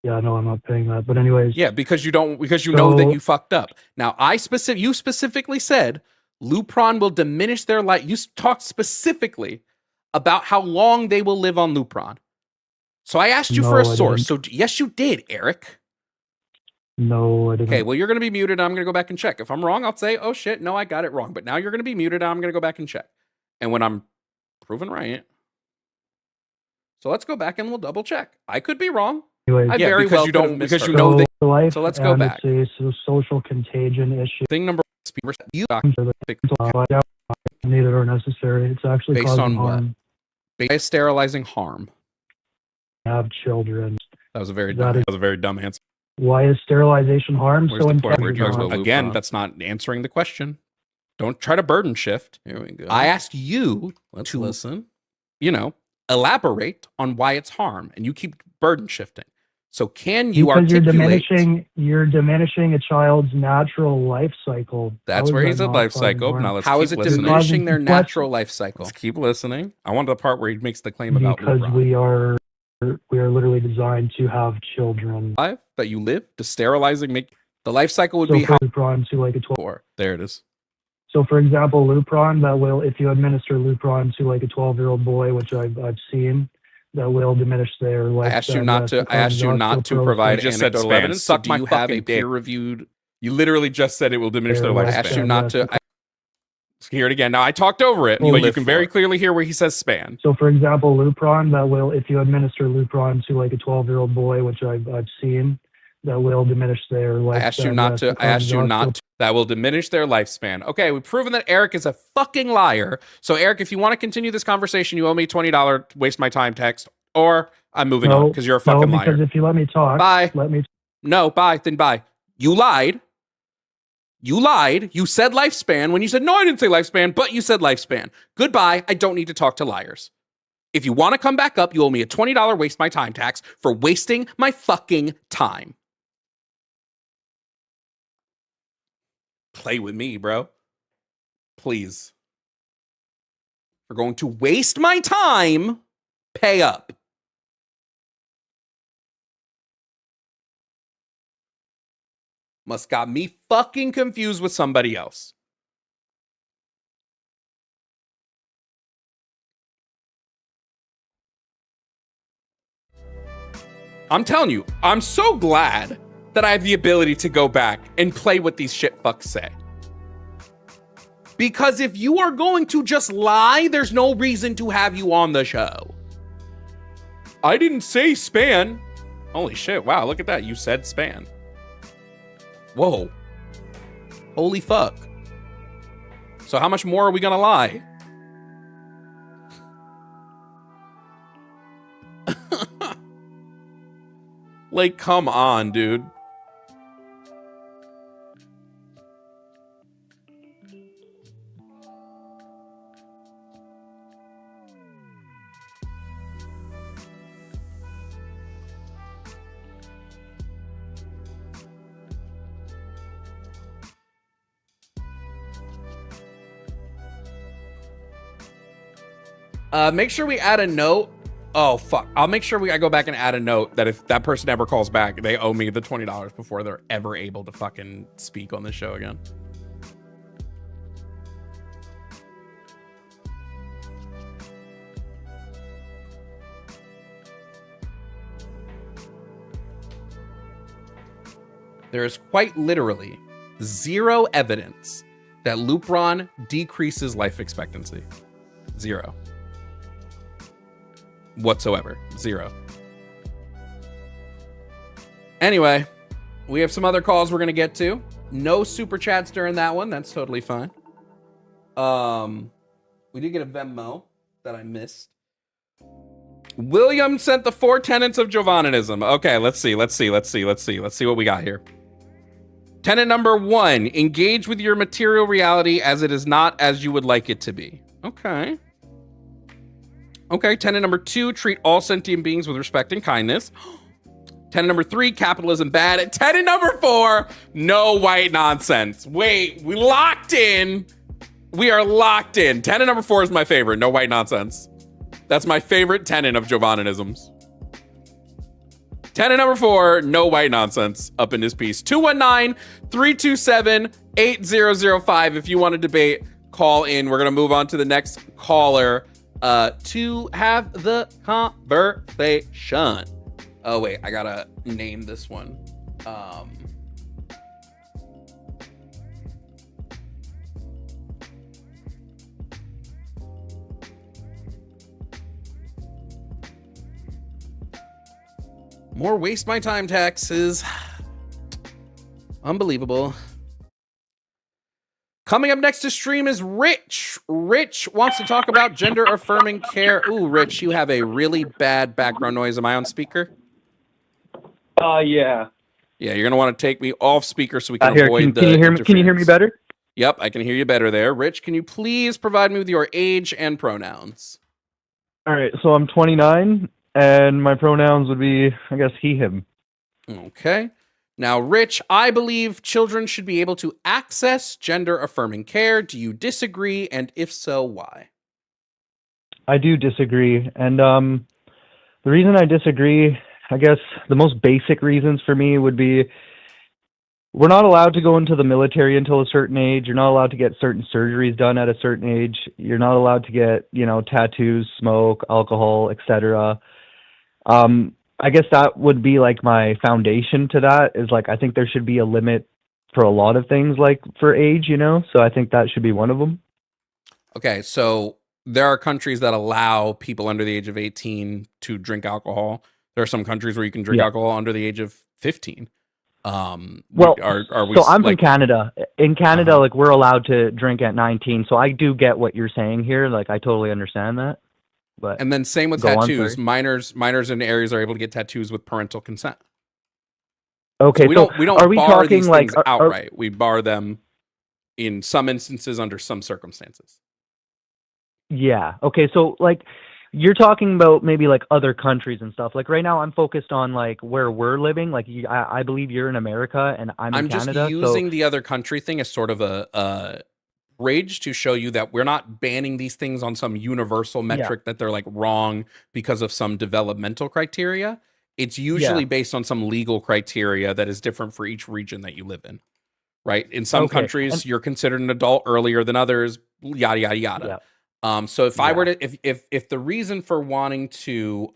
[SPEAKER 8] Yeah, no, I'm not paying that. But anyways,
[SPEAKER 1] Yeah, because you know that
[SPEAKER 8] So-
[SPEAKER 1] you fucked up. Now, you specifically said Lupron will diminish their life. You talked specifically about how long they will live on Lupron. So I asked you for a
[SPEAKER 8] No, I
[SPEAKER 1] source. So yes, you did, Eric.
[SPEAKER 8] no, I didn't.
[SPEAKER 1] Okay, well, you're going to be muted. I'm going to go back and check. If I'm wrong, I'll say, oh shit, no, I got it wrong. But now you're going to be muted. And I'm going to go back and check. And when I'm proven right, so let's go back and we'll double check. I could be wrong.
[SPEAKER 8] Anyways,
[SPEAKER 1] I very well could have
[SPEAKER 8] so
[SPEAKER 1] know that.
[SPEAKER 8] life
[SPEAKER 1] So let's go
[SPEAKER 8] and
[SPEAKER 1] back.
[SPEAKER 8] It's a social contagion issue.
[SPEAKER 1] Thing number you
[SPEAKER 8] Needed or necessary. It's actually
[SPEAKER 1] Based
[SPEAKER 8] causing
[SPEAKER 1] on what?
[SPEAKER 8] harm.
[SPEAKER 1] by sterilizing harm.
[SPEAKER 8] Have children.
[SPEAKER 1] That was a very
[SPEAKER 8] That
[SPEAKER 1] dumb answer.
[SPEAKER 8] Why is sterilization harm?
[SPEAKER 1] Where's
[SPEAKER 8] so
[SPEAKER 1] the part where
[SPEAKER 8] intense?
[SPEAKER 1] it talks about again? That's not answering the question. Don't try to burden shift.
[SPEAKER 9] Here we go.
[SPEAKER 1] I asked you
[SPEAKER 9] Let's
[SPEAKER 1] to
[SPEAKER 9] listen.
[SPEAKER 1] Elaborate on why it's harm, and you keep burden shifting. So can you
[SPEAKER 8] Because
[SPEAKER 1] articulate?
[SPEAKER 8] you're diminishing a child's natural life cycle.
[SPEAKER 1] That's
[SPEAKER 8] How is
[SPEAKER 1] where
[SPEAKER 8] that
[SPEAKER 1] he's a
[SPEAKER 8] not
[SPEAKER 1] life
[SPEAKER 8] causing
[SPEAKER 1] cycle.
[SPEAKER 8] harm?
[SPEAKER 1] Now how is it
[SPEAKER 9] listening.
[SPEAKER 1] diminishing their
[SPEAKER 8] What?
[SPEAKER 1] natural life cycle?
[SPEAKER 9] Let's keep listening. I want the part where he makes the claim about
[SPEAKER 8] Because
[SPEAKER 9] Lupron.
[SPEAKER 8] we are literally designed to have children.
[SPEAKER 1] Life that you live to sterilizing make the life cycle would
[SPEAKER 8] So
[SPEAKER 1] be
[SPEAKER 8] for
[SPEAKER 1] how
[SPEAKER 8] Lupron to like a 12.
[SPEAKER 1] for.
[SPEAKER 9] There it is.
[SPEAKER 8] So for example, Lupron, that will, if you administer Lupron to like a 12-year-old boy, which I've seen, that will diminish their life.
[SPEAKER 1] I asked you not to provide
[SPEAKER 9] You just said
[SPEAKER 1] anecdotal
[SPEAKER 9] spam.
[SPEAKER 1] evidence. So
[SPEAKER 9] Suck
[SPEAKER 1] do
[SPEAKER 9] my
[SPEAKER 1] you have a
[SPEAKER 9] fucking dick.
[SPEAKER 1] peer-reviewed?
[SPEAKER 9] You literally just said it will diminish their
[SPEAKER 8] There,
[SPEAKER 1] I
[SPEAKER 8] well,
[SPEAKER 9] lifespan.
[SPEAKER 1] asked you not to.
[SPEAKER 9] Hear it again. Now I talked over it,
[SPEAKER 8] Oh,
[SPEAKER 9] but you
[SPEAKER 1] live
[SPEAKER 9] can
[SPEAKER 1] for
[SPEAKER 9] very
[SPEAKER 1] it.
[SPEAKER 9] clearly hear where he says span.
[SPEAKER 8] So for example, Lupron, that will, if you administer Lupron to like a 12-year-old boy, which I've seen, that will diminish their lifespan.
[SPEAKER 1] I asked you not to. I asked you not to. That will diminish their lifespan. Okay, we've proven that Eric is a fucking liar. So Eric, if you want to continue this conversation, you owe me $20 waste my time text, or I'm moving on because you're a fucking
[SPEAKER 8] no, because
[SPEAKER 1] liar.
[SPEAKER 8] if you let me talk,
[SPEAKER 1] Bye.
[SPEAKER 8] let me.
[SPEAKER 1] No, bye. Then bye. You lied. You lied. You said lifespan when you said, no, I didn't say lifespan, but you said lifespan. Goodbye. I don't need to talk to liars. If you want to come back up, you owe me a $20 waste my time tax for wasting my fucking time. Play with me, bro. Please. If you're going to waste my time, pay up. Must got me fucking confused with somebody else. I'm telling you, I'm so glad that I have the ability to go back and play what these shit fucks say. Because if you are going to just lie, there's no reason to have you on the show. I didn't say span. Holy shit, wow, look at that. You said span. Whoa. Holy fuck. So how much more are we gonna lie? Like, come on, dude. Make sure we add a note. Oh, fuck. I'll make sure I go back and add a note that if that person ever calls back, they owe me the $20 before they're ever able to fucking speak on the show again. There is quite literally zero evidence that Lupron decreases life expectancy. Zero. Whatsoever. Zero. Anyway, we have some other calls we're going to get to. No super chats during that one. That's totally fine. We did get a Venmo that I missed. William sent the 4 tenets of Jovanism. Okay, let's see what we got here. Tenet number 1, engage with your material reality as it is not as you would like it to be. Okay. Okay, tenet number 2, treat all sentient beings with respect and kindness. Tenet number 3, capitalism bad. And tenet number 4, no white nonsense. Wait, we locked in. We are locked in. Tenet number 4 is my favorite, no white nonsense. That's my favorite tenet of Jovanisms. Tenet number 4, no white nonsense up in this piece. 219-327-8005. If you want to debate, call in. We're going to move on to the next caller to have the conversation. Oh, wait, I got to name this one. More waste my time taxes. Unbelievable. Coming up next to stream is Rich. Rich wants to talk about gender affirming care. Ooh, Rich, you have a really bad background noise. Am I on speaker?
[SPEAKER 10] Yeah.
[SPEAKER 1] Yeah, you're gonna want to take me off speaker so we can avoid the
[SPEAKER 10] Can you hear me? Can you hear me better?
[SPEAKER 1] Yep, I can hear you better there. Rich, can you please provide me with your age and pronouns?
[SPEAKER 10] All right. So I'm 29, and my pronouns would be, I guess, he, him.
[SPEAKER 1] Okay. Now, Rich, I believe children should be able to access gender affirming care. Do you disagree? And if so, why?
[SPEAKER 10] I do disagree, and the reason I disagree, I guess, the most basic reasons for me would be we're not allowed to go into the military until a certain age. You're not allowed to get certain surgeries done at a certain age. You're not allowed to get, tattoos, smoke, alcohol, etc. I guess that would be like my foundation to that is like, I think there should be a limit for a lot of things, like for age, so I think that should be one of them.
[SPEAKER 1] Okay. So there are countries that allow people under the age of 18 to drink alcohol. There are some countries where you can drink alcohol under the age of 15.
[SPEAKER 10] Well, so I'm from Canada. In Canada, like we're allowed to drink at 19. So I do get what you're saying here. Like I totally understand that. But
[SPEAKER 1] and then same with tattoos. Minors in areas are able to get tattoos with parental consent.
[SPEAKER 10] Okay,
[SPEAKER 1] so we don't
[SPEAKER 10] are we
[SPEAKER 1] bar
[SPEAKER 10] talking
[SPEAKER 1] these
[SPEAKER 10] like
[SPEAKER 1] things outright. We bar them in some instances under some circumstances.
[SPEAKER 10] Yeah. Okay. So like you're talking about maybe like other countries and stuff. Like right now, I'm focused on like where we're living. Like I believe you're in America and I'm in Canada.
[SPEAKER 1] I'm just using the other country thing as sort of a bridge to show you that we're not banning these things on some universal metric that they're like wrong because of some developmental criteria. it's usually based on some legal criteria that is different for each region that you live in, right? In some
[SPEAKER 10] Okay.
[SPEAKER 1] countries,
[SPEAKER 10] And
[SPEAKER 1] you're considered an adult earlier than others, yada yada yada. So if I were to, if the reason for wanting to,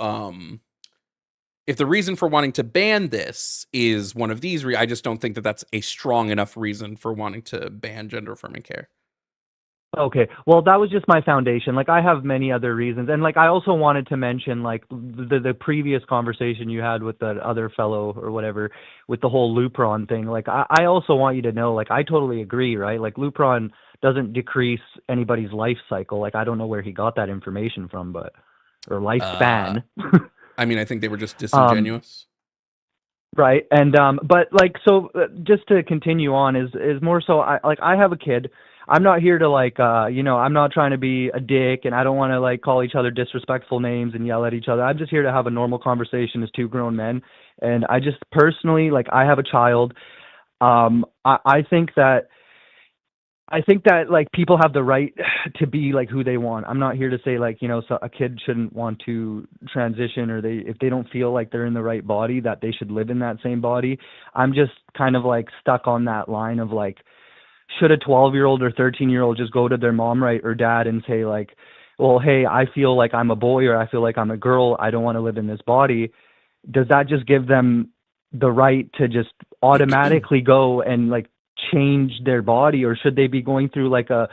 [SPEAKER 1] if the reason for wanting to ban this is one of these, I just don't think that that's a strong enough reason for wanting to ban gender affirming care.
[SPEAKER 10] Okay. Well, that was just my foundation. Like, I have many other reasons. And, like, I also wanted to mention, like, the previous conversation you had with that other fellow or whatever with the whole Lupron thing. Like, I also want you to know, like, I totally agree, right? Like, Lupron doesn't decrease anybody's life cycle. Like, I don't know where he got that information from, but, or lifespan.
[SPEAKER 1] I mean, I think they were just disingenuous.
[SPEAKER 10] Right. And, but, like, so just to continue on is more so, I have a kid. I'm not here to, like, I'm not trying to be a dick, and I don't want to, like, call each other disrespectful names and yell at each other. I'm just here to have a normal conversation as two grown men. And I just personally, like, I have a child. I think that like people have the right to be like who they want. I'm not here to say, like, so a kid shouldn't want to transition, or if they don't feel like they're in the right body, that they should live in that same body. I'm just kind of like stuck on that line of, like, should a 12-year-old or 13-year-old just go to their mom, right, or dad and say, like, well, hey, I feel like I'm a boy, or I feel like I'm a girl, I don't want to live in this body. Does that just give them the right to just automatically go and, like, change their body, or should they be going through, like, a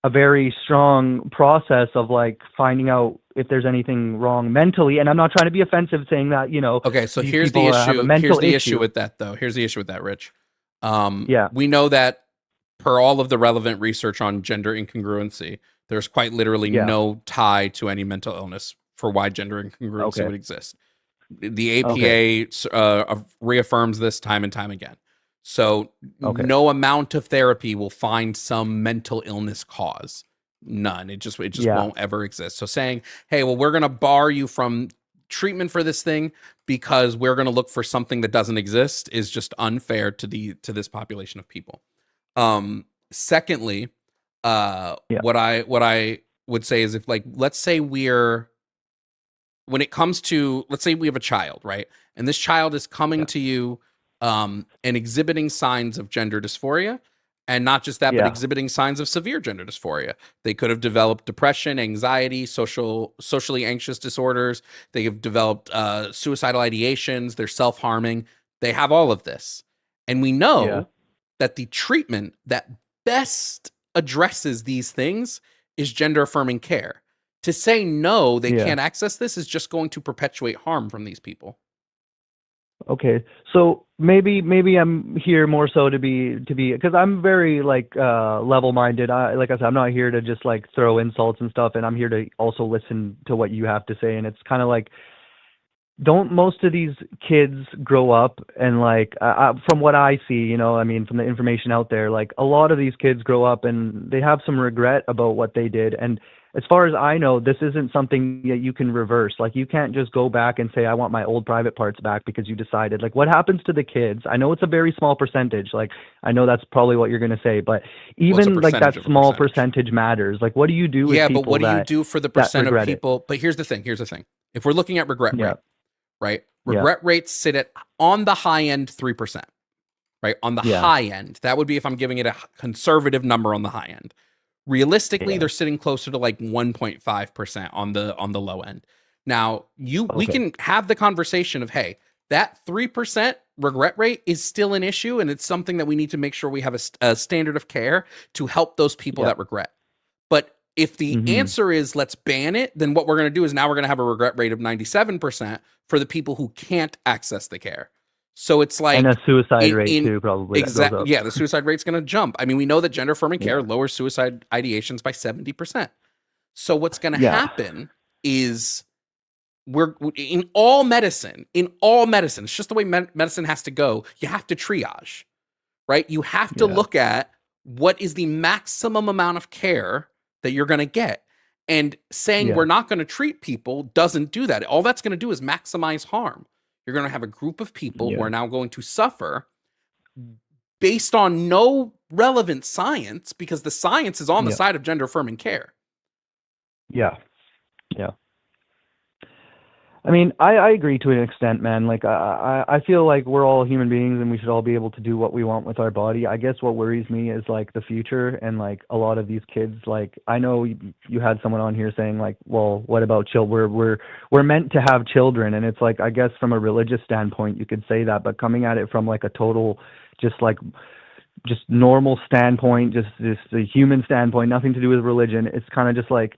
[SPEAKER 10] very strong process of, like, finding out if there's anything wrong mentally? And I'm not trying to be offensive saying that,
[SPEAKER 1] Okay, so
[SPEAKER 10] these
[SPEAKER 1] here's the
[SPEAKER 10] people have a
[SPEAKER 1] issue.
[SPEAKER 10] mental
[SPEAKER 1] Here's the
[SPEAKER 10] issue.
[SPEAKER 1] issue with that, though. Here's the issue with that, Rich.
[SPEAKER 10] Yeah.
[SPEAKER 1] We know that per all of the relevant research on gender incongruency, there's quite literally no tie to any mental illness for why gender incongruency would exist. The APA reaffirms this time and time again. So no amount of therapy will find some mental illness cause. None. It just won't ever exist. So saying, hey, well, we're going to bar you from treatment for this thing because we're going to look for something that doesn't exist is just unfair to this population of people. Secondly, what I would say is, if, like, let's say when it comes to, let's say we have a child, right? And this child is coming to you, and exhibiting signs of gender dysphoria, and not just that, but exhibiting signs of severe gender dysphoria. They could have developed depression, anxiety, socially anxious disorders. They have developed suicidal ideations. They're self-harming. They have all of this. And we know that the treatment that best addresses these things is gender affirming care. To say no, they can't access this is just going to perpetuate harm from these people.
[SPEAKER 10] Okay, so maybe I'm here more so to be because I'm very, like, level-minded. Like I said, I'm not here to just, like, throw insults and stuff, and I'm here to also listen to what you have to say. And it's kind of like, don't most of these kids grow up and, like, from what I see, I mean, from the information out there, like, a lot of these kids grow up and they have some regret about what they did. And as far as I know, this isn't something that you can reverse. Like, you can't just go back and say, I want my old private parts back because you decided. Like, what happens to the kids? I know it's a very small percentage. Like, I know that's probably what you're going to say, but even, like, that small percentage matters. Like, what do you do with people?
[SPEAKER 1] But what do you do for the percent of people? But here's the thing. If we're looking at regret rate, right? Regret rates sit on the high end 3%, right? On the high end. That would be if I'm giving it a conservative number on the high end. Realistically, they're sitting closer to, like, 1.5% on the low end. Now, we can have the conversation of, hey, that 3% regret rate is still an issue, and it's something that we need to make sure we have a standard of care to help those people that regret. But if the answer is let's ban it, then what we're going to do is now we're going to have a regret rate of 97% for the people who can't access the care. So it's like,
[SPEAKER 10] and a suicide rate too, probably.
[SPEAKER 1] Exactly. Yeah, the suicide rate's going to jump. I mean, we know that gender affirming care lowers suicide ideations by 70%. So what's going to happen is we're in all medicine, it's just the way medicine has to go. You have to triage, right? You have to look at what is the maximum amount of care that you're going to get. And saying we're not going to treat people doesn't do that. All that's going to do is maximize harm. You're going to have a group of people who are now going to suffer based on no relevant science, because the science is on the side of gender affirming care.
[SPEAKER 10] Yeah. I mean, I agree to an extent, man. Like, I feel like we're all human beings and we should all be able to do what we want with our body. I guess what worries me is like the future and like a lot of these kids. Like, I know you had someone on here saying like, well, what about children? We're meant to have children, and it's like, I guess from a religious standpoint you could say that, but coming at it from like a total, just normal standpoint, just a human standpoint, nothing to do with religion. It's kind of just like,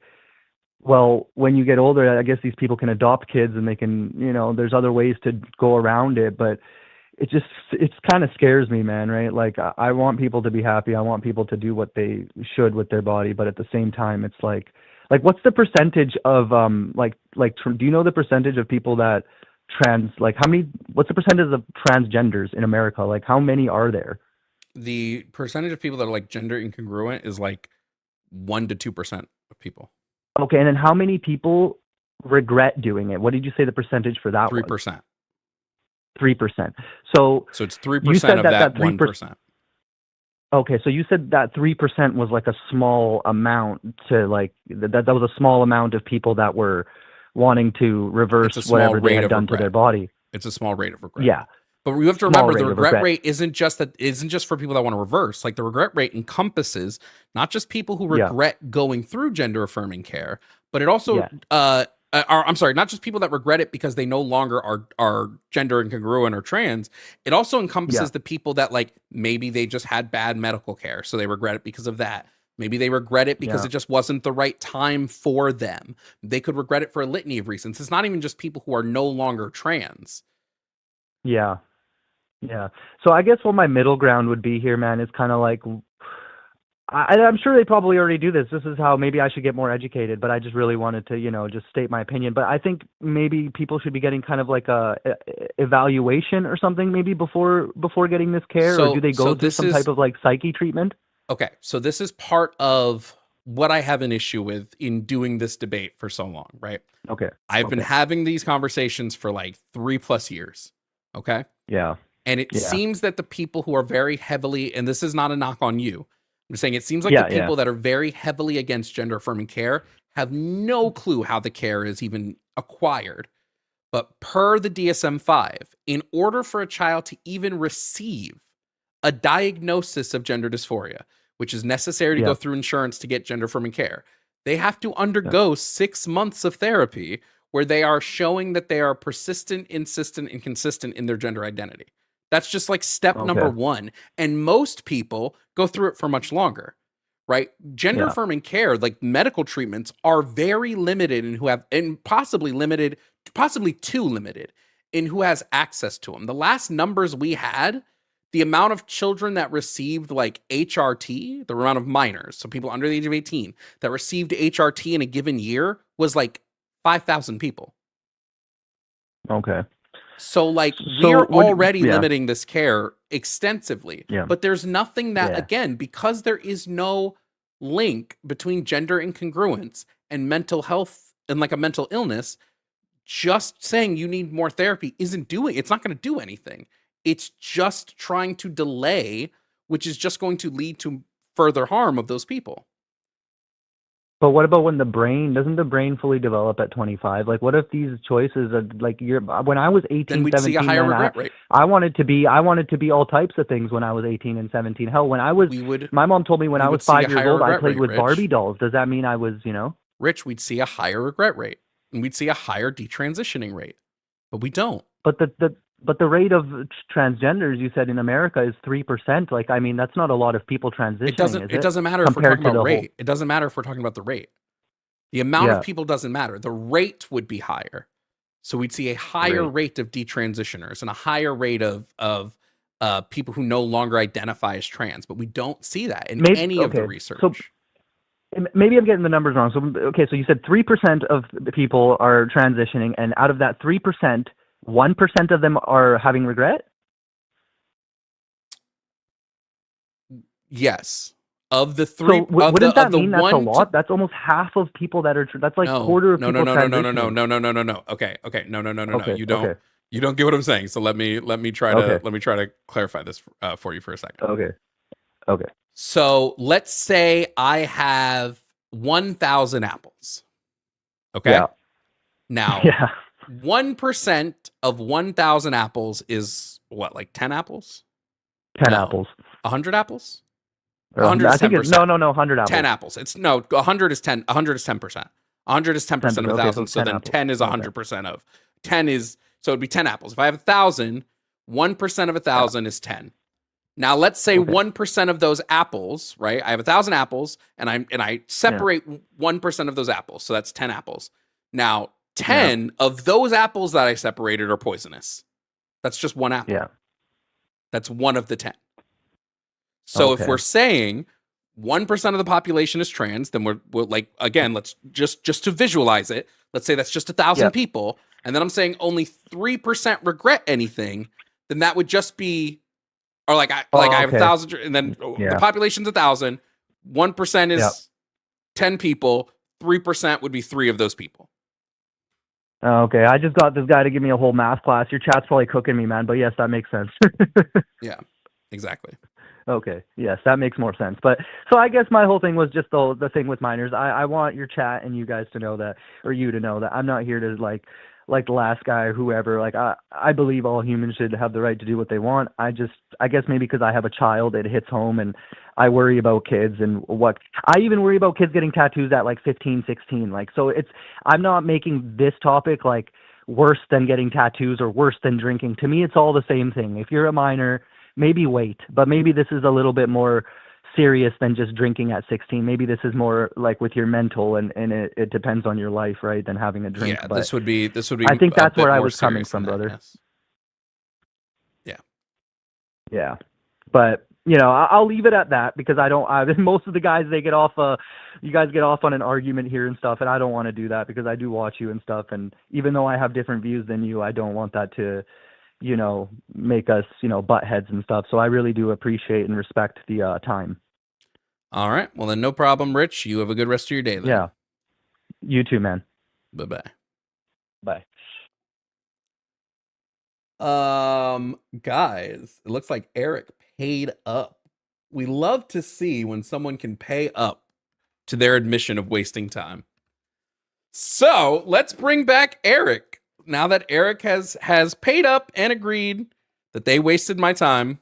[SPEAKER 10] well, when you get older, I guess these people can adopt kids and they can, there's other ways to go around it, but it's kind of scares me, man, right? Like, I want people to be happy. I want people to do what they should with their body, but at the same time, it's like what's the percentage of, do you know the percentage of people that what's the percentage of transgenders in America? Like, how many are there?
[SPEAKER 1] The percentage of people that are like gender incongruent is like 1 to 2% of people.
[SPEAKER 10] Okay, and then how many people regret doing it? What did you say the percentage for that
[SPEAKER 1] 3%.
[SPEAKER 10] was? 3%. So
[SPEAKER 1] it's 3% of that 1%.
[SPEAKER 10] Okay, so you said that 3% was like a small amount to like that was a small amount of people that were wanting to reverse whatever they had done to their body.
[SPEAKER 1] It's a small rate of regret.
[SPEAKER 10] Yeah.
[SPEAKER 1] But we have to remember the regret rate isn't just for people that want to reverse. Like, the regret rate encompasses not just people who regret going through gender affirming care, but it also not just people that regret it because they no longer are gender incongruent or trans. It also encompasses the people that, like, maybe they just had bad medical care, so they regret it because of that. Maybe they regret it because it just wasn't the right time for them. They could regret it for a litany of reasons. It's not even just people who are no longer trans.
[SPEAKER 10] Yeah. Yeah. So I guess what my middle ground would be here, man, is kind of like, I'm sure they probably already do this. This is how maybe I should get more educated, but I just really wanted to, just state my opinion. But I think maybe people should be getting kind of like a evaluation or something maybe before getting this care, or do they go through some type of like psyche treatment?
[SPEAKER 1] Okay. So this is part of what I have an issue with in doing this debate for so long, right?
[SPEAKER 10] Okay.
[SPEAKER 1] I've been having these conversations for like 3+ years. Okay.
[SPEAKER 10] Yeah.
[SPEAKER 1] And it seems that the people who are very heavily, and this is not a knock on you, I'm saying it seems like the people that are very heavily against gender affirming care have no clue how the care is even acquired. But per the DSM-5, in order for a child to even receive a diagnosis of gender dysphoria, which is necessary to go through insurance to get gender affirming care, they have to undergo 6 months of therapy where they are showing that they are persistent, insistent, and consistent in their gender identity. That's just like step number 1. And most people go through it for much longer, right? Gender affirming care, like medical treatments, are very limited and possibly too limited in who has access to them. The last numbers we had, the amount of children that received like HRT, the amount of minors, so people under the age of 18 that received HRT in a given year, was like 5,000 people.
[SPEAKER 10] Okay.
[SPEAKER 1] So like we're already limiting this care extensively, but there's nothing that, again, because there is no link between gender incongruence and mental health and like a mental illness, just saying you need more therapy it's not going to do anything. It's just trying to delay, which is just going to lead to further harm of those people.
[SPEAKER 10] But what about when doesn't the brain fully develop at 25? Like, what if these choices are like when I was 18,
[SPEAKER 1] then we'd
[SPEAKER 10] 17,
[SPEAKER 1] see a higher regret rate.
[SPEAKER 10] I wanted to be all types of things when I was 18 and 17. Hell, when I was, my mom told me when I was 5 years old, I played with Barbie dolls. Does that mean I was,
[SPEAKER 1] Rich, we'd see a higher regret rate and we'd see a higher detransitioning rate, but we don't.
[SPEAKER 10] But the rate of transgenders, you said in America, is 3%. Like, I mean, that's not a lot of people transitioning.
[SPEAKER 1] It doesn't matter if we're talking about rate. It doesn't matter if we're talking about the rate. The amount of people doesn't matter. The rate would be higher. So we'd see a higher rate of detransitioners and a higher rate of people who no longer identify as trans. But we don't see that in any of the research.
[SPEAKER 10] So maybe I'm getting the numbers wrong. So you said 3% of the people are transitioning, and out of that 3%, 1% of them are having regret?
[SPEAKER 1] Yes. Of the three,
[SPEAKER 10] so wouldn't that mean that's a lot? That's almost half of people that are. That's like quarter of people transitioning.
[SPEAKER 1] No. Okay. No. You don't get what I'm saying. So let me try to clarify this for you for a second.
[SPEAKER 10] Okay.
[SPEAKER 1] So let's say I have 1,000 apples. Okay.
[SPEAKER 10] Yeah.
[SPEAKER 1] Now, 1% of 1,000 apples is what, like 10 apples?
[SPEAKER 10] 10
[SPEAKER 1] No.
[SPEAKER 10] apples.
[SPEAKER 1] 100 apples?
[SPEAKER 10] Or
[SPEAKER 1] 100 is
[SPEAKER 10] I think
[SPEAKER 1] 10%.
[SPEAKER 10] it's, no, 100 apples.
[SPEAKER 1] 10 apples. It's no, 100 is 10. 100 is 10%. 100 is 10% of
[SPEAKER 10] 10%, okay,
[SPEAKER 1] 1,000.
[SPEAKER 10] so
[SPEAKER 1] So
[SPEAKER 10] 10
[SPEAKER 1] then
[SPEAKER 10] apples.
[SPEAKER 1] 10 is
[SPEAKER 10] Okay.
[SPEAKER 1] 100% of 10 is, so it'd be 10 apples. If I have 1,000, 1% of 1,000 is 10. Now let's say
[SPEAKER 10] Okay.
[SPEAKER 1] 1% of those apples, right? I have 1,000 apples and I separate 1% of those apples. So that's 10 apples. Now 10 of those apples that I separated are poisonous. That's just one apple.
[SPEAKER 10] Yeah.
[SPEAKER 1] That's one of the 10. So if
[SPEAKER 10] Okay.
[SPEAKER 1] we're saying 1% of the population is trans, then we're like, again, let's just to visualize it. Let's say that's just 1,000 people. And then I'm saying only 3% regret anything. Then that would just be, or like I have 1,000, and then the population's 1,000. 1% is 10 people. 3% would be 3 of those people.
[SPEAKER 10] Okay, I just got this guy to give me a whole math class. Your chat's probably cooking me, man. But yes, that makes sense.
[SPEAKER 1] Yeah, exactly.
[SPEAKER 10] Okay, yes, that makes more sense. But so I guess my whole thing was just the thing with minors. I want your chat and you guys to know that, or you to know that I'm not here to like the last guy or whoever. Like I believe all humans should have the right to do what they want. I guess maybe because I have a child, it hits home, and I worry about kids and what I even worry about kids getting tattoos at like 15, 16. Like, so I'm not making this topic like worse than getting tattoos or worse than drinking. To me, it's all the same thing. If you're a minor, maybe wait, but maybe this is a little bit more serious than just drinking at 16. Maybe this is more like with your mental, and it depends on your life, right, than having a drink.
[SPEAKER 1] Yeah,
[SPEAKER 10] but
[SPEAKER 1] this would be.
[SPEAKER 10] I think that's where I
[SPEAKER 1] more
[SPEAKER 10] was coming
[SPEAKER 1] serious
[SPEAKER 10] from,
[SPEAKER 1] than that,
[SPEAKER 10] brother.
[SPEAKER 1] yes. Yeah.
[SPEAKER 10] Yeah, but you know, I'll leave it at that because most of the guys, they get off. You guys get off on an argument here and stuff, and I don't want to do that because I do watch you and stuff. And even though I have different views than you, I don't want that to, you know, make us, you know, butt heads and stuff. So I really do appreciate and respect the time.
[SPEAKER 1] All right. Well, then no problem, Rich. You have a good rest of your day then.
[SPEAKER 10] Yeah. You too, man.
[SPEAKER 1] Bye-bye.
[SPEAKER 10] Bye.
[SPEAKER 1] Guys, it looks like Eric paid up. We love to see when someone can pay up to their admission of wasting time. So let's bring back Eric. Now that Eric has paid up and agreed that they wasted my time,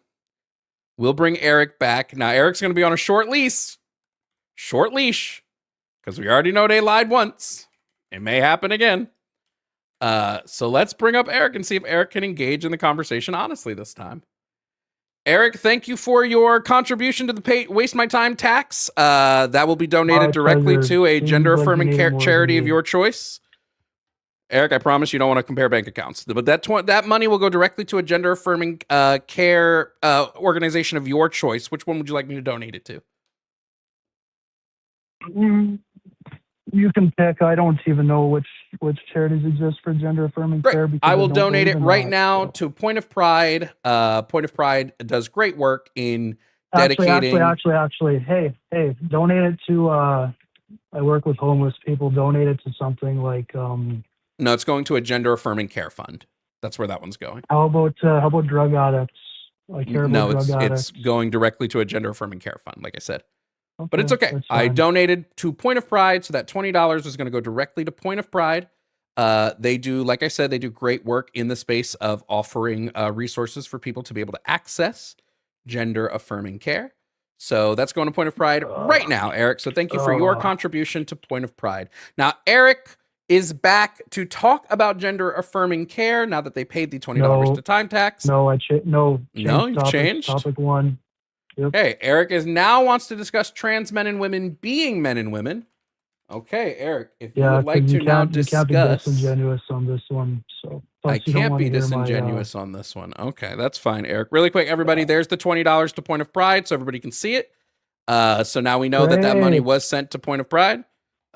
[SPEAKER 1] we'll bring Eric back. Now Eric's going to be on a short leash, because we already know they lied once. It may happen again. So let's bring up Eric and see if Eric can engage in the conversation honestly this time. Eric, thank you for your contribution to the Waste My Time tax. That will be donated directly to a gender-affirming charity of your choice. Eric, I promise you don't want to compare bank accounts, but that money will go directly to a gender-affirming care organization of your choice. Which one would you like me to donate it to?
[SPEAKER 8] You can pick. I don't even know which charities exist for gender affirming care. Because
[SPEAKER 1] I will
[SPEAKER 8] don't
[SPEAKER 1] donate it
[SPEAKER 8] believe in
[SPEAKER 1] right
[SPEAKER 8] that,
[SPEAKER 1] now
[SPEAKER 8] so.
[SPEAKER 1] to Point of Pride. Point of Pride does great work in dedicating.
[SPEAKER 8] Actually, hey, donate it to. I work with homeless people. Donate it to something like.
[SPEAKER 1] No, it's going to a gender affirming care fund. That's where that one's going.
[SPEAKER 8] How about drug addicts? I care about drug addicts.
[SPEAKER 1] It's going directly to a gender affirming care fund, like I said.
[SPEAKER 8] Okay,
[SPEAKER 1] But it's okay. I donated to Point of Pride, so that $20 is going to go directly to Point of Pride. They do, like I said, they do great work in the space of offering resources for people to be able to access gender affirming care. So that's going to Point of Pride right now, Eric. So thank you for your contribution to Point of Pride. Now, Eric is back to talk about gender affirming care now that they paid the $20 to time tax.
[SPEAKER 8] You've
[SPEAKER 1] changed.
[SPEAKER 8] Topic 1. Yep.
[SPEAKER 1] Okay, Eric wants to discuss trans men and women being men and women. Okay, Eric, if you would like to now discuss.
[SPEAKER 8] You can't be disingenuous on this one. So
[SPEAKER 1] I can't be disingenuous on this one. Okay, that's fine, Eric. Really quick, everybody, there's the $20 to Point of Pride, so everybody can see it. So now we know that money was sent to Point of Pride.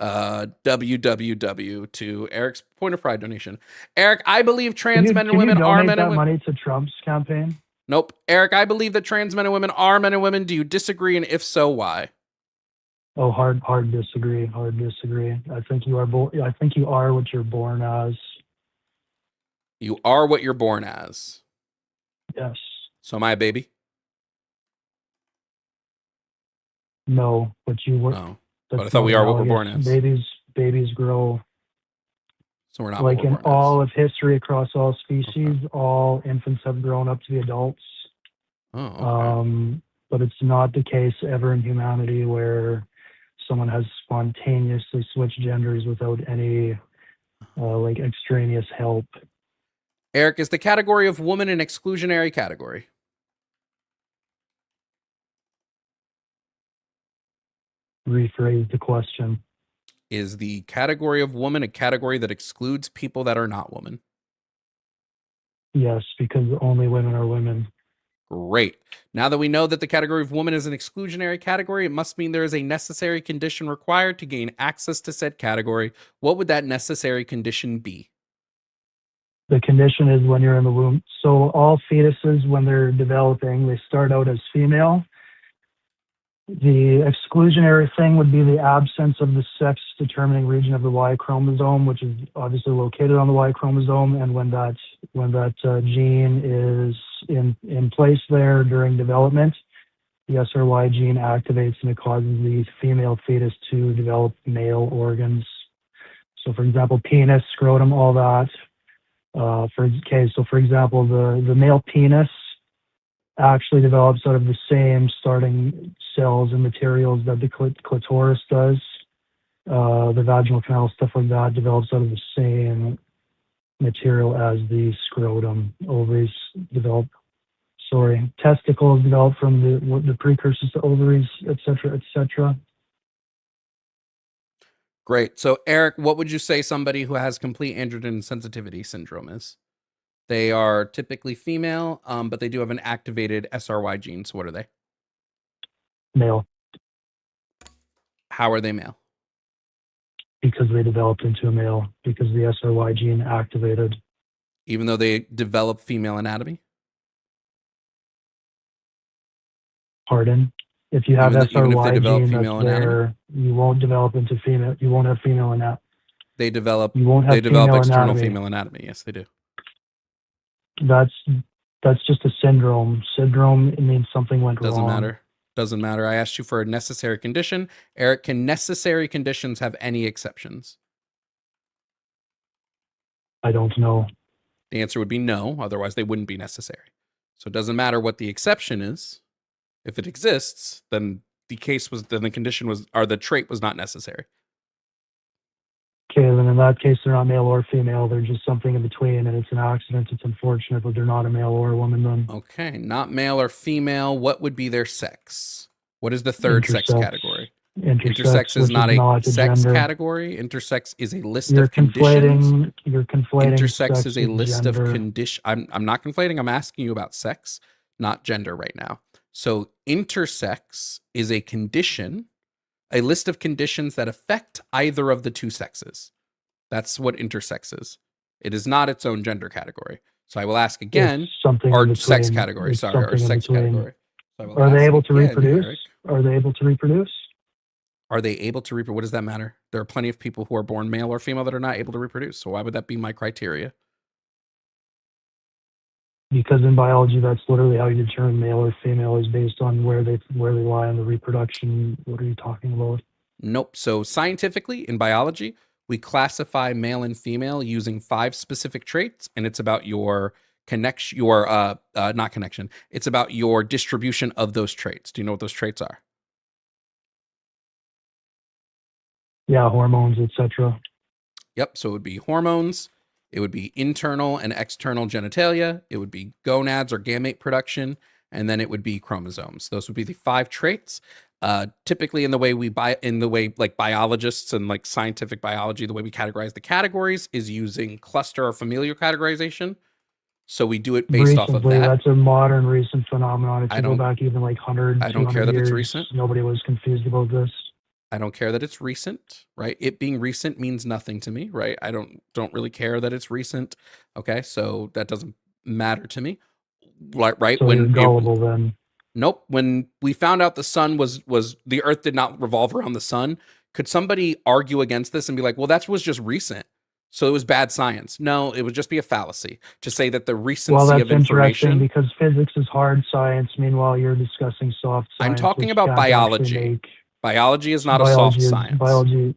[SPEAKER 1] WWW to Eric's Point of Pride donation. Eric, I believe trans men and women are men and women.
[SPEAKER 8] Money to Trump's campaign.
[SPEAKER 1] Nope. Eric, I believe that trans men and women are men and women. Do you disagree? And if so, why?
[SPEAKER 8] Oh, hard disagree. I think you are what you're born as.
[SPEAKER 1] You are what you're born as.
[SPEAKER 8] Yes.
[SPEAKER 1] So am I a baby?
[SPEAKER 8] No, but you were.
[SPEAKER 1] Oh. But I thought we are what we're born as.
[SPEAKER 8] Babies grow.
[SPEAKER 1] So we're not
[SPEAKER 8] Like
[SPEAKER 1] what we're
[SPEAKER 8] in
[SPEAKER 1] born
[SPEAKER 8] all
[SPEAKER 1] as.
[SPEAKER 8] of history across all species, all infants have grown up to be adults.
[SPEAKER 1] Oh, okay.
[SPEAKER 8] But it's not the case ever in humanity where someone has spontaneously switched genders without any like extraneous help.
[SPEAKER 1] Eric, is the category of woman an exclusionary category?
[SPEAKER 8] Rephrase the question.
[SPEAKER 1] Is the category of woman a category that excludes people that are not women?
[SPEAKER 8] Yes, because only women are women.
[SPEAKER 1] Great. Now that we know that the category of woman is an exclusionary category, it must mean there is a necessary condition required to gain access to said category. What would that necessary condition be?
[SPEAKER 8] The condition is when you're in the womb. So all fetuses, when they're developing, they start out as female. The exclusionary thing would be the absence of the sex-determining region of the Y chromosome, which is obviously located on the Y chromosome. And when that gene is in place there during development, the SRY gene activates and it causes the female fetus to develop male organs. So, for example, penis, scrotum, all that. For example, the male penis actually develops out of the same starting cells and materials that the clitoris does. The vaginal canal, stuff like that, develops out of the same material as the scrotum. Ovaries develop, testicles develop from the precursors to ovaries, etc., etc.
[SPEAKER 1] Great. So, Eric, what would you say somebody who has complete androgen sensitivity syndrome is? They are typically female, but they do have an activated SRY gene. So what are they?
[SPEAKER 8] Male.
[SPEAKER 1] How are they male?
[SPEAKER 8] Because they developed into a male, because the SRY gene activated.
[SPEAKER 1] Even though they develop female anatomy?
[SPEAKER 8] Pardon? If you have
[SPEAKER 1] even if they
[SPEAKER 8] SRY
[SPEAKER 1] develop
[SPEAKER 8] gene
[SPEAKER 1] female
[SPEAKER 8] that's
[SPEAKER 1] anatomy?
[SPEAKER 8] there, you won't develop into female. You won't have female anatomy.
[SPEAKER 1] They develop.
[SPEAKER 8] You won't have
[SPEAKER 1] They develop
[SPEAKER 8] female
[SPEAKER 1] external
[SPEAKER 8] anatomy.
[SPEAKER 1] female anatomy. Yes, they do.
[SPEAKER 8] That's just a syndrome. Syndrome, it means something went
[SPEAKER 1] Doesn't
[SPEAKER 8] wrong.
[SPEAKER 1] matter. Doesn't matter. I asked you for a necessary condition. Eric, can necessary conditions have any exceptions?
[SPEAKER 8] I don't know.
[SPEAKER 1] The answer would be no. Otherwise, they wouldn't be necessary. So it doesn't matter what the exception is. If it exists, then the condition was, or the trait was not necessary.
[SPEAKER 8] Okay, then in that case, they're not male or female. They're just something in between, and it's an accident. It's unfortunate, but they're not a male or a woman then.
[SPEAKER 1] Okay, not male or female. What would be their sex? What is the third sex
[SPEAKER 8] Intersex.
[SPEAKER 1] category?
[SPEAKER 8] Intersex,
[SPEAKER 1] Intersex is
[SPEAKER 8] which
[SPEAKER 1] not a sex
[SPEAKER 8] gender.
[SPEAKER 1] category. Intersex is a list of conditions.
[SPEAKER 8] You're conflating
[SPEAKER 1] Intersex
[SPEAKER 8] sex
[SPEAKER 1] is a
[SPEAKER 8] with
[SPEAKER 1] list
[SPEAKER 8] gender.
[SPEAKER 1] of condition. I'm not conflating. I'm asking you about sex, not gender right now. So intersex is a condition, a list of conditions that affect either of the two sexes. That's what intersex is. It is not its own gender category. So I will ask again,
[SPEAKER 8] It's something
[SPEAKER 1] or
[SPEAKER 8] in
[SPEAKER 1] sex
[SPEAKER 8] between.
[SPEAKER 1] category,
[SPEAKER 8] It's
[SPEAKER 1] sorry, or
[SPEAKER 8] something in
[SPEAKER 1] sex
[SPEAKER 8] between.
[SPEAKER 1] category. So I will
[SPEAKER 8] Are they
[SPEAKER 1] ask
[SPEAKER 8] able to
[SPEAKER 1] again,
[SPEAKER 8] reproduce?
[SPEAKER 1] Eric,
[SPEAKER 8] Are they able to reproduce?
[SPEAKER 1] are they able to reproduce? What does that matter? There are plenty of people who are born male or female that are not able to reproduce. So why would that be my criteria?
[SPEAKER 8] Because in biology, that's literally how you determine male or female is based on where they lie in the reproduction. What are you talking about?
[SPEAKER 1] Nope. So scientifically, in biology, we classify male and female using 5 specific traits, and it's about your connection, not connection. It's about your distribution of those traits. Do you know what those traits are?
[SPEAKER 8] Yeah, hormones, etc.
[SPEAKER 1] Yep. So it would be hormones. It would be internal and external genitalia. It would be gonads or gamete production, and then it would be chromosomes. Those would be the 5 traits. Typically, in the way like biologists and like scientific biology, the way we categorize the categories is using cluster or familial categorization. So we do it based off of that.
[SPEAKER 8] That's a modern, recent phenomenon. If
[SPEAKER 1] I
[SPEAKER 8] you go
[SPEAKER 1] don't-
[SPEAKER 8] back even like 100,
[SPEAKER 1] I don't
[SPEAKER 8] 200
[SPEAKER 1] care that it's
[SPEAKER 8] years,
[SPEAKER 1] recent.
[SPEAKER 8] nobody was confused about this.
[SPEAKER 1] I don't care that it's recent, right? It being recent means nothing to me, right? I don't really care that it's recent. Okay, so that doesn't matter to me, right?
[SPEAKER 8] So you're gullible then.
[SPEAKER 1] Nope. When we found out the sun was the Earth did not revolve around the sun, could somebody argue against this and be like, well, that was just recent, so it was bad science? No, it would just be a fallacy to say that the recency of information.
[SPEAKER 8] Interesting because physics is hard science. Meanwhile, you're discussing soft science.
[SPEAKER 1] I'm talking
[SPEAKER 8] which
[SPEAKER 1] about
[SPEAKER 8] can't actually
[SPEAKER 1] biology.
[SPEAKER 8] make-
[SPEAKER 1] Biology is not a
[SPEAKER 8] Biology
[SPEAKER 1] soft
[SPEAKER 8] is-
[SPEAKER 1] science.
[SPEAKER 8] Biology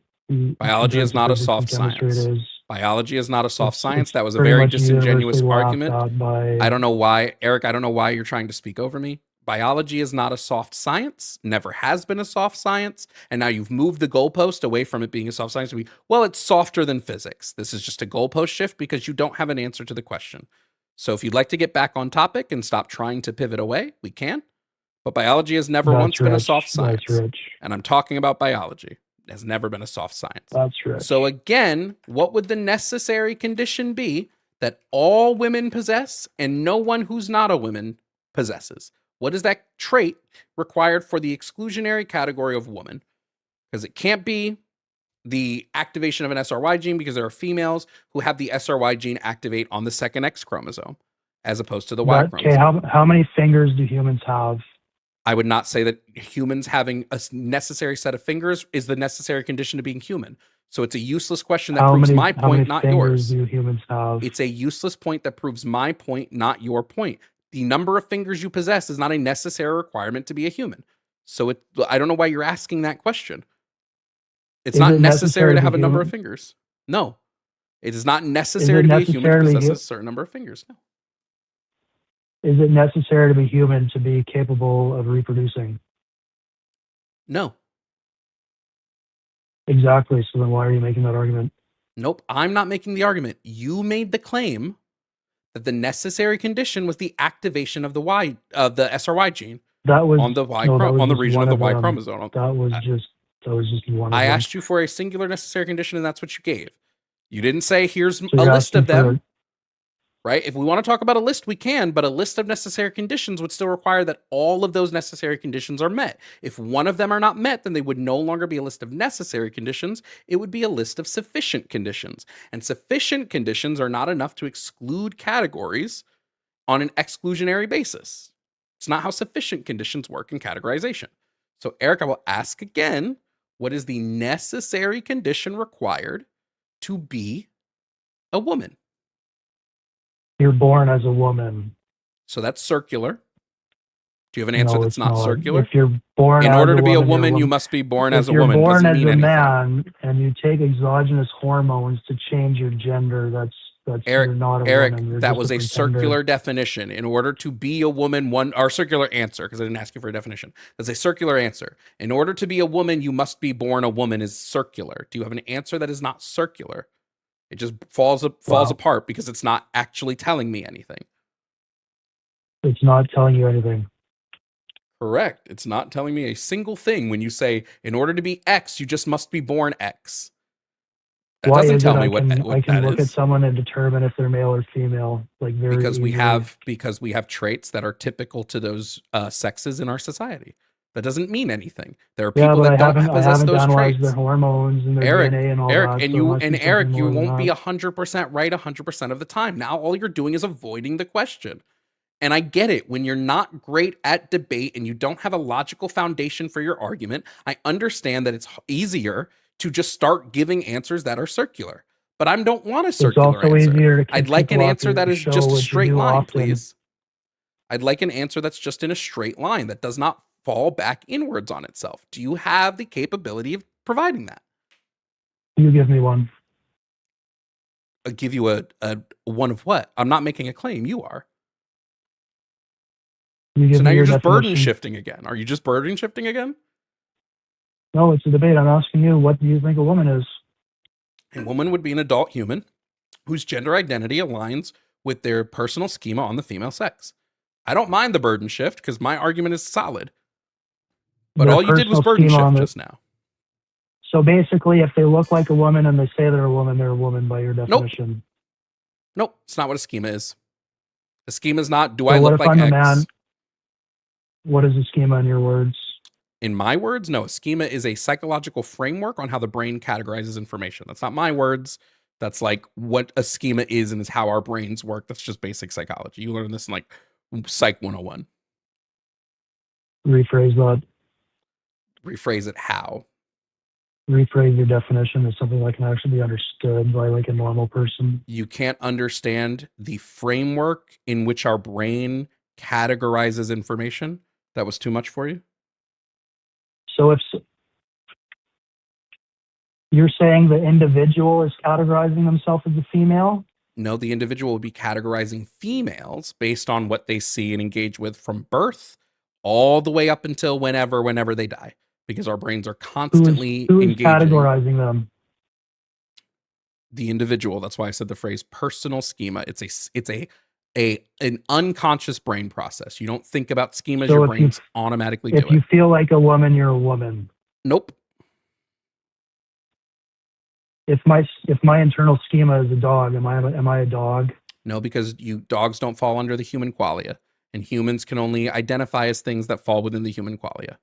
[SPEAKER 1] Biology is
[SPEAKER 8] compared to
[SPEAKER 1] not a
[SPEAKER 8] physics and
[SPEAKER 1] soft
[SPEAKER 8] chemistry,
[SPEAKER 1] science.
[SPEAKER 8] It is.
[SPEAKER 9] Biology is not a soft
[SPEAKER 8] It's-
[SPEAKER 9] science.
[SPEAKER 8] it's
[SPEAKER 9] That was a
[SPEAKER 8] pretty
[SPEAKER 9] very
[SPEAKER 8] much
[SPEAKER 9] disingenuous
[SPEAKER 8] universally laughed
[SPEAKER 9] argument.
[SPEAKER 8] at by-
[SPEAKER 9] I don't know why, Eric, I don't know why you're trying to speak over me. Biology is not a soft science, never has been a soft science. And now you've moved the goalpost away from it being a soft science to be, well, it's softer than physics. This is just a goalpost shift because you don't have an answer to the question. So if you'd like to get back on topic and stop trying to pivot away, we can. But biology has never
[SPEAKER 8] That's
[SPEAKER 9] once been a
[SPEAKER 8] rich.
[SPEAKER 9] soft science.
[SPEAKER 8] That's rich.
[SPEAKER 9] And I'm talking about biology. It has never been a soft science.
[SPEAKER 8] That's rich.
[SPEAKER 9] So again, what would the necessary condition be that all women possess and no one who's not a woman possesses? What is that trait required for the exclusionary category of woman? Because it can't be the activation of an SRY gene, because there are females who have the SRY gene activate on the second X chromosome as opposed to the Y
[SPEAKER 8] Okay,
[SPEAKER 9] chromosome.
[SPEAKER 8] how many fingers do humans have?
[SPEAKER 9] I would not say that humans having a necessary set of fingers is the necessary condition to being human. So it's a useless question that proves my
[SPEAKER 8] How many
[SPEAKER 9] point, not
[SPEAKER 8] fingers
[SPEAKER 9] yours.
[SPEAKER 8] do humans have?
[SPEAKER 9] It's a useless point that proves my point, not your point. The number of fingers you possess is not a necessary requirement to be a human. So I don't know why you're asking that question. It's
[SPEAKER 8] Is
[SPEAKER 9] not
[SPEAKER 8] it
[SPEAKER 9] necessary to
[SPEAKER 8] be
[SPEAKER 9] have a number of
[SPEAKER 8] human?
[SPEAKER 9] fingers. No. It is not necessary to be a human to
[SPEAKER 8] necessarily
[SPEAKER 9] possess
[SPEAKER 8] hu-
[SPEAKER 9] a certain number of fingers. No.
[SPEAKER 8] Is it necessary to be human to be capable of reproducing?
[SPEAKER 9] No.
[SPEAKER 8] Exactly. So then why are you making that argument?
[SPEAKER 9] Nope. I'm not making the argument. You made the claim that the necessary condition was the activation of the the SRY gene
[SPEAKER 8] That was
[SPEAKER 9] on the
[SPEAKER 8] that
[SPEAKER 9] on the
[SPEAKER 8] was
[SPEAKER 9] region
[SPEAKER 8] one
[SPEAKER 9] of the Y
[SPEAKER 8] them.
[SPEAKER 9] chromosome.
[SPEAKER 8] That was just one of
[SPEAKER 9] I
[SPEAKER 8] them.
[SPEAKER 9] asked you for a singular necessary condition, and that's what you gave. You didn't say, here's
[SPEAKER 8] So
[SPEAKER 9] a
[SPEAKER 8] you're
[SPEAKER 9] list of
[SPEAKER 8] asking for-
[SPEAKER 9] them, right? If we want to talk about a list, we can, but a list of necessary conditions would still require that all of those necessary conditions are met. If one of them are not met, then they would no longer be a list of necessary conditions. It would be a list of sufficient conditions. And sufficient conditions are not enough to exclude categories on an exclusionary basis. It's not how sufficient conditions work in categorization. So, Eric, I will ask again, what is the necessary condition required to be a woman?
[SPEAKER 8] You're born as a woman.
[SPEAKER 9] So that's circular. Do you have an answer
[SPEAKER 8] No,
[SPEAKER 9] that's
[SPEAKER 8] it's
[SPEAKER 9] not circular?
[SPEAKER 8] If you're born
[SPEAKER 9] In
[SPEAKER 8] as
[SPEAKER 9] order
[SPEAKER 8] a
[SPEAKER 9] to be a
[SPEAKER 8] woman,
[SPEAKER 9] woman,
[SPEAKER 8] you're
[SPEAKER 9] you must be born
[SPEAKER 8] if
[SPEAKER 9] as a
[SPEAKER 8] you're
[SPEAKER 9] woman.
[SPEAKER 8] born
[SPEAKER 9] Doesn't
[SPEAKER 8] as
[SPEAKER 9] mean
[SPEAKER 8] a
[SPEAKER 9] anything.
[SPEAKER 8] man and you take exogenous hormones to change your gender, that's
[SPEAKER 9] Eric,
[SPEAKER 8] you're not a
[SPEAKER 9] Eric,
[SPEAKER 8] woman. You're
[SPEAKER 9] that
[SPEAKER 8] just
[SPEAKER 9] was a
[SPEAKER 8] pretender.
[SPEAKER 9] circular definition. In order to be a woman, or circular answer, because I didn't ask you for a definition. That's a circular answer. In order to be a woman, you must be born a woman is circular. Do you have an answer that is not circular? It just falls apart because it's not actually telling me anything.
[SPEAKER 8] It's not telling you anything.
[SPEAKER 9] Correct. It's not telling me a single thing when you say, in order to be X, you just must be born X. That
[SPEAKER 8] Why
[SPEAKER 9] doesn't
[SPEAKER 8] is
[SPEAKER 9] tell
[SPEAKER 8] it
[SPEAKER 9] me
[SPEAKER 8] I
[SPEAKER 9] what
[SPEAKER 8] can
[SPEAKER 9] that
[SPEAKER 8] look at
[SPEAKER 9] is.
[SPEAKER 8] someone and determine if they're male or female, like very
[SPEAKER 9] Because we
[SPEAKER 8] easily.
[SPEAKER 9] have traits that are typical to those sexes in our society. That doesn't mean anything. There are people that don't possess those
[SPEAKER 8] analyzed their
[SPEAKER 9] traits.
[SPEAKER 8] hormones and their
[SPEAKER 9] Eric,
[SPEAKER 8] DNA and all
[SPEAKER 9] Eric,
[SPEAKER 8] that.
[SPEAKER 9] and
[SPEAKER 8] so it
[SPEAKER 9] you
[SPEAKER 8] must
[SPEAKER 9] and
[SPEAKER 8] be
[SPEAKER 9] Eric,
[SPEAKER 8] something
[SPEAKER 9] you
[SPEAKER 8] more than
[SPEAKER 9] won't be
[SPEAKER 8] that.
[SPEAKER 9] 100% right 100% of the time. Now all you're doing is avoiding the question. And I get it. When you're not great at debate and you don't have a logical foundation for your argument, I understand that it's easier to just start giving answers that are circular. But I don't want a circular
[SPEAKER 8] also
[SPEAKER 9] answer.
[SPEAKER 8] easier to kick
[SPEAKER 9] I'd like an
[SPEAKER 8] people off
[SPEAKER 9] answer
[SPEAKER 8] your
[SPEAKER 9] that is
[SPEAKER 8] show,
[SPEAKER 9] just a
[SPEAKER 8] which you
[SPEAKER 9] straight
[SPEAKER 8] do
[SPEAKER 9] line,
[SPEAKER 8] often.
[SPEAKER 9] please. I'd like an answer that's just in a straight line that does not fall back inwards on itself. Do you have the capability of providing that?
[SPEAKER 8] You give me one.
[SPEAKER 9] I'll give you a one of what? I'm not making a claim. You are.
[SPEAKER 8] You give
[SPEAKER 9] So now
[SPEAKER 8] me
[SPEAKER 9] you're
[SPEAKER 8] your
[SPEAKER 9] just burden
[SPEAKER 8] definition.
[SPEAKER 9] shifting again. Are you just burden shifting again?
[SPEAKER 8] No, it's a debate. I'm asking you, what do you think a woman is?
[SPEAKER 9] A woman would be an adult human whose gender identity aligns with their personal schema on the female sex. I don't mind the burden shift because my argument is solid. But
[SPEAKER 8] Their
[SPEAKER 9] all you did was
[SPEAKER 8] personal
[SPEAKER 9] burden
[SPEAKER 8] schema on
[SPEAKER 9] shift
[SPEAKER 8] the-
[SPEAKER 9] just now.
[SPEAKER 8] So basically, if they look like a woman and they say they're a woman by your definition.
[SPEAKER 9] Nope, it's not what a schema is. A schema is not, do
[SPEAKER 8] So
[SPEAKER 9] I
[SPEAKER 8] what
[SPEAKER 9] look
[SPEAKER 8] if
[SPEAKER 9] like
[SPEAKER 8] I'm a
[SPEAKER 9] X?
[SPEAKER 8] man? What is a schema in your words?
[SPEAKER 9] In my words, no. A schema is a psychological framework on how the brain categorizes information. That's not my words. That's like what a schema is and is how our brains work. That's just basic psychology. You learn this in like Psych 101.
[SPEAKER 8] Rephrase that.
[SPEAKER 9] Rephrase it how?
[SPEAKER 8] Rephrase your definition as something that can actually be understood by like a normal person.
[SPEAKER 9] You can't understand the framework in which our brain categorizes information. That was too much for you?
[SPEAKER 8] So if You're saying the individual is categorizing themselves as a female?
[SPEAKER 9] No, the individual would be categorizing females based on what they see and engage with from birth all the way up until whenever they die, because our brains are constantly
[SPEAKER 8] Who's
[SPEAKER 9] engaging
[SPEAKER 8] categorizing them?
[SPEAKER 9] the individual. That's why I said the phrase personal schema. It's an unconscious brain process. You don't think about schemas,
[SPEAKER 8] So
[SPEAKER 9] your
[SPEAKER 8] if
[SPEAKER 9] brains automatically
[SPEAKER 8] If
[SPEAKER 9] do
[SPEAKER 8] you
[SPEAKER 9] it.
[SPEAKER 8] feel like a woman, you're a woman.
[SPEAKER 9] Nope.
[SPEAKER 8] If my internal schema is a dog, am I a dog?
[SPEAKER 9] No, because dogs don't fall under the human qualia, and humans can only identify as things that fall within the human qualia.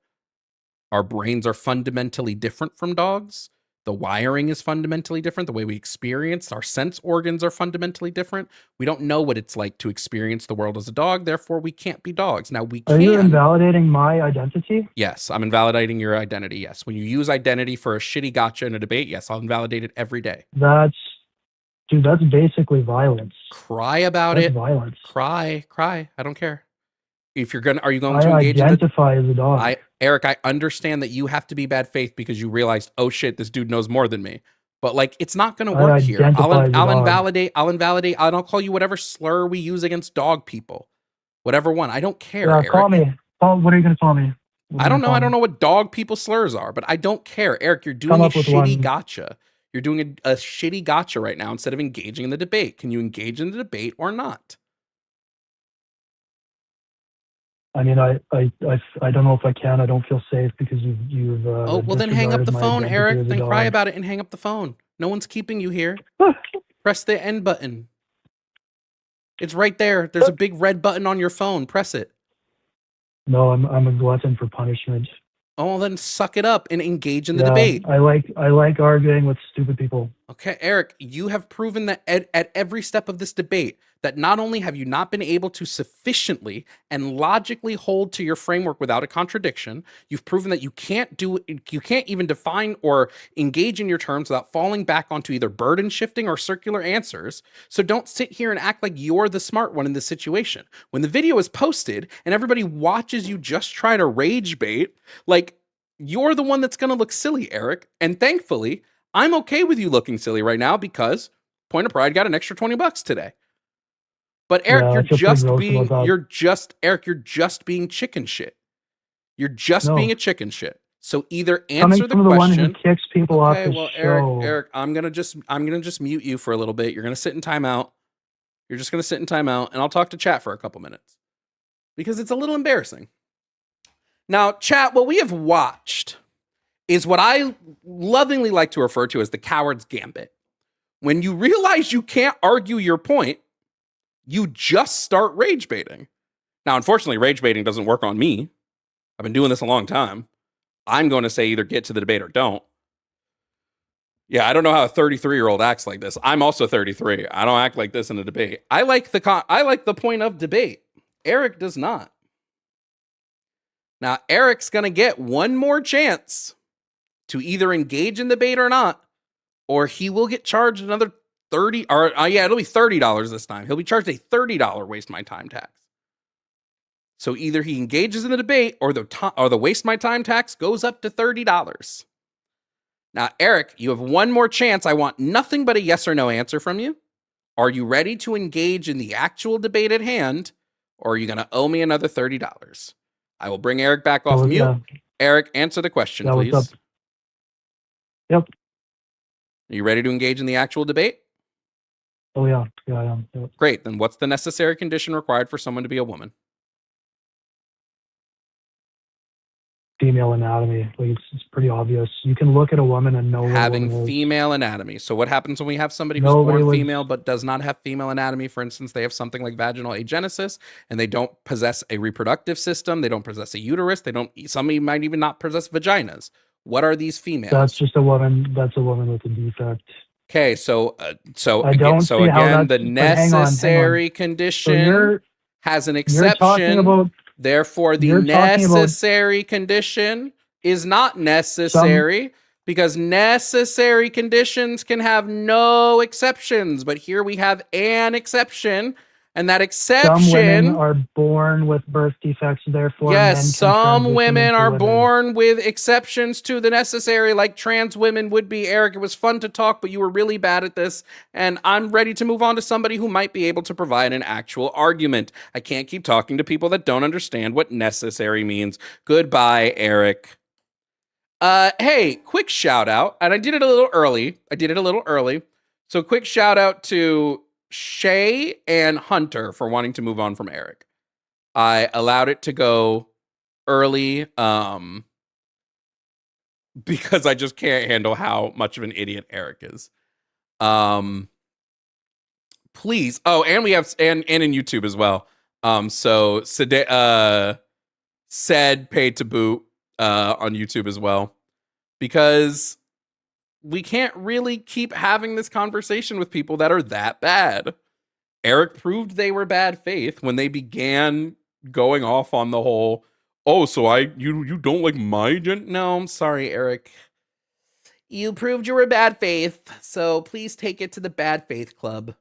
[SPEAKER 9] Our brains are fundamentally different from dogs. The wiring is fundamentally different. The way we experience our sense organs are fundamentally different. We don't know what it's like to experience the world as a dog. Therefore, we can't be dogs. Now we can.
[SPEAKER 8] Are you invalidating my identity?
[SPEAKER 9] Yes, I'm invalidating your identity. Yes. When you use identity for a shitty gotcha in a debate, yes, I'll invalidate it every day.
[SPEAKER 8] That's basically violence.
[SPEAKER 9] Cry about
[SPEAKER 8] That's
[SPEAKER 9] it.
[SPEAKER 8] violence.
[SPEAKER 9] Cry. I don't care. If you're are you going
[SPEAKER 8] I
[SPEAKER 9] to engage
[SPEAKER 8] identify as a dog.
[SPEAKER 9] Eric, I understand that you have to be bad faith because you realized, oh shit, this dude knows more than me. But like, it's not going to work here. I'll invalidate, and I'll call you whatever slur we use against dog people. Whatever one. I don't care,
[SPEAKER 8] Yeah,
[SPEAKER 9] Eric.
[SPEAKER 8] call me. What are you going to call me?
[SPEAKER 9] I don't know. I don't know what dog people slurs are, but I don't care. Eric, you're doing a shitty gotcha. You're doing a shitty gotcha right now instead of engaging in the debate. Can you engage in the debate or not?
[SPEAKER 8] I mean, I don't know if I can. I don't feel safe because you've.
[SPEAKER 9] Oh, well, then hang up the phone,
[SPEAKER 8] identity
[SPEAKER 9] Eric.
[SPEAKER 8] as a
[SPEAKER 9] Then
[SPEAKER 8] dog.
[SPEAKER 9] cry about it and hang up the phone. No one's keeping you here. Press the end button. It's right there. There's a big red button on your phone. Press it.
[SPEAKER 8] No, I'm a glutton for punishment.
[SPEAKER 9] Oh, well, then suck it up and engage in the debate.
[SPEAKER 8] I like arguing with stupid people.
[SPEAKER 9] Okay, Eric, you have proven that at every step of this debate that not only have you not been able to sufficiently and logically hold to your framework without a contradiction, you've proven that you can't even define or engage in your terms without falling back onto either burden shifting or circular answers. So don't sit here and act like you're the smart one in this situation. When the video is posted and everybody watches you just try to rage bait, like, you're the one that's going to look silly, Eric. And thankfully, I'm okay with you looking silly right now because Point of Pride got an extra $20 today. But Eric, you're just being chicken shit. You're just being a chicken shit. So either answer the question.
[SPEAKER 8] The one who kicks people off the show.
[SPEAKER 9] Eric, I'm gonna just mute you for a little bit. You're gonna sit in timeout. You're just gonna sit in timeout, and I'll talk to chat for a couple minutes because it's a little embarrassing. Now, chat, what we have watched is what I lovingly like to refer to as the coward's gambit. When you realize you can't argue your point, you just start rage baiting. Now, unfortunately, rage baiting doesn't work on me. I've been doing this a long time. I'm going to say either get to the debate or don't. Yeah, I don't know how a 33-year-old acts like this. I'm also 33. I don't act like this in a debate. I like the point of debate. Eric does not. Now, Eric's going to get one more chance to either engage in the debate or not, or he will get charged another it'll be $30 this time. He'll be charged a $30 waste my time tax. So either he engages in the debate or the waste my time tax goes up to $30. Now, Eric, you have one more chance. I want nothing but a yes or no answer from you. Are you ready to engage in the actual debate at hand, or are you going to owe me another $30? I will bring Eric back off mute. Eric, answer the question, please.
[SPEAKER 8] Yep.
[SPEAKER 9] Are you ready to engage in the actual debate?
[SPEAKER 8] Oh, yeah. Yeah, I am. Yep.
[SPEAKER 9] Great. Then what's the necessary condition required for someone to be a woman?
[SPEAKER 8] Female anatomy. Like, it's pretty obvious. You can look at a woman and know
[SPEAKER 9] having female anatomy. So what happens when we have somebody who's born female but does not have female anatomy? For instance, they have something like vaginal agenesis and they don't possess a reproductive system. They don't possess a uterus. Some might even not possess vaginas. What are these females?
[SPEAKER 8] That's just a woman. That's a woman with a defect.
[SPEAKER 9] Okay, so again, the necessary condition has an exception. Therefore, the necessary condition is not necessary because necessary conditions can have no exceptions. But here we have an exception, And that
[SPEAKER 8] Some women
[SPEAKER 9] exception,
[SPEAKER 8] are born with birth defects, therefore men
[SPEAKER 9] yes,
[SPEAKER 8] can
[SPEAKER 9] some
[SPEAKER 8] transition
[SPEAKER 9] women
[SPEAKER 8] into
[SPEAKER 9] are
[SPEAKER 8] women.
[SPEAKER 9] born with exceptions to the necessary, like trans women would be. Eric, it was fun to talk, but you were really bad at this. And I'm ready to move on to somebody who might be able to provide an actual argument. I can't keep talking to people that don't understand what necessary means. Goodbye, Eric. Hey, quick shout out, and I did it a little early. So quick shout out to Shay and Hunter for wanting to move on from Eric. I allowed it to go early, because I just can't handle how much of an idiot Eric is. Please. Oh, and we have and in YouTube as well. So said paid to boot on YouTube as well, because we can't really keep having this conversation with people that are that bad. Eric proved they were bad faith when they began going off on the whole, oh, so you don't like my no, I'm sorry, Eric. You proved you were bad faith, so please take it to the bad faith club.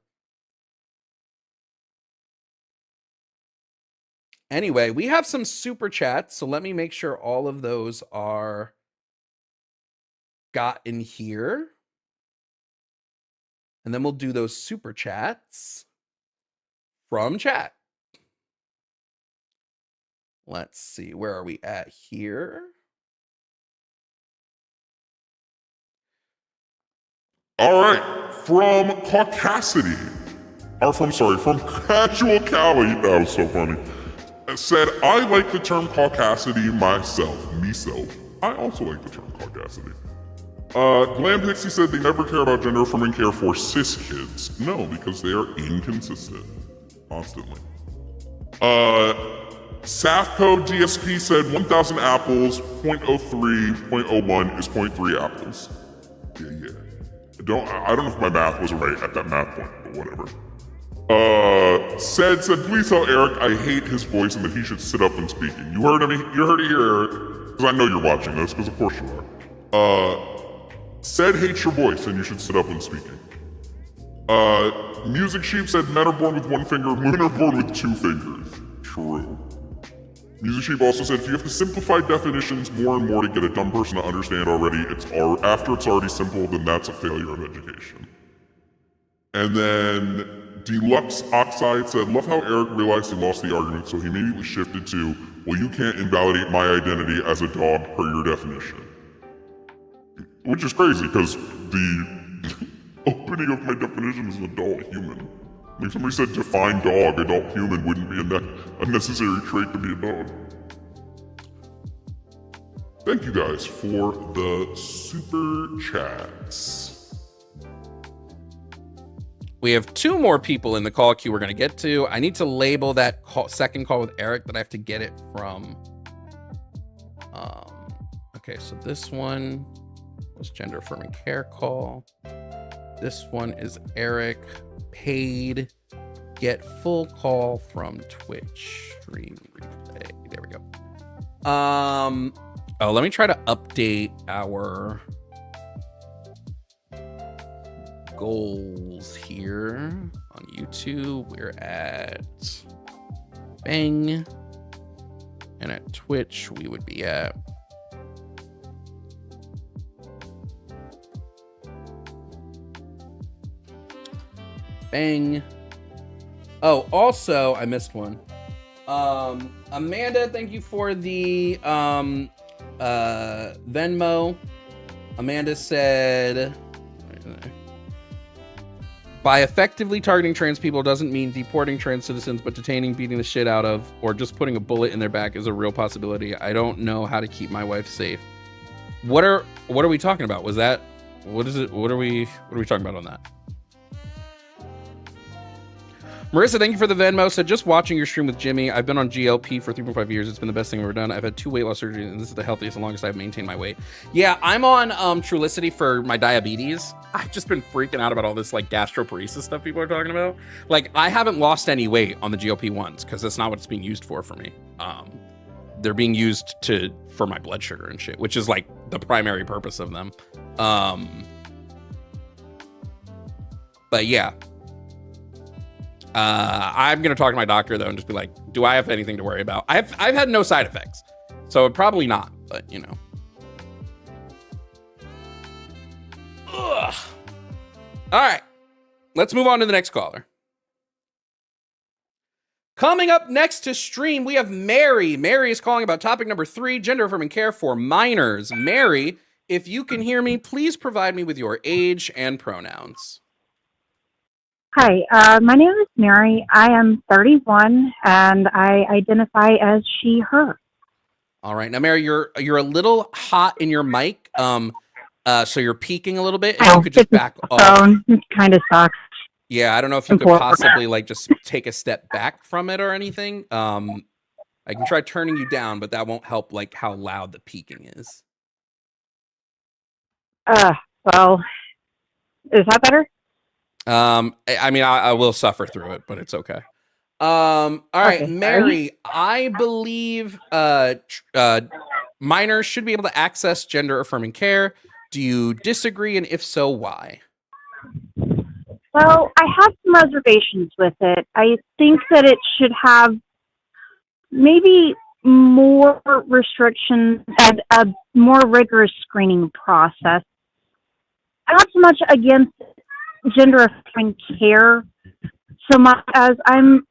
[SPEAKER 9] Anyway, we have some super chats, so let me make sure all of those are got in here. And then we'll do those super chats from chat. Let's see, where are we at here?
[SPEAKER 2] All right, from Caucasity, from Casual Cali, that was so funny, said, I like the term Caucasity myself. I also like the term Caucasity. Glam Pixie said they never care about gender affirming care for cis kids. No, because they are inconsistent. Constantly. Safco DSP said 1,000 apples, 0.03, 0.01 is 0.3 apples. Yeah. I don't know if my math was right at that math point, but whatever. Said, please tell Eric I hate his voice and that he should sit up when speaking. You heard it here, Eric, because I know you're watching this, because of course you are. Said hates your voice and you should sit up when speaking. Music Sheep said men are born with one finger, women are born with two fingers. True. Music Sheep also said if you have to simplify definitions more and more to get a dumb person to understand already, after it's already simple, then that's a failure of education. And then Deluxe Oxide said, love how Eric realized he lost the argument, so he immediately shifted to, well, you can't invalidate my identity as a dog per your definition. Which is crazy, because the opening of my definition is adult human. Like somebody said define dog, adult human wouldn't be a necessary trait to be a dog. Thank you guys for the super chats.
[SPEAKER 9] We have two more people in the call queue we're going to get to. I need to label that second call with Eric, but I have to get it from... Okay, so this one was gender affirming care call. This one is Eric paid get full call from Twitch stream replay. There we go. Oh, let me try to update our goals here on YouTube. We're at Bang, and at Twitch we would be at Bang. Oh, also, I missed one. Amanda, thank you for the Venmo. Amanda said, by effectively targeting trans people doesn't mean deporting trans citizens, but detaining, beating the shit out of, or just putting a bullet in their back is a real possibility. I don't know how to keep my wife safe. What are we talking about? What is it? What are we talking about on that? Marissa, thank you for the Venmo. Said, just watching your stream with Jimmy. I've been on GLP for 3.5 years. It's been the best thing I've ever done. I've had 2 weight loss surgeries, and this is the healthiest and longest I've maintained my weight. Yeah, I'm on Trulicity for my diabetes. I've just been freaking out about all this like gastroparesis stuff people are talking about. Like, I haven't lost any weight on the GLP-1s because that's not what it's being used for me. They're being used for my blood sugar and shit, which is like the primary purpose of them. But yeah.
[SPEAKER 1] I'm gonna talk to my doctor though and just be like, do I have anything to worry about? I've had no side effects, so probably not. But you know. Ugh. All right, let's move on to the next caller. Coming up next to stream, we have Mary. Mary is calling about topic number 3, gender affirming care for minors. Mary, if you can hear me, please provide me with your age and pronouns.
[SPEAKER 11] Hi, my name is Mary. I am 31 and I identify as she, her.
[SPEAKER 1] All right. Now, Mary, you're a little hot in your mic. So you're peaking a little bit. If you could just back off.
[SPEAKER 11] Phone kind of sucks.
[SPEAKER 1] Yeah, I don't know if you could possibly like just take a step back from it or anything. I can try turning you down, but that won't help like how loud the peaking is.
[SPEAKER 11] Well, is that better?
[SPEAKER 1] I mean, I will suffer through it, but it's okay. All right,
[SPEAKER 11] Okay,
[SPEAKER 1] Mary, I believe minors should be able to access gender affirming care. Do you disagree? And if so, why?
[SPEAKER 11] Well, I have some reservations with it. I think that it should have maybe more restrictions and a more rigorous screening process. I'm not so much against gender affirming care so much as I'm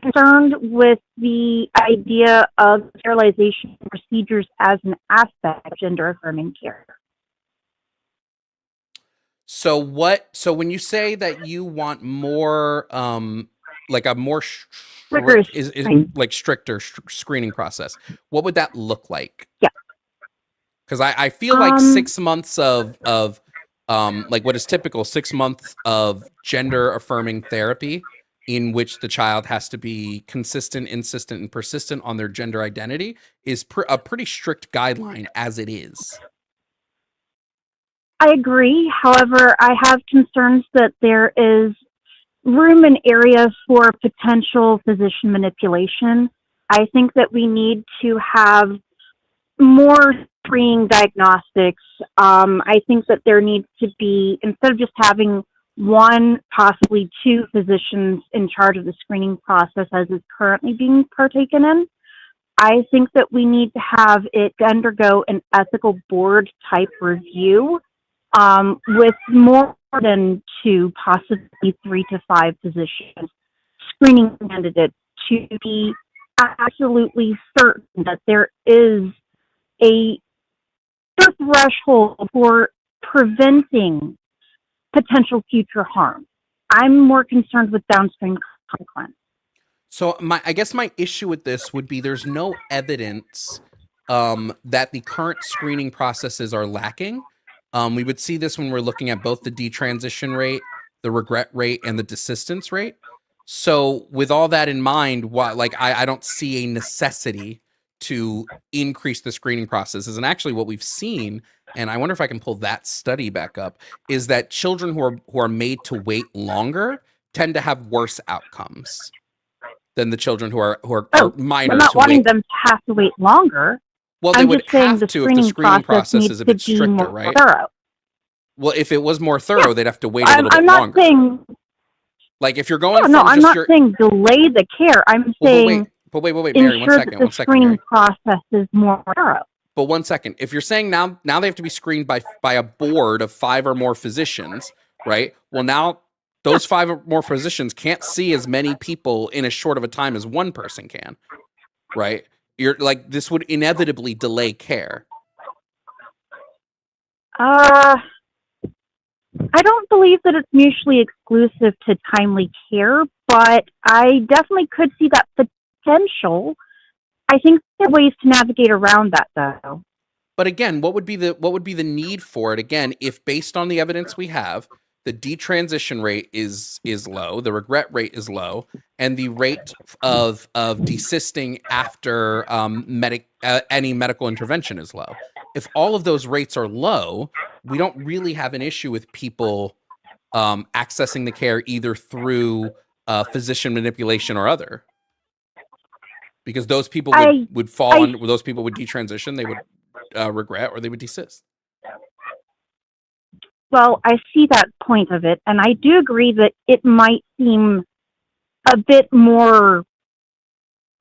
[SPEAKER 11] concerned with the idea of sterilization procedures as an aspect of gender affirming care.
[SPEAKER 1] So when you say that you want more like a more
[SPEAKER 11] Rigorous
[SPEAKER 1] like stricter screening process, what would that look like?
[SPEAKER 11] Yeah.
[SPEAKER 1] Because I feel like 6 months of like what is typical 6 months of gender affirming therapy in which the child has to be consistent, insistent, and persistent on their gender identity is a pretty strict guideline as it is.
[SPEAKER 11] I agree. However, I have concerns that there is room and area for potential physician manipulation. I think that we need to have more screening diagnostics. I think that there needs to be, instead of just having one, possibly two physicians in charge of the screening process as is currently being partaken in, I think that we need to have it undergo an ethical board type review with more than 2, possibly 3 to 5 physicians screening candidates to be absolutely certain that there is a threshold for preventing potential future harm. I'm more concerned with downstream consequence.
[SPEAKER 1] So I guess my issue with this would be there's no evidence that the current screening processes are lacking. We would see this when we're looking at both the detransition rate, the regret rate, and the desistance rate. So with all that in mind, I don't see a necessity to increase the screening processes. And actually what we've seen, and I wonder if I can pull that study back up, is that children who are made to wait longer tend to have worse outcomes than the children who are minors.
[SPEAKER 11] I'm not wanting them to have to wait longer.
[SPEAKER 1] Well, they would have to if the screening process is a bit stricter, right?
[SPEAKER 11] Thorough.
[SPEAKER 1] Well, if it was more thorough, they'd have to wait a little bit
[SPEAKER 11] I'm not
[SPEAKER 1] longer.
[SPEAKER 11] saying.
[SPEAKER 1] Like if you're going from
[SPEAKER 11] No, I'm
[SPEAKER 1] just
[SPEAKER 11] not saying delay the care. I'm saying.
[SPEAKER 1] But wait, Mary,
[SPEAKER 11] ensure that the screening process is more thorough.
[SPEAKER 1] But 1 second. If you're saying now they have to be screened by a board of 5 or more physicians, right? Well, now those 5 or more physicians can't see as many people in as short of a time as one person can, right? You're like, this would inevitably delay care.
[SPEAKER 11] I don't believe that it's mutually exclusive to timely care, but I definitely could see that potential. I think there are ways to navigate around that, though.
[SPEAKER 1] But again, what would be the need for it? Again, if based on the evidence we have, the detransition rate is low, the regret rate is low, and the rate of desisting after any medical intervention is low. If all of those rates are low, we don't really have an issue with people accessing the care either through physician manipulation or other. Because those people would fall on, those people would detransition, they would regret, or they would desist.
[SPEAKER 11] Well, I see that point of it, and I do agree that it might seem a bit more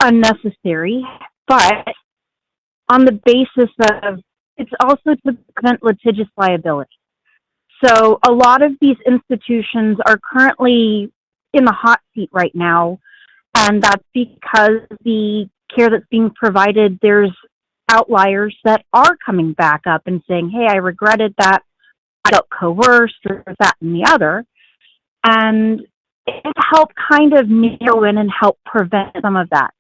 [SPEAKER 11] unnecessary, but on the basis of it's also to prevent litigious liability. So a lot of these institutions are currently in the hot seat right now, and that's because the care that's being provided, there's outliers that are coming back up and saying, hey, I regretted that, I felt coerced, or that and the other. And it helped kind of narrow in and help prevent some of that.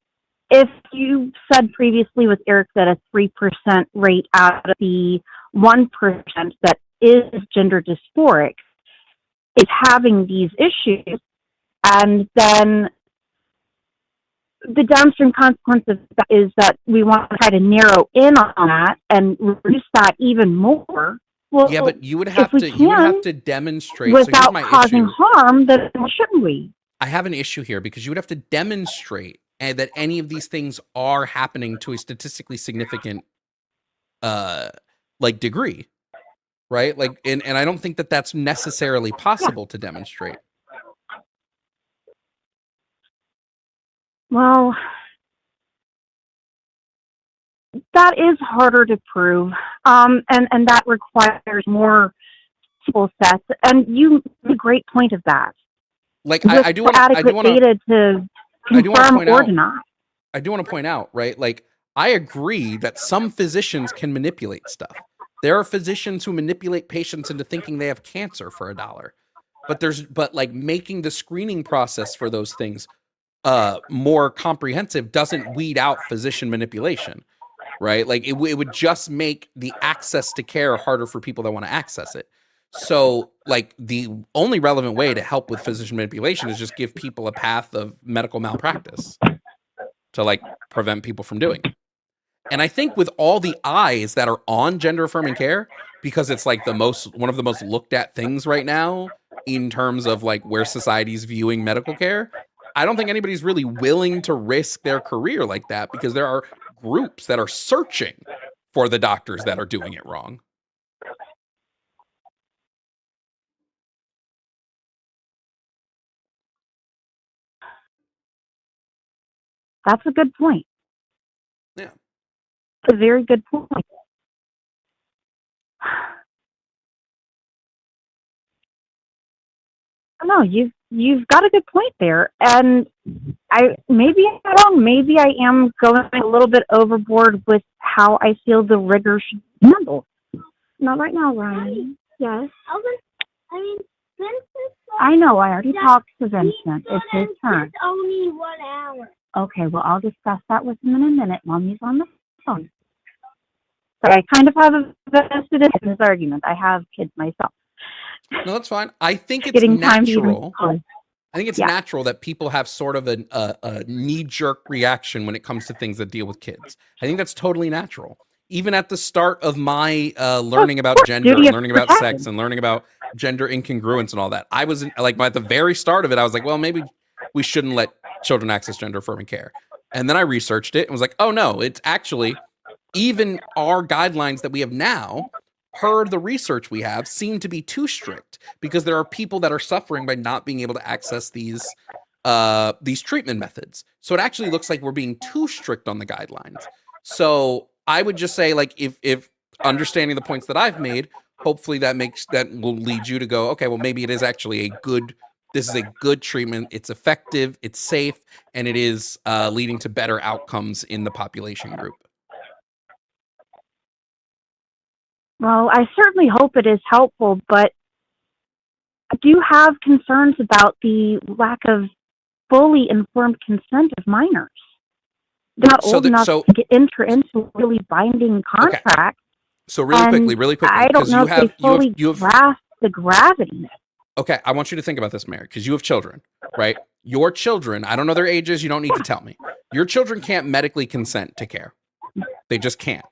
[SPEAKER 11] If you said previously with Eric that a 3% rate out of the 1% that is gender dysphoric is having these issues, and then the downstream consequence of that is that we want to try to narrow in on that and reduce that even more. Well,
[SPEAKER 9] Yeah, but you would
[SPEAKER 11] if
[SPEAKER 9] have
[SPEAKER 11] we
[SPEAKER 9] to you would
[SPEAKER 11] can,
[SPEAKER 9] have to demonstrate. So here's
[SPEAKER 11] without
[SPEAKER 9] my
[SPEAKER 11] causing
[SPEAKER 9] issue.
[SPEAKER 11] harm, then shouldn't we?
[SPEAKER 9] I have an issue here because you would have to demonstrate that any of these things are happening to a statistically significant like degree, right? Like and I don't think that that's necessarily possible to demonstrate.
[SPEAKER 11] Well, that is harder to prove, and that requires more sample sets. And you made a great point of that.
[SPEAKER 9] Like
[SPEAKER 11] With
[SPEAKER 9] I do want
[SPEAKER 11] adequate data to confirm or deny.
[SPEAKER 9] I do want to point out, right? Like I agree that some physicians can manipulate stuff. There are physicians who manipulate patients into thinking they have cancer for $1. But like making the screening process for those things more comprehensive doesn't weed out physician manipulation, right? Like it would just make the access to care harder for people that want to access it. So like the only relevant way to help with physician manipulation is just give people a path of medical malpractice to like prevent people from doing it. And I think with all the eyes that are on gender affirming care, because it's like one of the most looked at things right now in terms of like where society's viewing medical care, I don't think anybody's really willing to risk their career like that because there are groups that are searching for the doctors that are doing it wrong.
[SPEAKER 11] That's a good point.
[SPEAKER 9] Yeah.
[SPEAKER 11] It's a very good point. No, you've got a good point there, and maybe I'm wrong. Maybe I am going a little bit overboard with how I feel the rigor should be handled. Not right now, Ryan. Yes. I know. I already talked to Vincent. It's his turn.
[SPEAKER 12] It's only 1 hour.
[SPEAKER 11] Okay. Well, I'll discuss that with him in a minute. Mommy's on the phone. But I kind of have a vested in this argument. I have kids myself.
[SPEAKER 9] No, that's fine. I think it's
[SPEAKER 11] Getting time to
[SPEAKER 9] natural.
[SPEAKER 11] even-
[SPEAKER 9] I think it's
[SPEAKER 11] Yeah.
[SPEAKER 9] natural that people have sort of a knee-jerk reaction when it comes to things that deal with kids. I think that's totally natural. Even at the start of my learning about gender, and
[SPEAKER 11] Duty of
[SPEAKER 9] learning about
[SPEAKER 11] protection.
[SPEAKER 9] sex, and learning about gender incongruence and all that, I was like, at the very start of it, I was like, well, maybe we shouldn't let children access gender affirming care. And then I researched it and was like, oh no, it's actually even our guidelines that we have now, per the research we have, seem to be too strict because there are people that are suffering by not being able to access these treatment methods. So it actually looks like we're being too strict on the guidelines. So I would just say, like, if understanding the points that I've made, hopefully that will lead you to go, okay, well, maybe it is actually this is a good treatment. It's effective, it's safe, and it is leading to better outcomes in the population group.
[SPEAKER 11] Well, I certainly hope it is helpful, but I do have concerns about the lack of fully informed consent of minors. They're not old enough to enter into a really binding contract.
[SPEAKER 9] Okay. So really quickly,
[SPEAKER 11] I don't know if they fully grasp the gravity.
[SPEAKER 9] Okay, I want you to think about this, Mary, because you have children, right? Your children, I don't know their ages, you don't need to tell me. Your children can't medically consent to care. They just can't.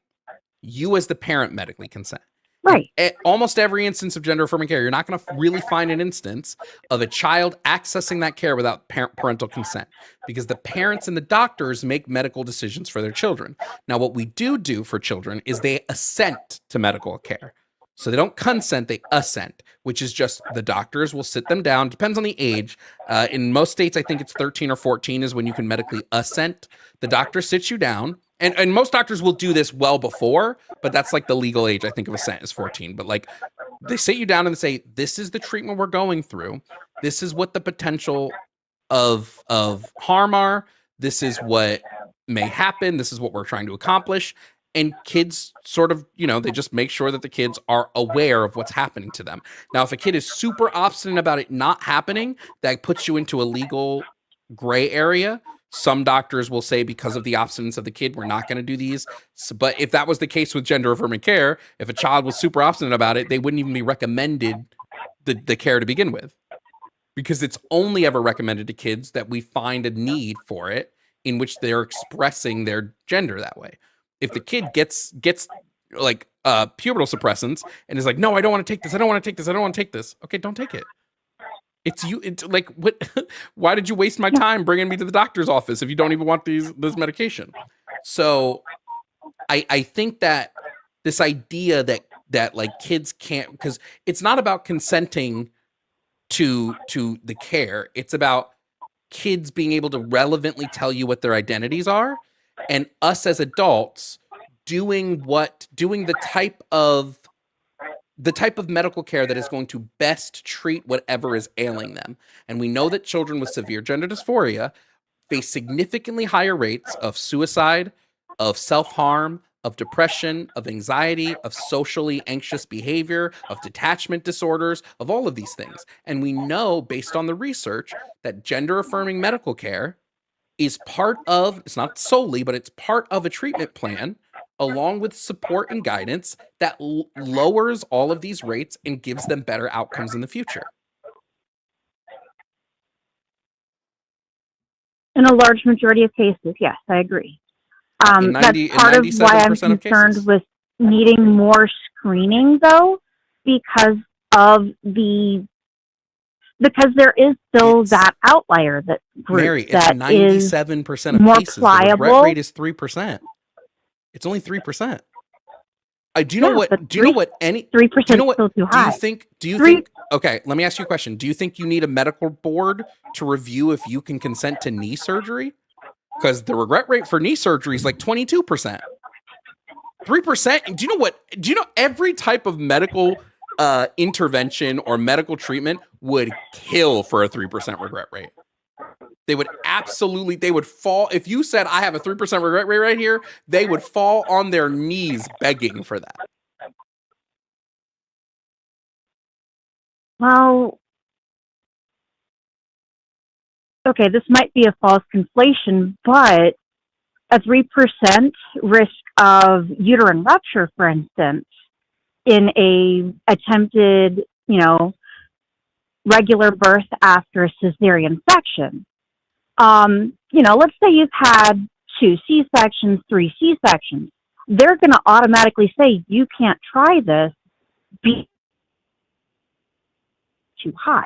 [SPEAKER 9] You as the parent medically consent.
[SPEAKER 11] Right.
[SPEAKER 9] In almost every instance of gender affirming care, you're not going to really find an instance of a child accessing that care without parental consent, because the parents and the doctors make medical decisions for their children. Now, what we do for children is they assent to medical care. So they don't consent, they assent, which is just the doctors will sit them down. Depends on the age. In most states, I think it's 13 or 14 is when you can medically assent. The doctor sits you down, and most doctors will do this well before, but that's like the legal age, I think, of assent is 14. But like they sit you down and say, this is the treatment we're going through. This is what the potential of harm are. This is what may happen. This is what we're trying to accomplish. And kids sort of, they just make sure that the kids are aware of what's happening to them. Now, if a kid is super obstinate about it not happening, that puts you into a legal gray area. Some doctors will say because of the obstinance of the kid, we're not going to do these. But if that was the case with gender affirming care, if a child was super obstinate about it, they wouldn't even be recommended the care to begin with. Because it's only ever recommended to kids that we find a need for it in which they're expressing their gender that way. If the kid gets like pubertal suppressants and is like, no, I don't want to take this. I don't want to take this. I don't want to take this. Okay, don't take it. It's you. It's like, what? Why did you waste my time bringing me to the doctor's office if you don't even want this medication? So I think that this idea that like kids can't, because it's not about consenting to the care. It's about kids being able to relevantly tell you what their identities are, and us as adults doing the type of medical care that is going to best treat whatever is ailing them. And we know that children with severe gender dysphoria face significantly higher rates of suicide, of self-harm, of depression, of anxiety, of socially anxious behavior, of detachment disorders, of all of these things. And we know, based on the research, that gender-affirming medical care is part of, it's not solely, but it's part of a treatment plan, along with support and guidance that lowers all of these rates and gives them better outcomes in the future.
[SPEAKER 11] In a large majority of cases, yes, I agree. That's part of why I'm concerned with needing more screening, though, because there is still that outlier that group
[SPEAKER 9] Mary, it's
[SPEAKER 11] that
[SPEAKER 9] 97% of
[SPEAKER 11] more
[SPEAKER 9] cases.
[SPEAKER 11] pliable.
[SPEAKER 9] The regret rate is 3%. It's only 3%. Do you know what? Do you know what? Any
[SPEAKER 11] 3%
[SPEAKER 9] do you know what?
[SPEAKER 11] Still too high.
[SPEAKER 9] Do you think? Okay, let me ask you a question. Do you think you need a medical board to review if you can consent to knee surgery? Because the regret rate for knee surgery is like 22%. 3%. Do you know what? Do you know every type of medical intervention or medical treatment would kill for a 3% regret rate? They would fall. If you said, I have a 3% regret rate right here, they would fall on their knees begging for that.
[SPEAKER 11] Well, okay, this might be a false conflation, but a 3% risk of uterine rupture, for instance, in a attempted, regular birth after a cesarean section. Let's say you've had 2 C-sections, 3 C-sections. They're going to automatically say, you can't try this, be too high.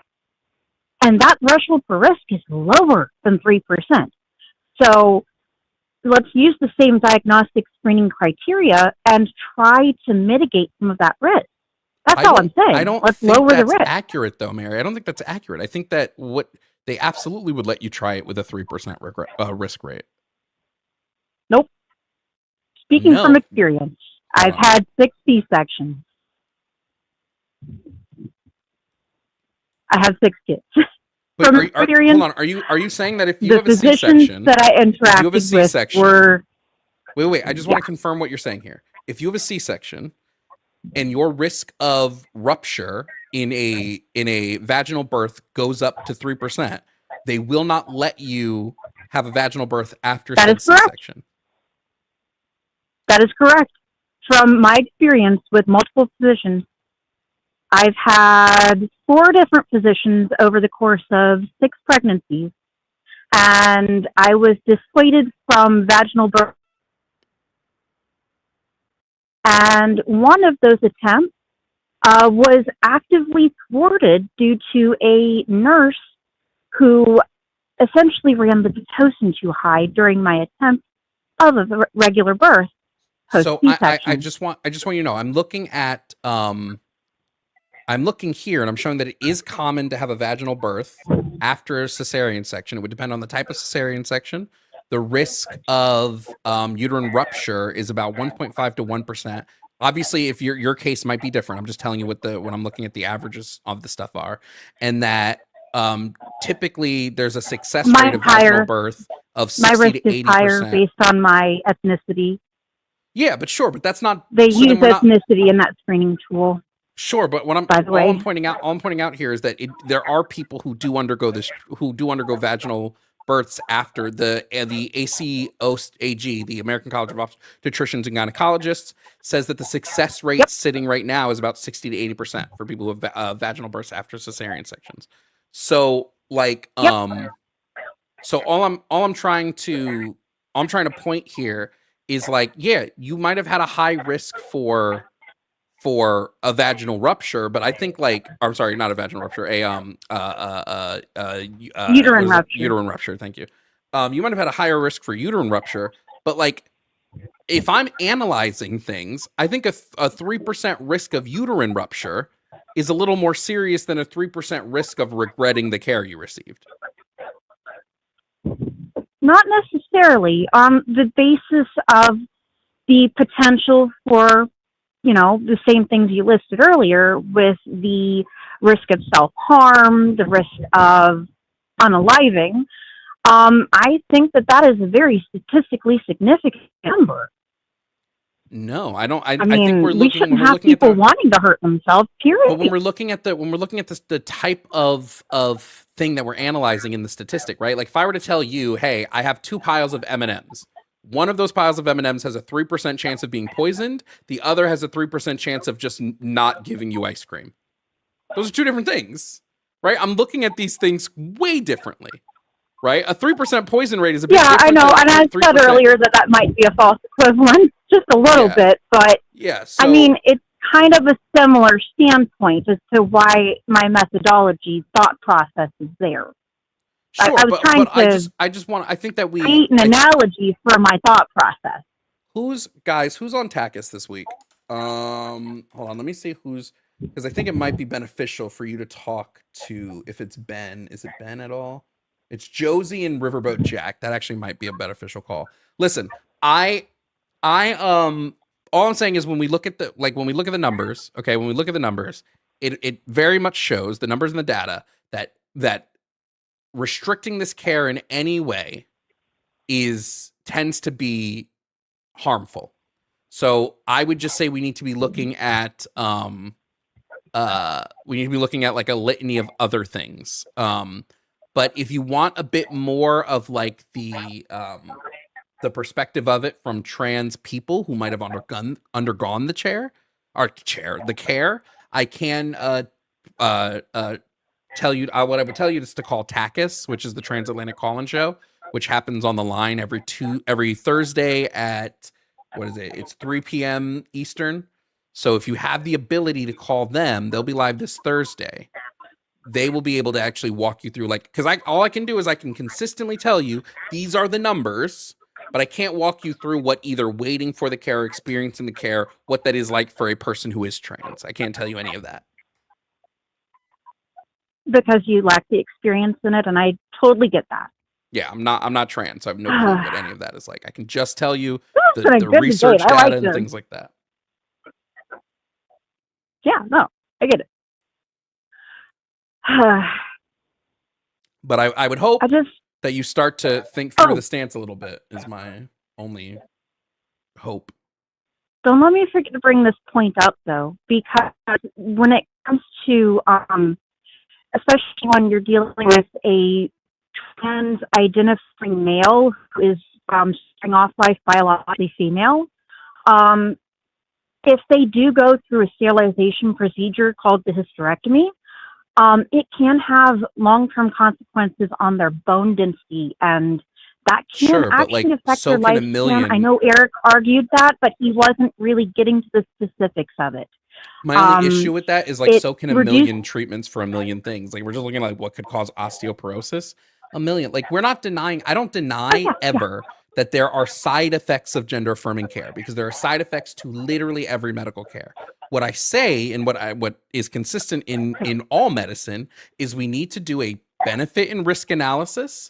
[SPEAKER 11] And that threshold for risk is lower than 3%. So let's use the same diagnostic screening criteria and try to mitigate some of that risk. That's all I'm saying. Let's lower the risk.
[SPEAKER 9] Accurate, though, Mary. I don't think that's accurate. I think that they absolutely would let you try it with a 3% risk rate.
[SPEAKER 11] Nope. Speaking from experience, I've had 6 C-sections. I have 6 kids.
[SPEAKER 9] But hold on. Are you saying that if you have a C-section,
[SPEAKER 11] that I interacted with were...
[SPEAKER 9] Wait. I just want to confirm what you're saying here. If you have a C-section and your risk of rupture in a vaginal birth goes up to 3%, they will not let you have a vaginal birth after said C-section.
[SPEAKER 11] That is correct. From my experience with multiple physicians, I've had 4 different physicians over the course of 6 pregnancies, and I was dissuaded from vaginal birth. And one of those attempts was actively thwarted due to a nurse who essentially ran the Pitocin too high during my attempt of a regular birth.
[SPEAKER 9] So I just want you to know, I'm looking at I'm looking here and I'm showing that it is common to have a vaginal birth after a cesarean section. It would depend on the type of cesarean section. The risk of uterine rupture is about 1.5 to 1%. Obviously, if your case might be different, I'm just telling you what I'm looking at the averages of the stuff are, and that typically there's a success
[SPEAKER 11] Mine's
[SPEAKER 9] rate of vaginal
[SPEAKER 11] higher.
[SPEAKER 9] birth of
[SPEAKER 11] My
[SPEAKER 9] 60
[SPEAKER 11] risk
[SPEAKER 9] to
[SPEAKER 11] is higher
[SPEAKER 9] 80%.
[SPEAKER 11] based on my ethnicity.
[SPEAKER 9] Yeah, but sure, but that's not.
[SPEAKER 11] They
[SPEAKER 9] So
[SPEAKER 11] use
[SPEAKER 9] then we're not.
[SPEAKER 11] ethnicity in that screening tool.
[SPEAKER 9] Sure, but what
[SPEAKER 11] By the
[SPEAKER 9] all I'm
[SPEAKER 11] way,
[SPEAKER 9] pointing out here is that there are people who do undergo vaginal births after the ACOAG, the American College of Obstetricians and Gynecologists, says that the success rate sitting right now is about 60 to 80% for people who have vaginal births after cesarean sections. So like so all I'm trying to point here is like, yeah, you might have had a high risk for a vaginal rupture, but I think like, I'm sorry, not a vaginal rupture,
[SPEAKER 11] uterine rupture.
[SPEAKER 9] Uterine rupture. Thank you. You might have had a higher risk for uterine rupture, but like, if I'm analyzing things, I think a 3% risk of uterine rupture is a little more serious than a 3% risk of regretting the care you received.
[SPEAKER 11] Not necessarily. On the basis of the potential for, the same things you listed earlier with the risk of self-harm, the risk of unaliving, I think that is a very statistically significant number.
[SPEAKER 9] No, I don't. I
[SPEAKER 11] mean,
[SPEAKER 9] think
[SPEAKER 11] we shouldn't have people wanting to hurt themselves. Period.
[SPEAKER 9] But when we're looking at the type of thing that we're analyzing in the statistic, right? Like if I were to tell you, hey, I have 2 piles of M&Ms. One of those piles of M&Ms has a 3% chance of being poisoned. The other has a 3% chance of just not giving you ice cream. Those are 2 different things, right? I'm looking at these things way differently, right? A 3% poison rate is a bit different.
[SPEAKER 11] I know, and I said earlier that might be a false equivalent, just a little bit, but
[SPEAKER 9] so,
[SPEAKER 11] I mean, it's kind of a similar standpoint as to why my methodology thought process is there.
[SPEAKER 9] Sure,
[SPEAKER 11] I was trying to
[SPEAKER 9] I think that we
[SPEAKER 11] create an analogy for my thought process.
[SPEAKER 9] Who's on TACUS this week? Hold on, let me see because I think it might be beneficial for you to talk to, if it's Ben. Is it Ben at all? It's Josie and Riverboat Jack. That actually might be a beneficial call. Listen, all I'm saying is when we look at the numbers, okay, when we look at the numbers, it very much shows the numbers in the data that restricting this care in any way tends to be harmful. So I would just say we need to be looking at like a litany of other things. But if you want a bit more of like the perspective of it from trans people who might have undergone the care, I can tell you what I would tell you is to call TACUS, which is the Transatlantic Call-In Show, which happens on the line every Thursday at it's 3 p.m. Eastern. So if you have the ability to call them, they'll be live this Thursday. They will be able to actually walk you through, because all I can do is I can consistently tell you these are the numbers, but I can't walk you through what either waiting for the care or experiencing the care, what that is like for a person who is trans. I can't tell you any of that.
[SPEAKER 11] Because you lack the experience in it, and I totally get that.
[SPEAKER 9] Yeah, I'm not trans, so I have no clue what any of that is like. I can just tell you the research data and things like that.
[SPEAKER 11] Yeah, no, I get it.
[SPEAKER 9] But I would hope that you start to think through the stance a little bit, is my only hope.
[SPEAKER 11] Don't let me forget to bring this point up, though, because when it comes to especially when you're dealing with a trans identifying male who is starting off life biologically female, if they do go through a sterilization procedure called the hysterectomy, it can have long-term consequences on their bone density, and that can actually affect their lifespan. I know Eric argued that, but he wasn't really getting to the specifics of it.
[SPEAKER 9] My only issue with that is so can a million treatments for a million things. Like we're just looking at what could cause osteoporosis. A million. Like we're not denying. I don't deny ever that there are side effects of gender affirming care, because there are side effects to literally every medical care. What I say and what is consistent in all medicine is we need to do a benefit and risk analysis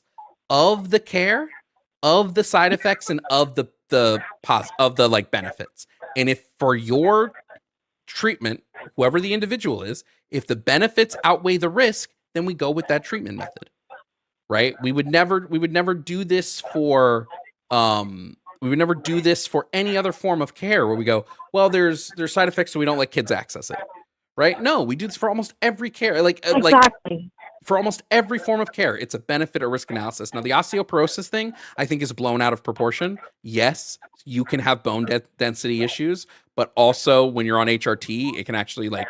[SPEAKER 9] of the care, of the side effects, and of the like benefits. And if for your treatment, whoever the individual is, if the benefits outweigh the risk, then we go with that treatment method. Right? We would never do this for any other form of care where we go, well, there's side effects, so we don't let kids access it. Right? No, we do this for almost every care. Like for almost every form of care, it's a benefit or risk analysis. Now, the osteoporosis thing, I think, is blown out of proportion. Yes, you can have bone density issues, but also when you're on HRT, it can actually like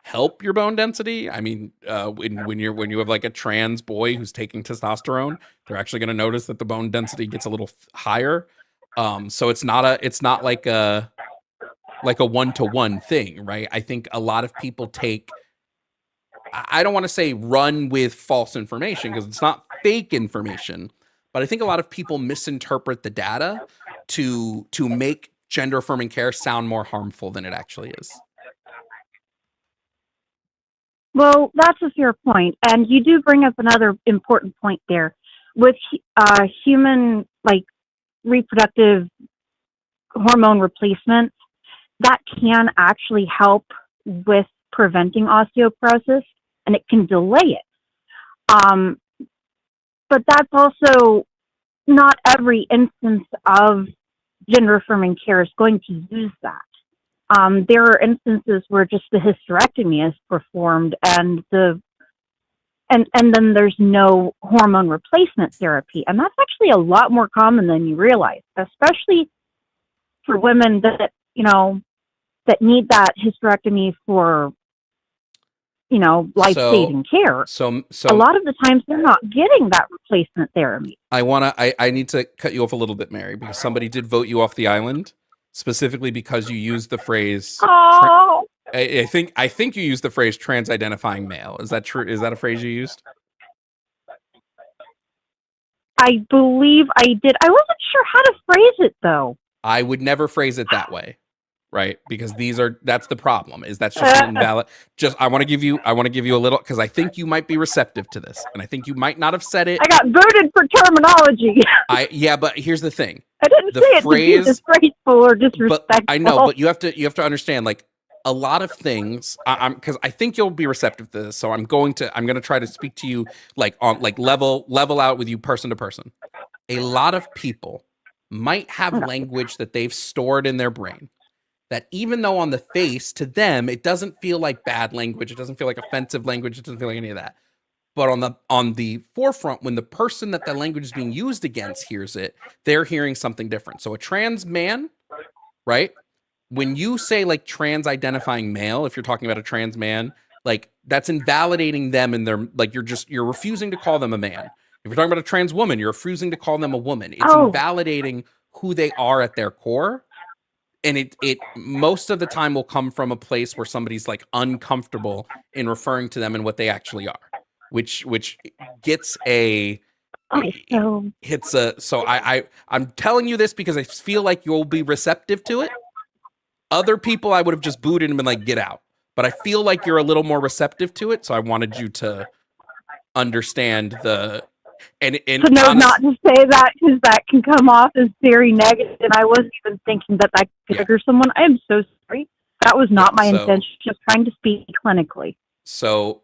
[SPEAKER 9] help your bone density. I mean, when you have like a trans boy who's taking testosterone, they're actually going to notice that the bone density gets a little higher. So it's not like a 1-to-1 thing, right? I think a lot of people I don't want to say run with false information because it's not fake information, but I think a lot of people misinterpret the data to make gender affirming care sound more harmful than it actually is.
[SPEAKER 11] Well, that's a fair point. And you do bring up another important point there. With human, like, reproductive hormone replacement, that can actually help with preventing osteoporosis, and it can delay it. But that's also not every instance of gender affirming care is going to use that. There are instances where just the hysterectomy is performed and then there's no hormone replacement therapy. And that's actually a lot more common than you realize, especially for women that need that hysterectomy for, life-saving care.
[SPEAKER 9] So
[SPEAKER 11] a lot of the times they're not getting that replacement therapy.
[SPEAKER 9] I need to cut you off a little bit, Mary, because somebody did vote you off the island. Specifically because you used the phrase.
[SPEAKER 11] Oh.
[SPEAKER 9] I think you used the phrase trans-identifying male. Is that true? Is that a phrase you used?
[SPEAKER 11] I believe I did. I wasn't sure how to phrase it though.
[SPEAKER 9] I would never phrase it that way, right? Because that's the problem. Is that's just an invalid. I want to give you a little because I think you might be receptive to this, and I think you might not have said it.
[SPEAKER 11] I got voted for terminology.
[SPEAKER 9] But here's the thing.
[SPEAKER 11] I didn't say it to be disgraceful or disrespectful.
[SPEAKER 9] But I know, but you have to understand, like, a lot of things. Because I think you'll be receptive to this, so I'm going to try to speak to you like on like level out with you person to person. A lot of people might have language that they've stored in their brain that even though on the face to them it doesn't feel like bad language, it doesn't feel like offensive language, it doesn't feel like any of that. But on the forefront, when the person that language is being used against hears it, they're hearing something different. So a trans man, right? When you say like trans identifying male, if you're talking about a trans man, like that's invalidating them and they're like you're refusing to call them a man. If you're talking about a trans woman, you're refusing to call them a woman. It's invalidating who they are at their core. And it most of the time will come from a place where somebody's like uncomfortable in referring to them and what they actually are. Which gets I'm telling you this because I feel like you'll be receptive to it. Other people I would have just booted and been like, get out. But I feel like you're a little more receptive to it, so I wanted you to understand to
[SPEAKER 11] know not to say that because that can come off as very negative, and I wasn't even thinking that could trigger someone. I am so sorry. That was not my intention. Just trying to speak clinically.
[SPEAKER 9] So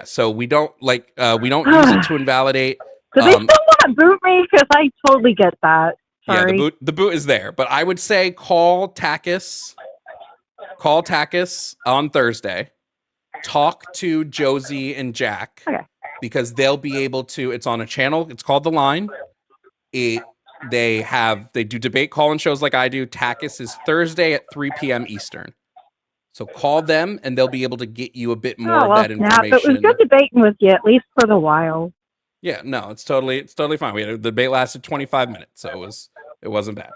[SPEAKER 9] so we don't use it to invalidate.
[SPEAKER 11] Do they still want to boot me? Because I totally get that. Sorry.
[SPEAKER 9] Yeah, the boot is there, but I would say call Takis on Thursday. Talk to Josie and Jack because they'll be able to. It's on a channel. It's called The Line. They do debate call-in shows like I do. Takis is Thursday at 3 p.m. Eastern. So call them, and they'll be able to get you a bit more of that information.
[SPEAKER 11] It was good debating with you, at least for the while.
[SPEAKER 9] Yeah, no, it's totally fine. The debate lasted 25 minutes, so it wasn't bad.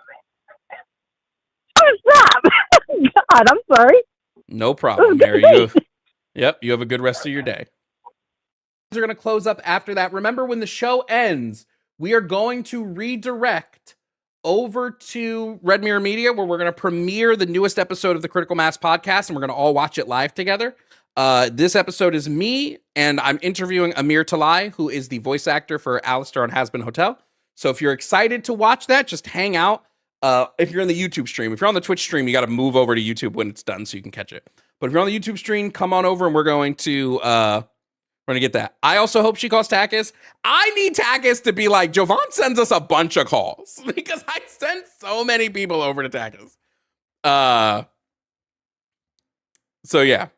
[SPEAKER 11] What is that? God, I'm sorry.
[SPEAKER 9] No problem, Mary. You have a good rest of your day. We're going to close up after that. Remember, when the show ends, we are going to redirect over to Red Mirror Media, where we're going to premiere the newest episode of the Critical Mass podcast, and we're going to all watch it live together. This episode is me, and I'm interviewing Amir Talai, who is the voice actor for Alistair on Has Been Hotel. So if you're excited to watch that, just hang out. If you're in the YouTube stream, if you're on the Twitch stream, you got to move over to YouTube when it's done so you can catch it. But if you're on the YouTube stream, come on over, and we're going to get that. I also hope she calls Takis. I need Takis to be like, Jovan sends us a bunch of calls because I send so many people over to Takis. So yeah.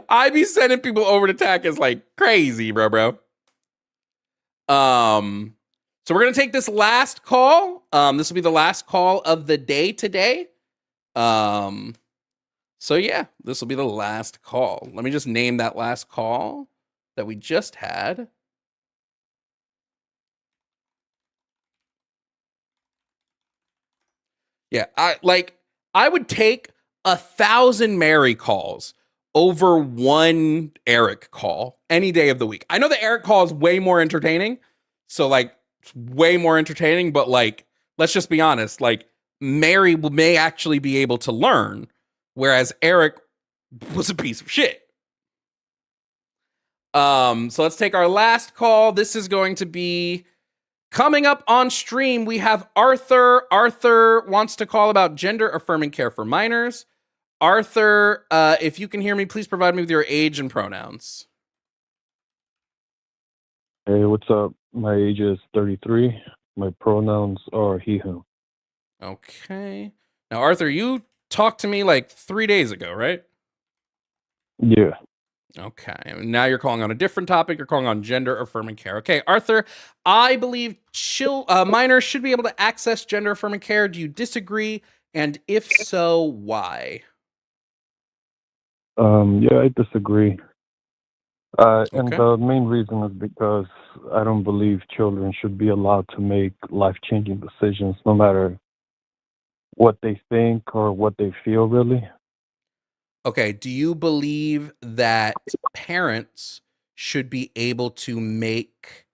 [SPEAKER 9] I be sending people over to Takis like crazy, bro. So we're gonna take this last call. This will be the last call of the day today. So yeah, this will be the last call. Let me just name that last call that we just had. Yeah, I would take 1,000 Mary calls over one Eric call any day of the week. I know the Eric call is way more entertaining. So like it's way more entertaining, but like, let's just be honest, like Mary may actually be able to learn, whereas Eric was a piece of shit. So let's take our last call. This is going to be coming up on stream. We have Arthur. Arthur wants to call about gender affirming care for minors. Arthur, if you can hear me, please provide me with your age and pronouns.
[SPEAKER 6] Hey, what's up? My age is 33. My pronouns are he, him.
[SPEAKER 9] Okay. Now, Arthur, you talked to me like 3 days ago, right?
[SPEAKER 6] Yeah.
[SPEAKER 9] Okay. And now you're calling on a different topic. You're calling on gender affirming care. Okay, Arthur, I believe minors should be able to access gender affirming care. Do you disagree? And if so, why?
[SPEAKER 6] Yeah, I disagree. And
[SPEAKER 9] Okay.
[SPEAKER 6] the main reason is because I don't believe children should be allowed to make life-changing decisions, no matter what they think or what they feel, really.
[SPEAKER 9] Okay. Do you believe that parents should be able to make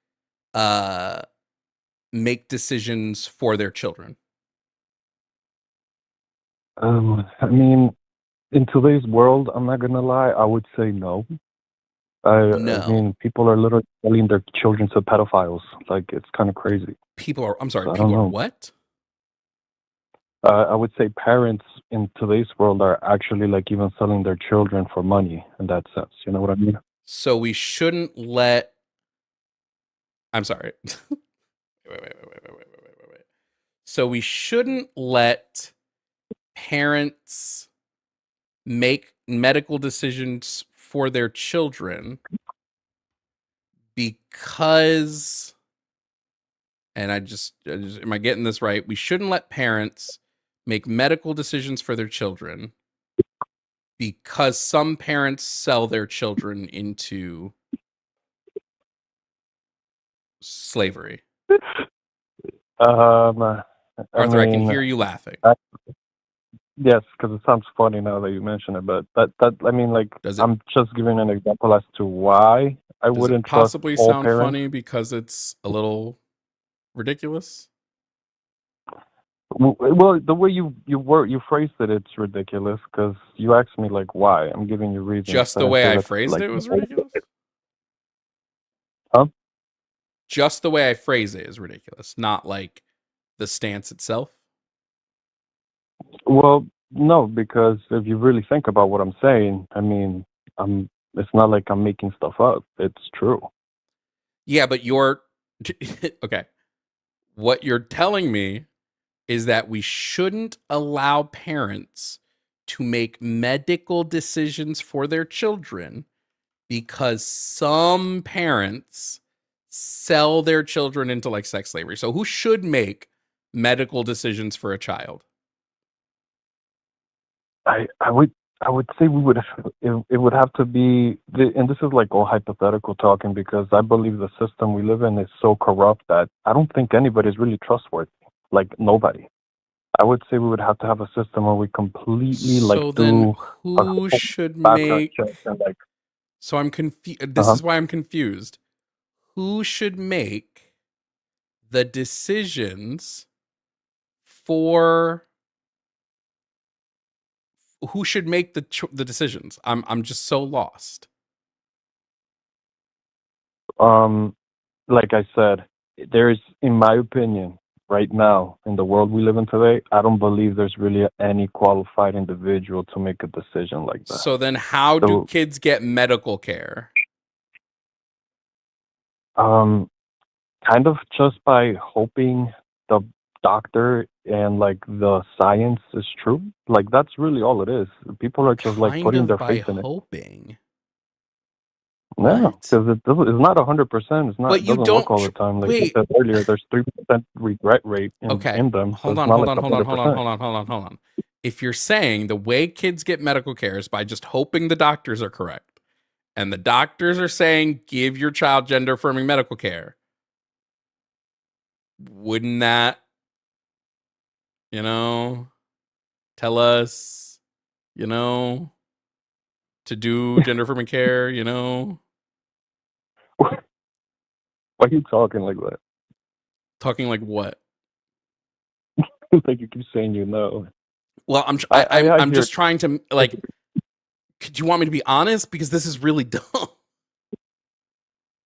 [SPEAKER 9] decisions for their children?
[SPEAKER 6] I mean, in today's world, I'm not gonna lie, I would say no. I
[SPEAKER 9] No.
[SPEAKER 6] mean, people are literally selling their children to pedophiles. Like, it's kind of crazy.
[SPEAKER 9] I'm sorry,
[SPEAKER 6] So I
[SPEAKER 9] people
[SPEAKER 6] don't
[SPEAKER 9] are
[SPEAKER 6] know.
[SPEAKER 9] what?
[SPEAKER 6] I would say parents in today's world are actually like even selling their children for money in that sense. You know what I mean?
[SPEAKER 9] So we shouldn't let. I'm sorry. Wait. So we shouldn't let parents make medical decisions for their children because, and I just am I getting this right? We shouldn't let parents make medical decisions for their children because some parents sell their children into slavery.
[SPEAKER 6] I
[SPEAKER 9] Arthur, I can
[SPEAKER 6] mean,
[SPEAKER 9] hear you laughing.
[SPEAKER 6] yes, because it sounds funny now that you mention it. But that I mean, like,
[SPEAKER 9] Does it,
[SPEAKER 6] I'm just giving an example as to why I
[SPEAKER 9] does it
[SPEAKER 6] wouldn't trust
[SPEAKER 9] possibly
[SPEAKER 6] all
[SPEAKER 9] sound
[SPEAKER 6] parents.
[SPEAKER 9] funny because it's a little ridiculous?
[SPEAKER 6] Well, the way you phrased it, it's ridiculous. Because you asked me like why. I'm giving you reasons.
[SPEAKER 9] Just
[SPEAKER 6] to
[SPEAKER 9] the way
[SPEAKER 6] answer
[SPEAKER 9] I
[SPEAKER 6] that,
[SPEAKER 9] phrased
[SPEAKER 6] like,
[SPEAKER 9] it was ridiculous?
[SPEAKER 6] Huh?
[SPEAKER 9] Just the way I phrase it is ridiculous, not like the stance itself.
[SPEAKER 6] Well, no, because if you really think about what I'm saying, I mean, it's not like I'm making stuff up. It's true.
[SPEAKER 9] Yeah, but you're okay. What you're telling me is that we shouldn't allow parents to make medical decisions for their children because some parents sell their children into like sex slavery. So who should make medical decisions for a child?
[SPEAKER 6] I would say we would it would have to be and this is like all hypothetical talking because I believe the system we live in is so corrupt that I don't think anybody's really trustworthy. Like nobody. I would say we would have to have a system where we completely like
[SPEAKER 9] So then
[SPEAKER 6] do
[SPEAKER 9] who
[SPEAKER 6] a
[SPEAKER 9] should
[SPEAKER 6] background
[SPEAKER 9] make
[SPEAKER 6] check and like
[SPEAKER 9] So I'm confused. This is why I'm confused. Who should make the decisions for who should make the decisions. I'm just so lost.
[SPEAKER 6] Like I said, there's, in my opinion, right now in the world we live in today, I don't believe there's really any qualified individual to make a decision like that.
[SPEAKER 9] So then how do kids get medical care?
[SPEAKER 6] Kind of just by hoping the doctor and like the science is true. Like that's really all it is. People are just like putting their faith in it.
[SPEAKER 9] Hoping.
[SPEAKER 6] No, because it's not 100%. It's not.
[SPEAKER 9] But
[SPEAKER 6] It
[SPEAKER 9] you
[SPEAKER 6] doesn't
[SPEAKER 9] don't
[SPEAKER 6] work all the time. Like you
[SPEAKER 9] wait.
[SPEAKER 6] said earlier, there's 3% regret rate in them. So
[SPEAKER 9] Hold
[SPEAKER 6] it's
[SPEAKER 9] on,
[SPEAKER 6] not
[SPEAKER 9] hold
[SPEAKER 6] like
[SPEAKER 9] on, hold on,
[SPEAKER 6] 100%.
[SPEAKER 9] hold on. If you're saying the way kids get medical care is by just hoping the doctors are correct, and the doctors are saying give your child gender affirming medical care, wouldn't that, tell us, to do gender affirming care,
[SPEAKER 6] Why are you talking like that?
[SPEAKER 9] Talking like what?
[SPEAKER 6] Like you keep saying you know.
[SPEAKER 9] Well, I'm just trying to like. Could you want me to be honest? Because this is really dumb.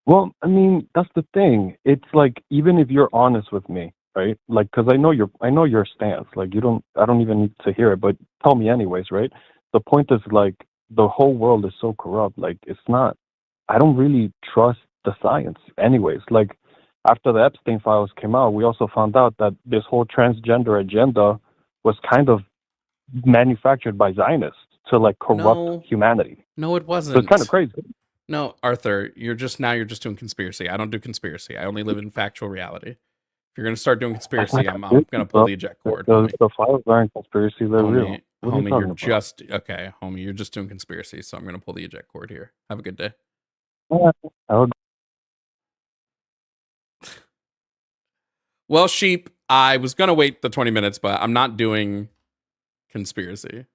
[SPEAKER 6] Well, I mean, that's the thing. It's like even if you're honest with me, right? Like, because I know your stance. Like, I don't even need to hear it, but tell me anyways, right? The point is like the whole world is so corrupt. Like, it's not. I don't really trust the science, anyways. Like, after the Epstein files came out, we also found out that this whole transgender agenda was kind of manufactured by Zionists to like corrupt humanity.
[SPEAKER 9] No, it wasn't.
[SPEAKER 6] So it's kind of crazy.
[SPEAKER 9] No, Arthur, you're just doing conspiracy. I don't do conspiracy. I only live in factual reality. If you're gonna start doing conspiracy, I'm gonna pull the eject cord.
[SPEAKER 6] The files aren't conspiracy; they're real.
[SPEAKER 9] Homie, you're just okay. Homie, you're just doing conspiracy, so I'm gonna pull the eject cord here. Have a good day. Well, sheep, I was gonna wait the 20 minutes, but I'm not doing conspiracy.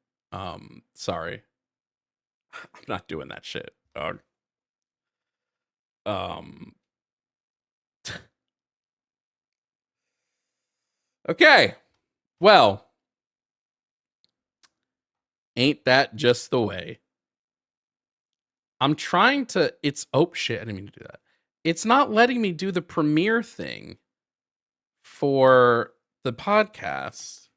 [SPEAKER 9] Sorry. I'm not doing that shit, dog. Okay. Well, ain't that just the way? I'm trying to, oh shit, I didn't mean to do that. It's not letting me do the premiere thing for the podcast.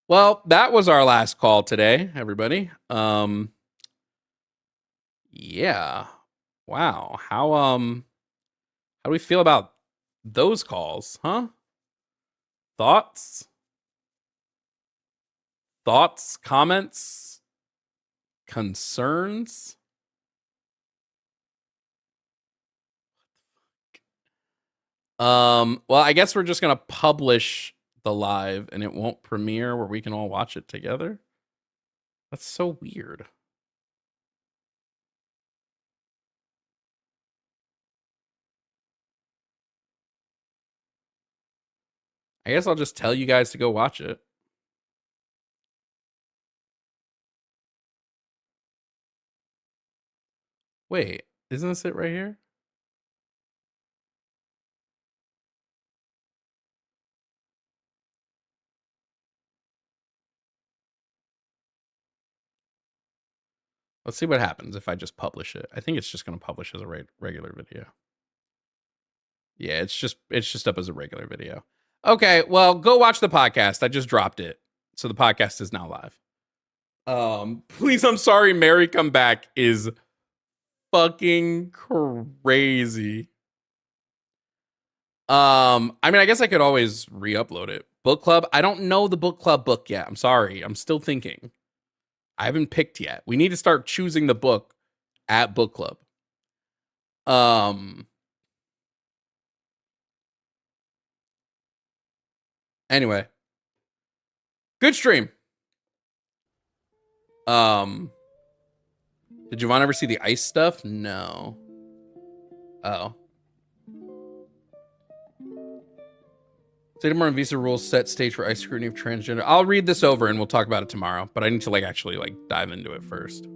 [SPEAKER 9] Well, that was our last call today, everybody. Yeah. Wow. How do we feel about those calls, huh? Thoughts? Comments? Concerns? Well, I guess we're just gonna publish the live and it won't premiere where we can all watch it together. That's so weird. I guess I'll just tell you guys to go watch it. Wait, isn't this it right here? Let's see what happens if I just publish it. I think it's just going to publish as a regular video. Yeah, it's just up as a regular video. Okay, well, go watch the podcast. I just dropped it. So the podcast is now live. Please, I'm sorry, Mary Come Back is fucking crazy. I mean, I guess I could always re-upload it. Book club, I don't know the book club book yet. I'm sorry. I'm still thinking. I haven't picked yet. We need to start choosing the book at book club. Anyway. Good stream. Did Jovan ever see the ice stuff? No. Oh. State of Martin visa rules set stage for ice scrutiny of transgender. I'll read this over and we'll talk about it tomorrow, but I need to actually dive into it first.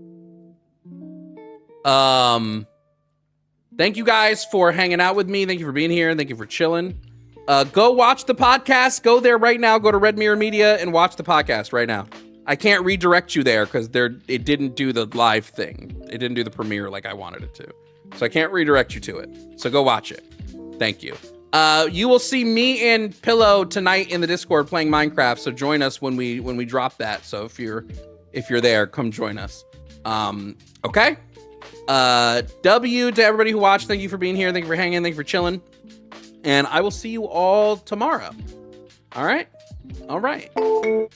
[SPEAKER 9] Thank you guys for hanging out with me. Thank you for being here. And thank you for chilling. Go watch the podcast. Go there right now. Go to Red Mirror Media and watch the podcast right now. I can't redirect you there because it didn't do the live thing. It didn't do the premiere like I wanted it to. So I can't redirect you to it. So go watch it. Thank you. You will see me and Pillow tonight in the Discord playing Minecraft. So join us when we drop that. So if you're there, come join us. Okay. W to everybody who watched. Thank you for being here. Thank you for hanging. Thank you for chilling. And I will see you all tomorrow. All right. Good.